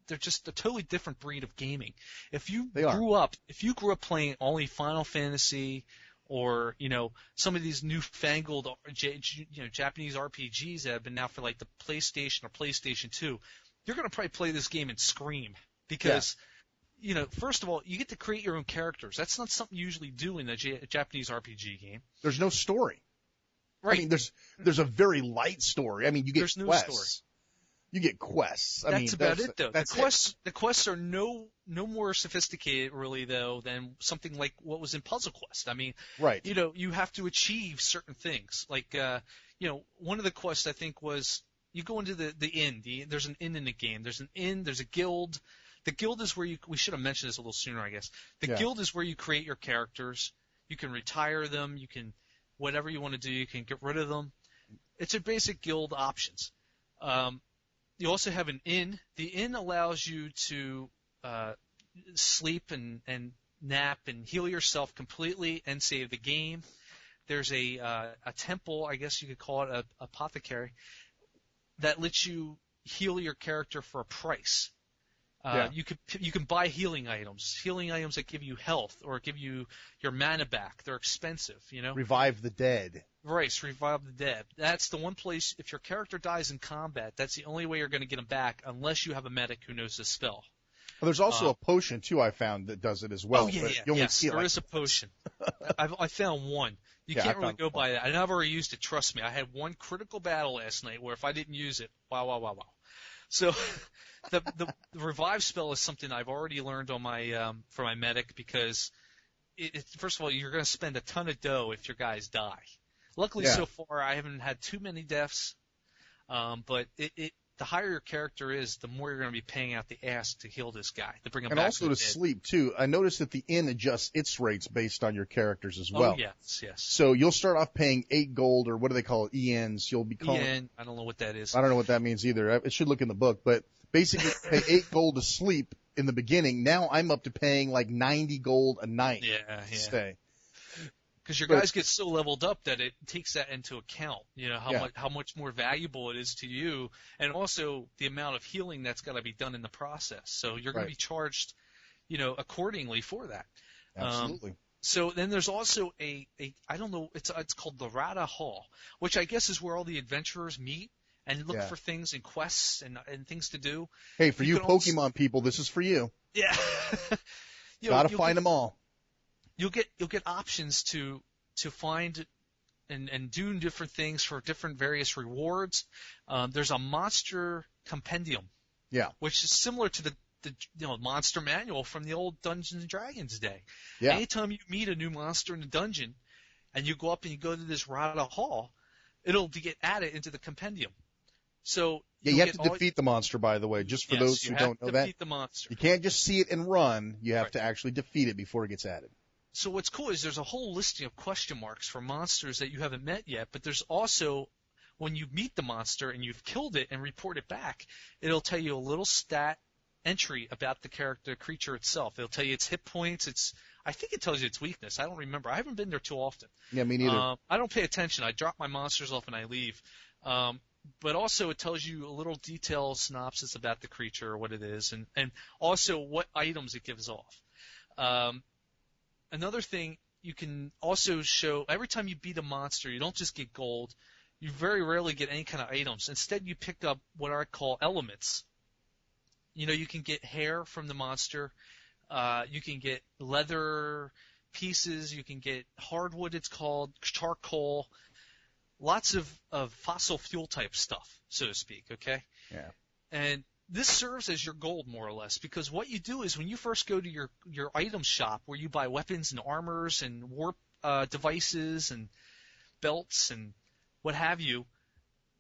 they're just a totally different breed of gaming. If you grew up playing only Final Fantasy or some of these newfangled Japanese RPGs that have been out for like the PlayStation or PlayStation 2, you're going to probably play this game and scream because first of all, you get to create your own characters. That's not something you usually do in a Japanese RPG game. There's no story. Right. I mean, there's a very light story. I mean, you get quests. No story. You get quests. That's about it, though. The quests are no more sophisticated, really, though, than something like what was in Puzzle Quest. I mean, right. You have to achieve certain things. Like, one of the quests I think was you go into the inn. There's an inn in the game. There's an inn. There's a guild. The guild is where we should have mentioned this a little sooner, I guess. The guild is where you create your characters. You can retire them. You can, whatever you want to do, you can get rid of them. It's a basic guild options. You also have an inn. The inn allows you to sleep and nap and heal yourself completely and save the game. There's a temple, I guess you could call it a apothecary, that lets you heal your character for a price. You can buy healing items that give you health or give you your mana back. They're expensive, Revive the dead. Right, revive the dead. That's the one place, if your character dies in combat, that's the only way you're going to get him back unless you have a medic who knows the spell. Well, there's also a potion, too, I found that does it as well. Oh, yeah. There is a potion. I found one. You can't really go by that. I never used it, trust me. I had one critical battle last night where if I didn't use it, wow. So the revive spell is something I've already learned on my for my medic because first of all, you're going to spend a ton of dough if your guys die. Luckily, so far, I haven't had too many deaths, but the higher your character is, the more you're going to be paying out the ass to heal this guy, to bring him back. And also to sleep, too. I noticed that the inn adjusts its rates based on your characters as well. Oh, yes. So you'll start off paying 8 gold, or what do they call it, ENs. You'll be calling... EN, I don't know what that is. I don't know what that means either. It should look in the book, but basically pay 8 gold to sleep in the beginning. Now I'm up to paying like 90 gold a night to stay. Because your guys get so leveled up that it takes that into account, how much more valuable it is to you, and also the amount of healing that's got to be done in the process. So you're going to be charged, accordingly for that. Absolutely. So then there's also I don't know, it's called the Rada Hall, which I guess is where all the adventurers meet and look for things and quests and things to do. Hey, for you Pokemon people, this is for you. Yeah. Got to find them all. You'll get options to find and do different things for different various rewards. There's a monster compendium, which is similar to the monster manual from the old Dungeons and Dragons day. Yeah. Anytime you meet a new monster in the dungeon, and you go up and you go to this Rada Hall, it'll get added into the compendium. So you have to defeat the monster, by the way, just for those who don't know that. Defeat the monster. You can't just see it and run. You have to actually defeat it before it gets added. So what's cool is there's a whole listing of question marks for monsters that you haven't met yet, but there's also, when you meet the monster and you've killed it and report it back, it'll tell you a little stat entry about the creature itself. It'll tell you its hit points, I think it tells you its weakness. I don't remember. I haven't been there too often. Yeah, me neither. I don't pay attention. I drop my monsters off and I leave. But also it tells you a little detailed synopsis about the creature or what it is, and also what items it gives off. Another thing, you can also show every time you beat a monster, you don't just get gold. You very rarely get any kind of items. Instead, you pick up what I call elements. You can get hair from the monster. You can get leather pieces. You can get hardwood, it's called, charcoal. Lots of fossil fuel type stuff, so to speak, okay? Yeah. And this serves as your gold, more or less, because what you do is when you first go to your item shop where you buy weapons and armors and warp devices and belts and what have you,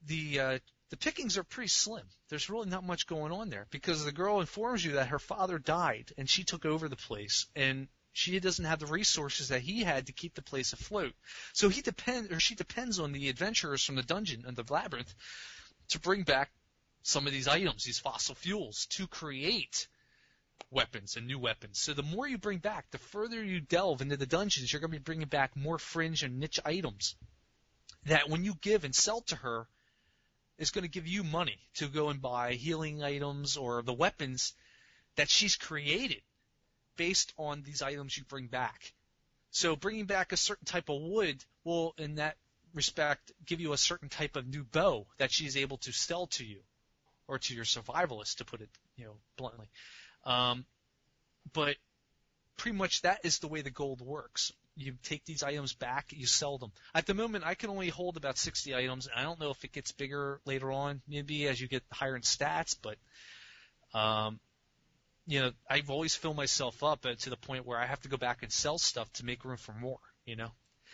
the pickings are pretty slim. There's really not much going on there because the girl informs you that her father died and she took over the place, and she doesn't have the resources that he had to keep the place afloat. So she depends on the adventurers from the dungeon and the labyrinth to bring back some of these items, these fossil fuels, to create weapons and new weapons. So the more you bring back, the further you delve into the dungeons, you're going to be bringing back more fringe and niche items that when you give and sell to her, is going to give you money to go and buy healing items or the weapons that she's created based on these items you bring back. So bringing back a certain type of wood will, in that respect, give you a certain type of new bow that she's able to sell to you, or to your survivalist, to put it, bluntly. But pretty much that is the way the gold works. You take these items back, you sell them. At the moment, I can only hold about 60 items, and I don't know if it gets bigger later on, maybe as you get higher in stats, but I've always filled myself up to the point where I have to go back and sell stuff to make room for more,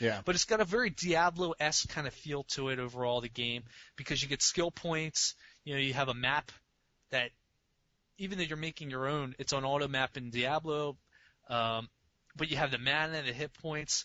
Yeah. But it's got a very Diablo-esque kind of feel to it overall, the game, because you get skill points. You have a map that, even though you're making your own, it's on auto map in Diablo, but you have the mana and the hit points,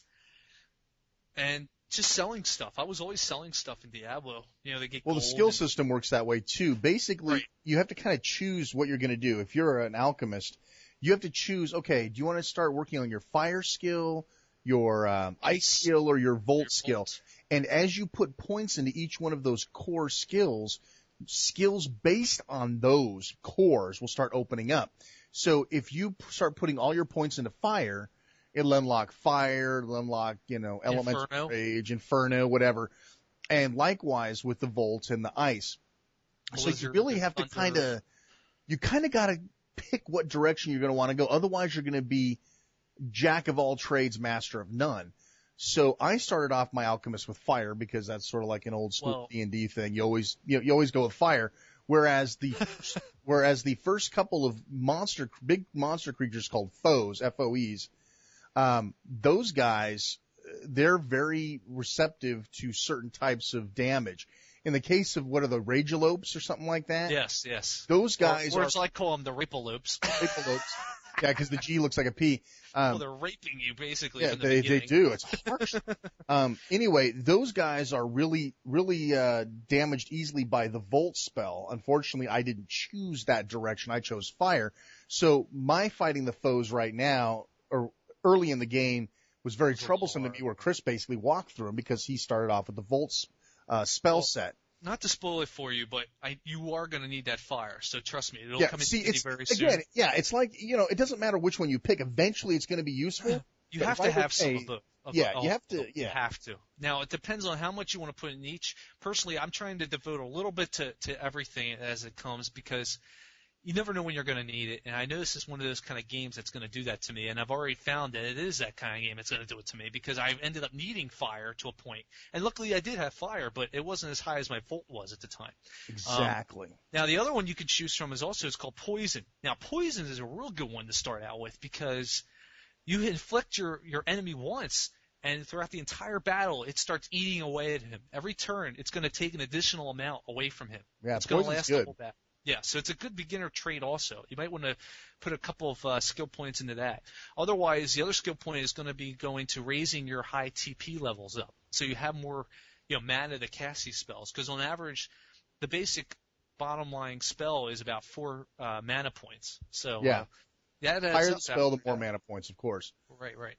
and just selling stuff. I was always selling stuff in Diablo. They get the skill system works that way too. Basically, right. You have to kind of choose what you're going to do. If you're an alchemist, you have to choose, okay, do you want to start working on your fire skill, your ice skill, or your volt skill? And as you put points into each one of those core skills based on those cores will start opening up. So if you start putting all your points into fire, it'll unlock fire, it'll unlock, elemental rage, inferno, whatever. And likewise with the volt and the ice. So you really have to kind of got to pick what direction you're going to want to go. Otherwise you're going to be jack of all trades, master of none. So I started off my alchemist with fire because that's sort of like an old school D&D thing. You always go with fire. Whereas the first couple of big monster creatures called foes, FOEs, those guys, they're very receptive to certain types of damage. In the case of what are the Ragelopes or something like that? Yes. Those guys or as I call them, the Rapalopes. Yeah, because the G looks like a P. They're raping you basically. Yeah, from the they beginning. do. It's harsh. Anyway, those guys are really damaged easily by the Volt spell. Unfortunately, I didn't choose that direction. I chose fire. So my fighting the foes right now, or early in the game, was very troublesome to me. Where Chris basically walked through them because he started off with the Volt spell set. Not to spoil it for you, but you are going to need that fire. So trust me, it'll come in handy very soon. Again, it's like, it doesn't matter which one you pick. Eventually, it's going to be useful. You have to have some of the. You have to. You have to. Now, it depends on how much you want to put in each. Personally, I'm trying to devote a little bit to everything as it comes because, you never know when you're going to need it. And I know this is one of those kind of games that's going to do that to me. And I've already found that it is that kind of game that's going to do it to me because I've ended up needing fire to a point. And luckily I did have fire, but it wasn't as high as my volt was at the time. Exactly. Now the other one you can choose from is called poison. Now poison is a real good one to start out with because you inflict your enemy once, and throughout the entire battle, it starts eating away at him. Every turn, it's going to take an additional amount away from him. Yeah, it's going to poison's last good. the whole battle. Yeah, so it's a good beginner trait also. You might want to put a couple of skill points into that. Otherwise, the other skill point is going to be going to raising your high TP levels up. So you have more mana to cast these spells. Because on average, the basic bottom line spell is about 4 mana points. So yeah, that higher the spell, the more mana points, of course. Right.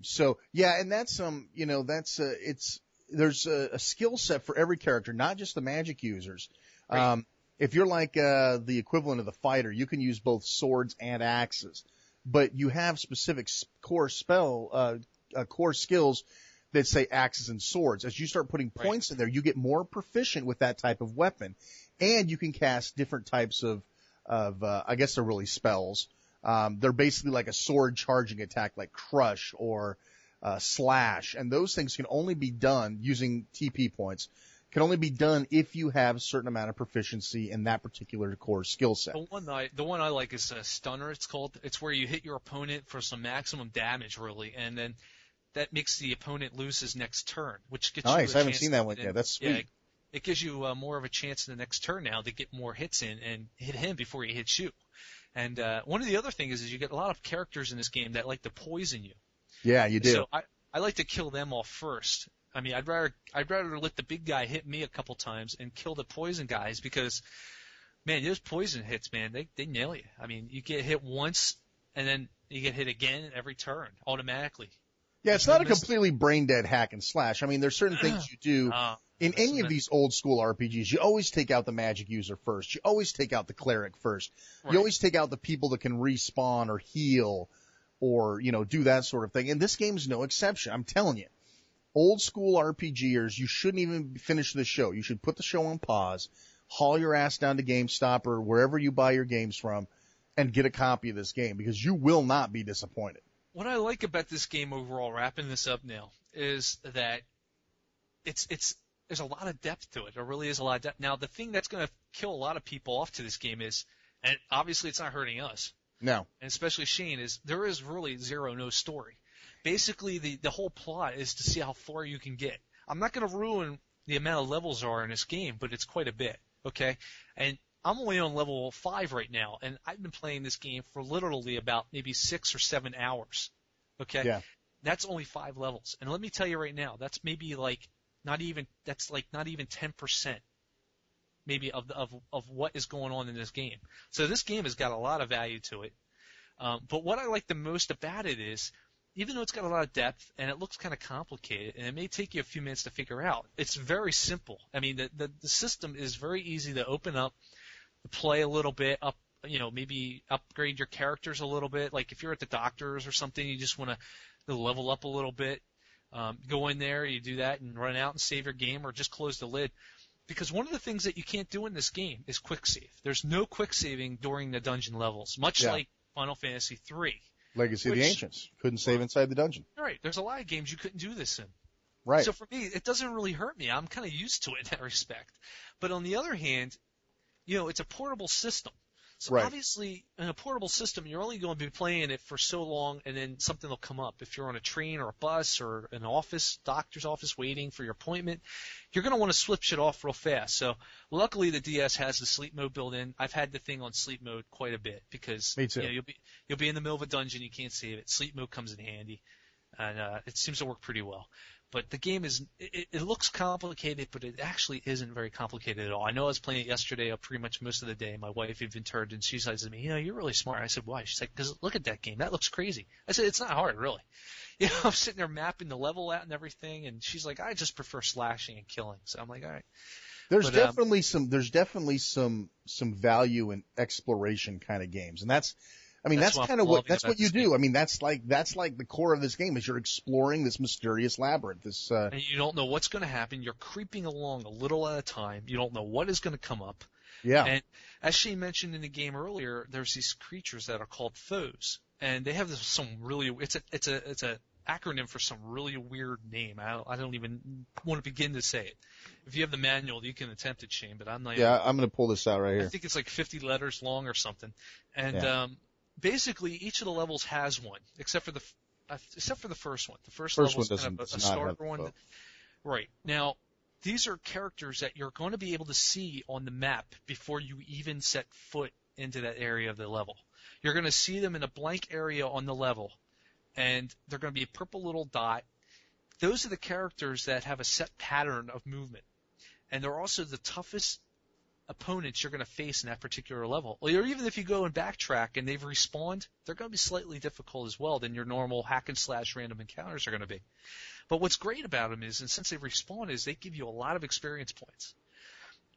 So yeah, and that's there's a skill set for every character, not just the magic users. Right. If you're like the equivalent of the fighter, you can use both swords and axes, but you have specific core skills that say axes and swords. As you start putting points in there, you get more proficient with that type of weapon, and you can cast different types of I guess they're really spells. They're basically like a sword charging attack, like crush or slash, and those things can only be done using TP points. Can only be done if you have a certain amount of proficiency in that particular core skill set. The one I like is a stunner. It's called. It's where you hit your opponent for some maximum damage, really, and then that makes the opponent lose his next turn, which gets you. Nice. I haven't seen that one yet. That's sweet. Yeah, it gives you more of a chance in the next turn now to get more hits in and hit him before he hits you. And one of the other things is you get a lot of characters in this game that like to poison you. Yeah, you do. So I like to kill them off first. I mean, I'd rather let the big guy hit me a couple times and kill the poison guys because, man, those poison hits, man, they nail you. I mean, you get hit once and then you get hit again every turn automatically. Yeah, it's not a completely brain dead hack and slash. I mean, there's certain things you do in any of these old school RPGs. You always take out the magic user first. You always take out the cleric first. Right. You always take out the people that can respawn or heal or, do that sort of thing. And this game's no exception. I'm telling you. Old school RPGers, you shouldn't even finish the show. You should put the show on pause, haul your ass down to GameStop or wherever you buy your games from, and get a copy of this game because you will not be disappointed. What I like about this game overall, wrapping this up now, is that there's a lot of depth to it. There really is a lot of depth. Now, the thing that's going to kill a lot of people off to this game is, and obviously it's not hurting us. No. And especially Shane, is there is really no story. Basically, the whole plot is to see how far you can get. I'm not going to ruin the amount of levels are in this game, but it's quite a bit, okay? And I'm only on level 5 right now, and I've been playing this game for literally about maybe 6 or 7 hours, okay? Yeah. That's only 5 levels. And let me tell you right now, that's maybe not even 10% maybe of what is going on in this game. So this game has got a lot of value to it. But what I like the most about it is, even though it's got a lot of depth and it looks kind of complicated and it may take you a few minutes to figure out, it's very simple. I mean, the system is very easy to open up, to play a little bit, maybe upgrade your characters a little bit. Like if you're at the doctor's or something, you just want to level up a little bit. Go in there, you do that and run out and save your game or just close the lid. Because one of the things that you can't do in this game is quick save. There's no quick saving during the dungeon levels, much like Final Fantasy III. Legacy of the Ancients. Couldn't save inside the dungeon. Right. There's a lot of games you couldn't do this in. Right. So for me, it doesn't really hurt me. I'm kind of used to it in that respect. But on the other hand, it's a portable system. So obviously, in a portable system, you're only going to be playing it for so long, and then something will come up. If you're on a train or a bus or an office, doctor's office, waiting for your appointment, you're going to want to switch it off real fast. So luckily, the DS has the sleep mode built in. I've had the thing on sleep mode quite a bit because Me too. You'll be in the middle of a dungeon, you can't save it. Sleep mode comes in handy, and it seems to work pretty well. But the game it looks complicated, but it actually isn't very complicated at all. I know I was playing it yesterday pretty much most of the day. My wife even turned and she says to me, you're really smart. I said, why? She's like, because look at that game. That looks crazy. I said, it's not hard, really. I'm sitting there mapping the level out and everything, and she's like, I just prefer slashing and killing. So I'm like, all right. There's definitely some value in exploration kind of games, and that's kind of what you do. I mean, that's like the core of this game is you're exploring this mysterious labyrinth. And you don't know what's going to happen. You're creeping along a little at a time. You don't know what is going to come up. Yeah. And as she mentioned in the game earlier, there's these creatures that are called foes, and they have some really it's a acronym for some really weird name. I don't even want to begin to say it. If you have the manual, you can attempt it, Shane, but I'm not. Yeah, I'm going to pull this out right here. I think it's like 50 letters long or something, and Yeah. basically each of the levels has one, except for the first one. The first First level one is kind of does a not starter have the one. foe. Right. Now, these are characters that you're going to be able to see on the map before you even set foot into that area of the level. You're going to see them in a blank area on the level, and they're going to be a purple little dot. Those are the characters that have a set pattern of movement, and they're also the toughest opponents you're going to face in that particular level. Or even if you go and backtrack and they've respawned, they're going to be slightly difficult as well than your normal hack and slash random encounters are going to be. But what's great about them is, and since they respawn, is they give you a lot of experience points.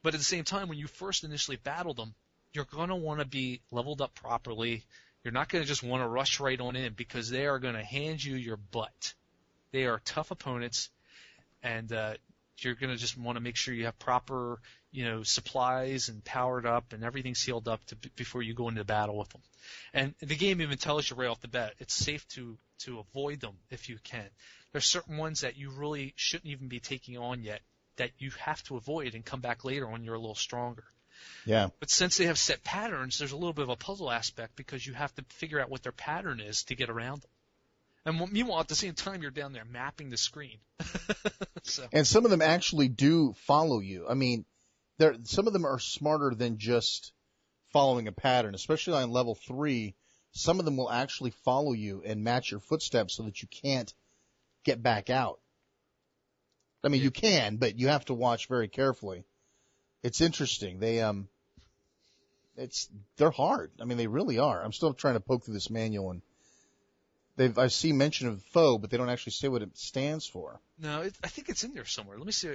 But at the same time, when you first initially battle them, you're going to want to be leveled up properly. You're not going to just want to rush right on in because they are going to hand you your butt. They are tough opponents, and you're going to just want to make sure you have proper, supplies and powered up and everything's healed up before you go into battle with them. And the game even tells you right off the bat it's safe to avoid them if you can. There's certain ones that you really shouldn't even be taking on yet that you have to avoid and come back later when you're a little stronger. Yeah. But since they have set patterns, there's a little bit of a puzzle aspect because you have to figure out what their pattern is to get around them. And meanwhile, at the same time, you're down there mapping the screen. So. And some of them actually do follow you. I mean, some of them are smarter than just following a pattern, especially on level 3. Some of them will actually follow you and match your footsteps so that you can't get back out. I mean, you can, but you have to watch very carefully. It's interesting. They're hard. I mean, they really are. I'm still trying to poke through this manual, and I see mention of foe, but they don't actually say what it stands for. No, I think it's in there somewhere. Let me see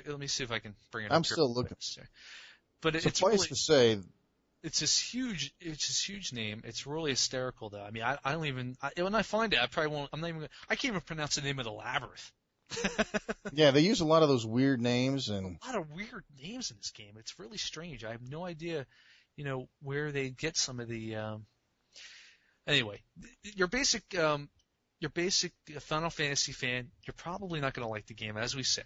if I can bring it up. I'm still looking. But it's really, to say, it's this huge name. It's really hysterical, though. I mean, I don't even when I find it, I probably won't. I can't even pronounce the name of the labyrinth. Yeah, they use a lot of those weird names and a lot of weird names in this game. It's really strange. I have no idea, where they get some of the. Anyway, your basic Final Fantasy fan, you're probably not going to like the game, as we said.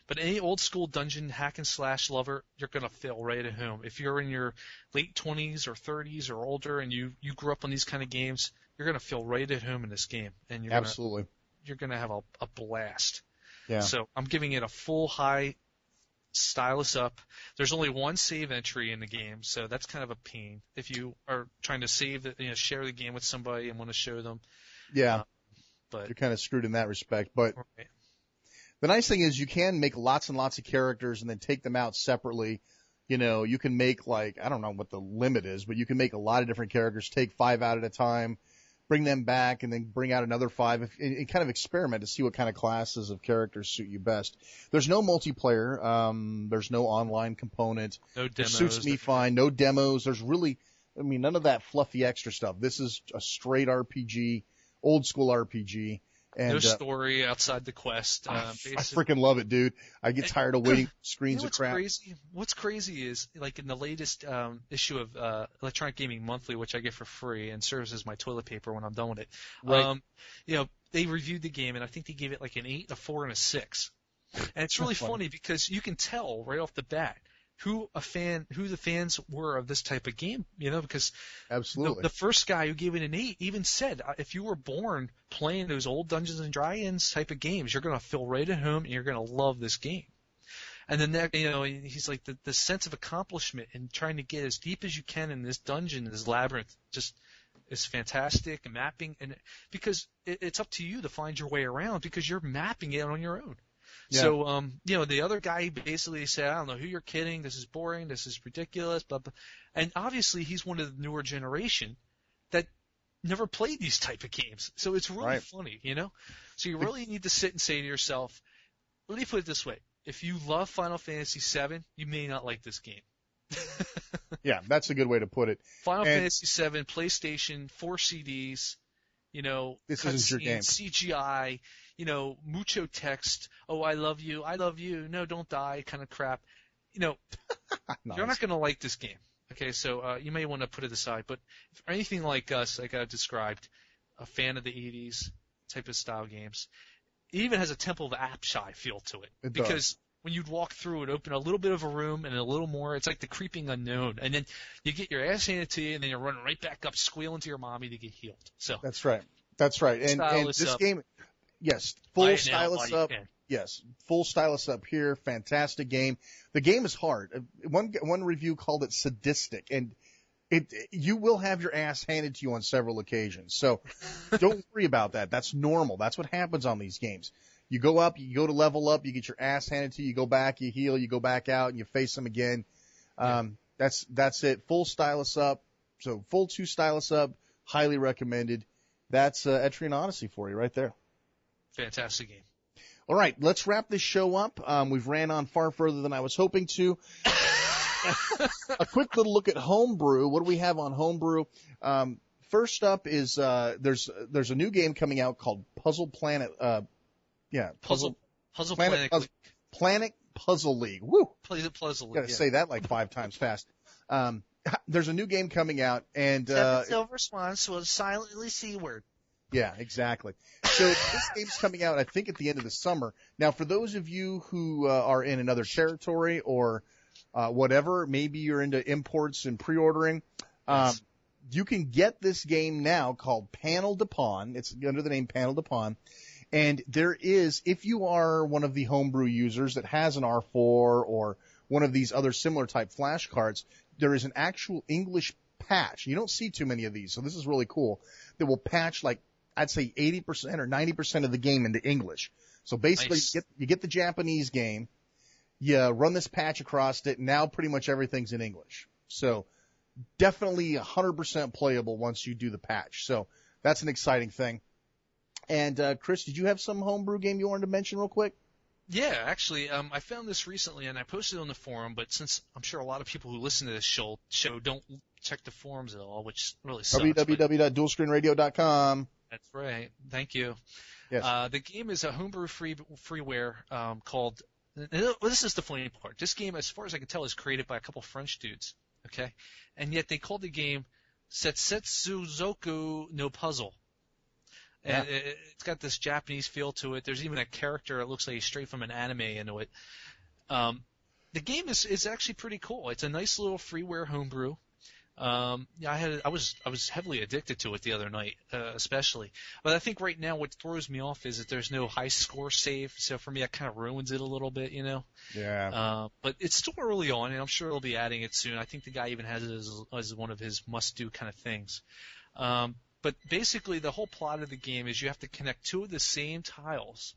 But any old school dungeon hack and slash lover, you're going to feel right at home. If you're in your late 20s or 30s or older and you grew up on these kind of games, you're going to feel right at home in this game, and absolutely. You're going to have a blast. Yeah. So I'm giving it a full high stylus up. There's only one save entry in the game, so that's kind of a pain if you are trying to share the game with somebody and want to show them. Yeah. But you're kind of screwed in that respect. But right. The nice thing is you can make lots and lots of characters and then take them out separately. You can make I don't know what the limit is, but you can make a lot of different characters, take 5 out at a time, bring them back, and then bring out another 5 and kind of experiment to see what kind of classes of characters suit you best. There's no multiplayer. There's no online component. No demos. It suits me fine. No demos. There's really, none of that fluffy extra stuff. This is a straight RPG, old school RPG. And, no story outside the quest. I freaking love it, dude. I get tired of waiting for screens of crap. What's crazy is, in the latest issue of Electronic Gaming Monthly, which I get for free and serves as my toilet paper when I'm done with it. Right. They reviewed the game, and I think they gave it an 8, a 4, and a 6. And it's really funny because you can tell right off the bat who the fans were of this type of game, because absolutely the first guy who gave it an 8 even said, if you were born playing those old Dungeons and Dragons type of games, you're going to feel right at home and you're going to love this game. And then he's like the sense of accomplishment and trying to get as deep as you can in this dungeon, this labyrinth, just is fantastic. And mapping, and because it's up to you to find your way around because you're mapping it on your own. Yeah. So, the other guy basically said, I don't know who you're kidding. This is boring. This is ridiculous. Blah, blah. And obviously he's one of the newer generation that never played these type of games. So it's really funny, So you really need to sit and say to yourself, let me put it this way. If you love Final Fantasy VII, you may not like this game. Yeah, that's a good way to put it. Final Fantasy VII, PlayStation, 4 CDs, this isn't your game. CGI, mucho text. Oh, I love you. No, don't die kind of crap. Nice. You're not going to like this game. Okay, so you may want to put it aside, but if anything like us, like I described, a fan of the 80s type of style games, it even has a Temple of Apshai feel to it. It because does. when you'd walk through it, open a little bit of a room and a little more, it's like the creeping unknown. And then you get your ass handed to you, and then you're running right back up, squealing to your mommy to get healed. So That's right. That's right. And this game, yes, full stylus up. Yes, full stylus up here. Fantastic game. The game is hard. One review called it sadistic, and you will have your ass handed to you on several occasions. So don't worry about that. That's normal. That's what happens on these games. You go up, you go to level up, you get your ass handed to you, you go back, you heal, you go back out, and you face them again. That's it. Full stylus up. So full 2 stylus up. Highly recommended. That's Etrian Odyssey for you right there. Fantastic game. All right, let's wrap this show up. We've ran on far further than I was hoping to. A quick little look at Homebrew. What do we have on Homebrew? First up is there's a new game coming out called Puzzle Planet. Puzzle Planet. Planet Puzzle League. Woo! Puzzle League. Got to say that like 5 times fast. There's a new game coming out, and Silver Swans will silently C-word. Yeah, exactly. So this game's coming out, I think, at the end of the summer. Now, for those of you who are in another territory or whatever, maybe you're into imports and pre-ordering, Yes. you can get this game now called Panel de Pawn. It's under the name Panel de Pawn. And there is, if you are one of the homebrew users that has an R4 or one of these other similar type flashcards, there is an actual English patch. You don't see too many of these, so this is really cool, that will patch like, I'd say 80% or 90% of the game into English. So basically, Nice. you get the Japanese game, you run this patch across it, and now pretty much everything's in English. So definitely 100% playable once you do the patch. So that's an exciting thing. And Chris, did you have some homebrew game you wanted to mention real quick? Yeah, actually, I found this recently, and I posted it on the forum, but since I'm sure a lot of people who listen to this show don't check the forums at all, which really sucks. www.dualscreenradio.com. That's right. Thank you. Yes. The game is a homebrew freeware called. This is the funny part. This game, as far as I can tell, is created by a couple French dudes. Okay, and yet they called the game Setsuzoku no Puzzle. And it's got this Japanese feel to it. There's even a character that looks like he's straight from an anime into it. The game is actually pretty cool. It's a nice little freeware homebrew. I was heavily addicted to it the other night, especially. But I think right now what throws me off is that there's no high score save. So for me, that kind of ruins it a little bit, you know. Yeah. But it's still early on, and I'm sure they'll be adding it soon. I think the guy even has it as one of his must-do kind of things. But basically, the whole plot of the game is you have to connect 2 of the same tiles,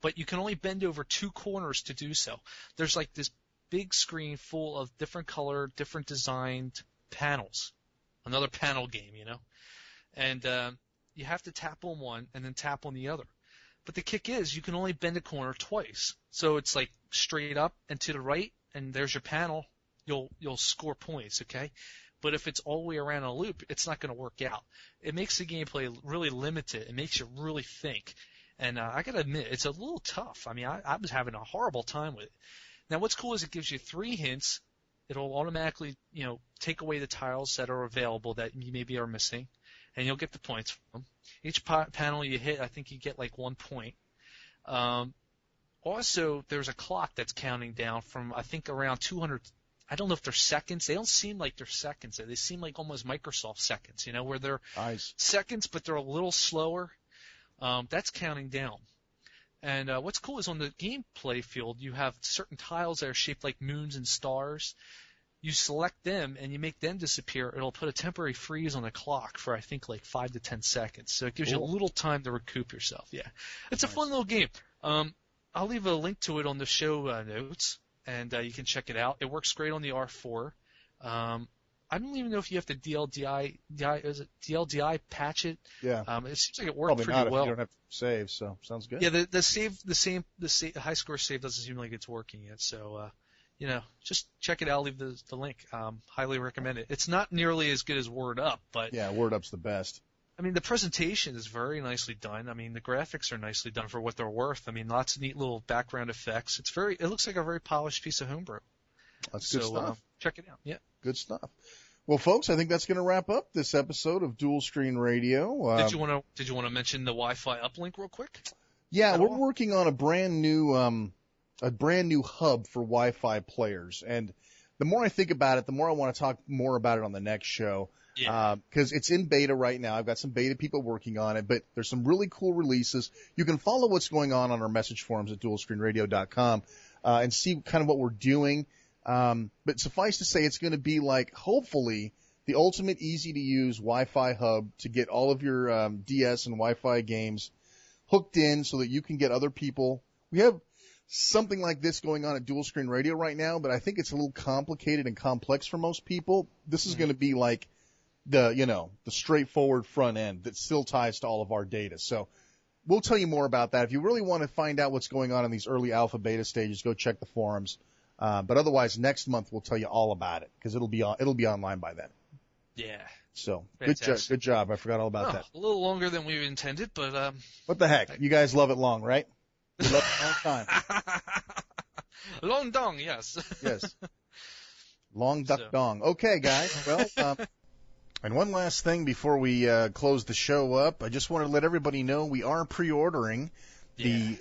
but you can only bend over 2 corners to do so. There's like this big screen full of different color, different designed panels. Another panel game, you know. And you have to tap on one and then tap on the other. But the kick is you can only bend a corner twice. So it's like straight up and to the right, and there's your panel. You'll score points, okay? But if it's all the way around a loop, it's not going to work out. It makes the gameplay really limited. It makes you really think. And I got to admit, it's a little tough. I mean, I was having a horrible time with it. Now, what's cool is it gives you 3 hints. It'll automatically, take away the tiles that are available that you maybe are missing, and you'll get the points from them. Each panel you hit, I think you get like 1 point. Also, there's a clock that's counting down from, I think, around 200. I don't know if they're seconds. They don't seem like they're seconds. They seem like almost Microsoft seconds, where they're seconds, but they're a little slower. That's counting down. And what's cool is on the gameplay field, you have certain tiles that are shaped like moons and stars. You select them and you make them disappear. It'll put a temporary freeze on the clock for, I think, like 5 to 10 seconds. So it gives you a little time to recoup yourself. Yeah. It's a fun little game. I'll leave a link to it on the show notes. And you can check it out. It works great on the R4. I don't even know if you have to DLDI patch it. Yeah. It seems like it worked Probably pretty not well. if you don't have to save, so sounds good. Yeah, the high score save doesn't seem like it's working yet. So, just check it out. I'll leave the link. Highly recommend it. It's not nearly as good as Word Up, but yeah, Word Up's the best. I mean, the presentation is very nicely done. I mean, the graphics are nicely done for what they're worth. I mean, lots of neat little background effects. It looks like a very polished piece of homebrew. That's good stuff. check it out. Yeah. Good stuff. Well, folks, I think that's going to wrap up this episode of Dual Screen Radio. Did you want to mention the Wi-Fi uplink real quick? Yeah, we're working on a brand new hub for Wi-Fi players, and the more I think about it, the more I want to talk more about it on the next show. Yeah. Because it's in beta right now. I've got some beta people working on it, but there's some really cool releases. You can follow what's going on our message forums at dualscreenradio.com and see kind of what we're doing. But suffice to say, it's going to be like, hopefully, the ultimate easy-to-use Wi-Fi hub to get all of your DS and Wi-Fi games hooked in so that you can get other people. We have something like this going on at Dual Screen Radio right now, but I think it's a little complicated and complex for most people. This is going to be like the straightforward front end that still ties to all of our data. So we'll tell you more about that. If you really want to find out what's going on in these early alpha beta stages, go check the forums. But otherwise, next month we'll tell you all about it because it'll be online by then. Yeah. So Fantastic. good job. I forgot all about that. A little longer than we intended, but what the heck? You guys love it long, right? You love it a long time. Long dong, yes. Yes. Long duck dong. Okay, guys. Well, and one last thing before we close the show up, I just want to let everybody know we are pre-ordering the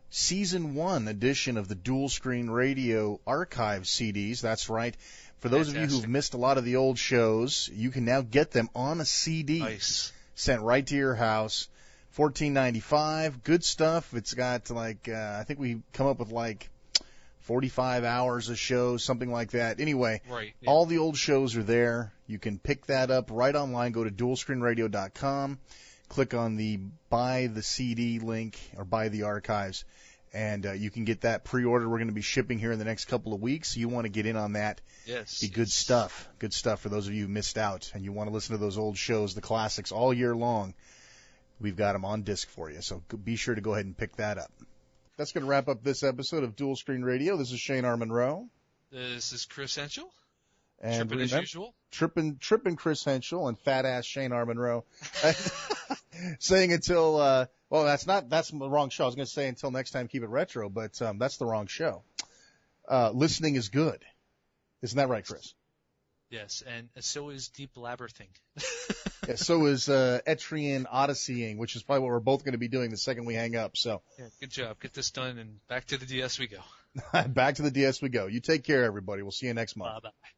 Season 1 edition of the Dual Screen Radio Archive CDs. That's right. For those of you who've missed a lot of the old shows, you can now get them on a CD. Nice. Sent right to your house. $14.95. Good stuff. It's got I think we come up with 45 hours of shows, something like that. Anyway, all the old shows are there. You can pick that up right online. Go to dualscreenradio.com. Click on the buy the CD link or buy the archives, and you can get that pre-ordered. We're going to be shipping here in the next couple of weeks. So you want to get in on that. Yes. Good stuff. Good stuff for those of you who missed out and you want to listen to those old shows, the classics, all year long. We've got them on disc for you. So be sure to go ahead and pick that up. That's going to wrap up this episode of Dual Screen Radio. This is Shane R. Monroe. This is Chris Henschel. And tripping as usual. Tripping Chris Henschel and fat-ass Shane R. Monroe. Saying until, that's the wrong show. I was going to say until next time, keep it retro, but that's the wrong show. Listening is good. Isn't that right, Chris? Yes, and so is deep labyrinthing. Yeah, so is Etrian Odysseying, which is probably what we're both going to be doing the second we hang up. So, yeah, good job. Get this done, and back to the DS we go. Back to the DS we go. You take care, everybody. We'll see you next month. Bye-bye.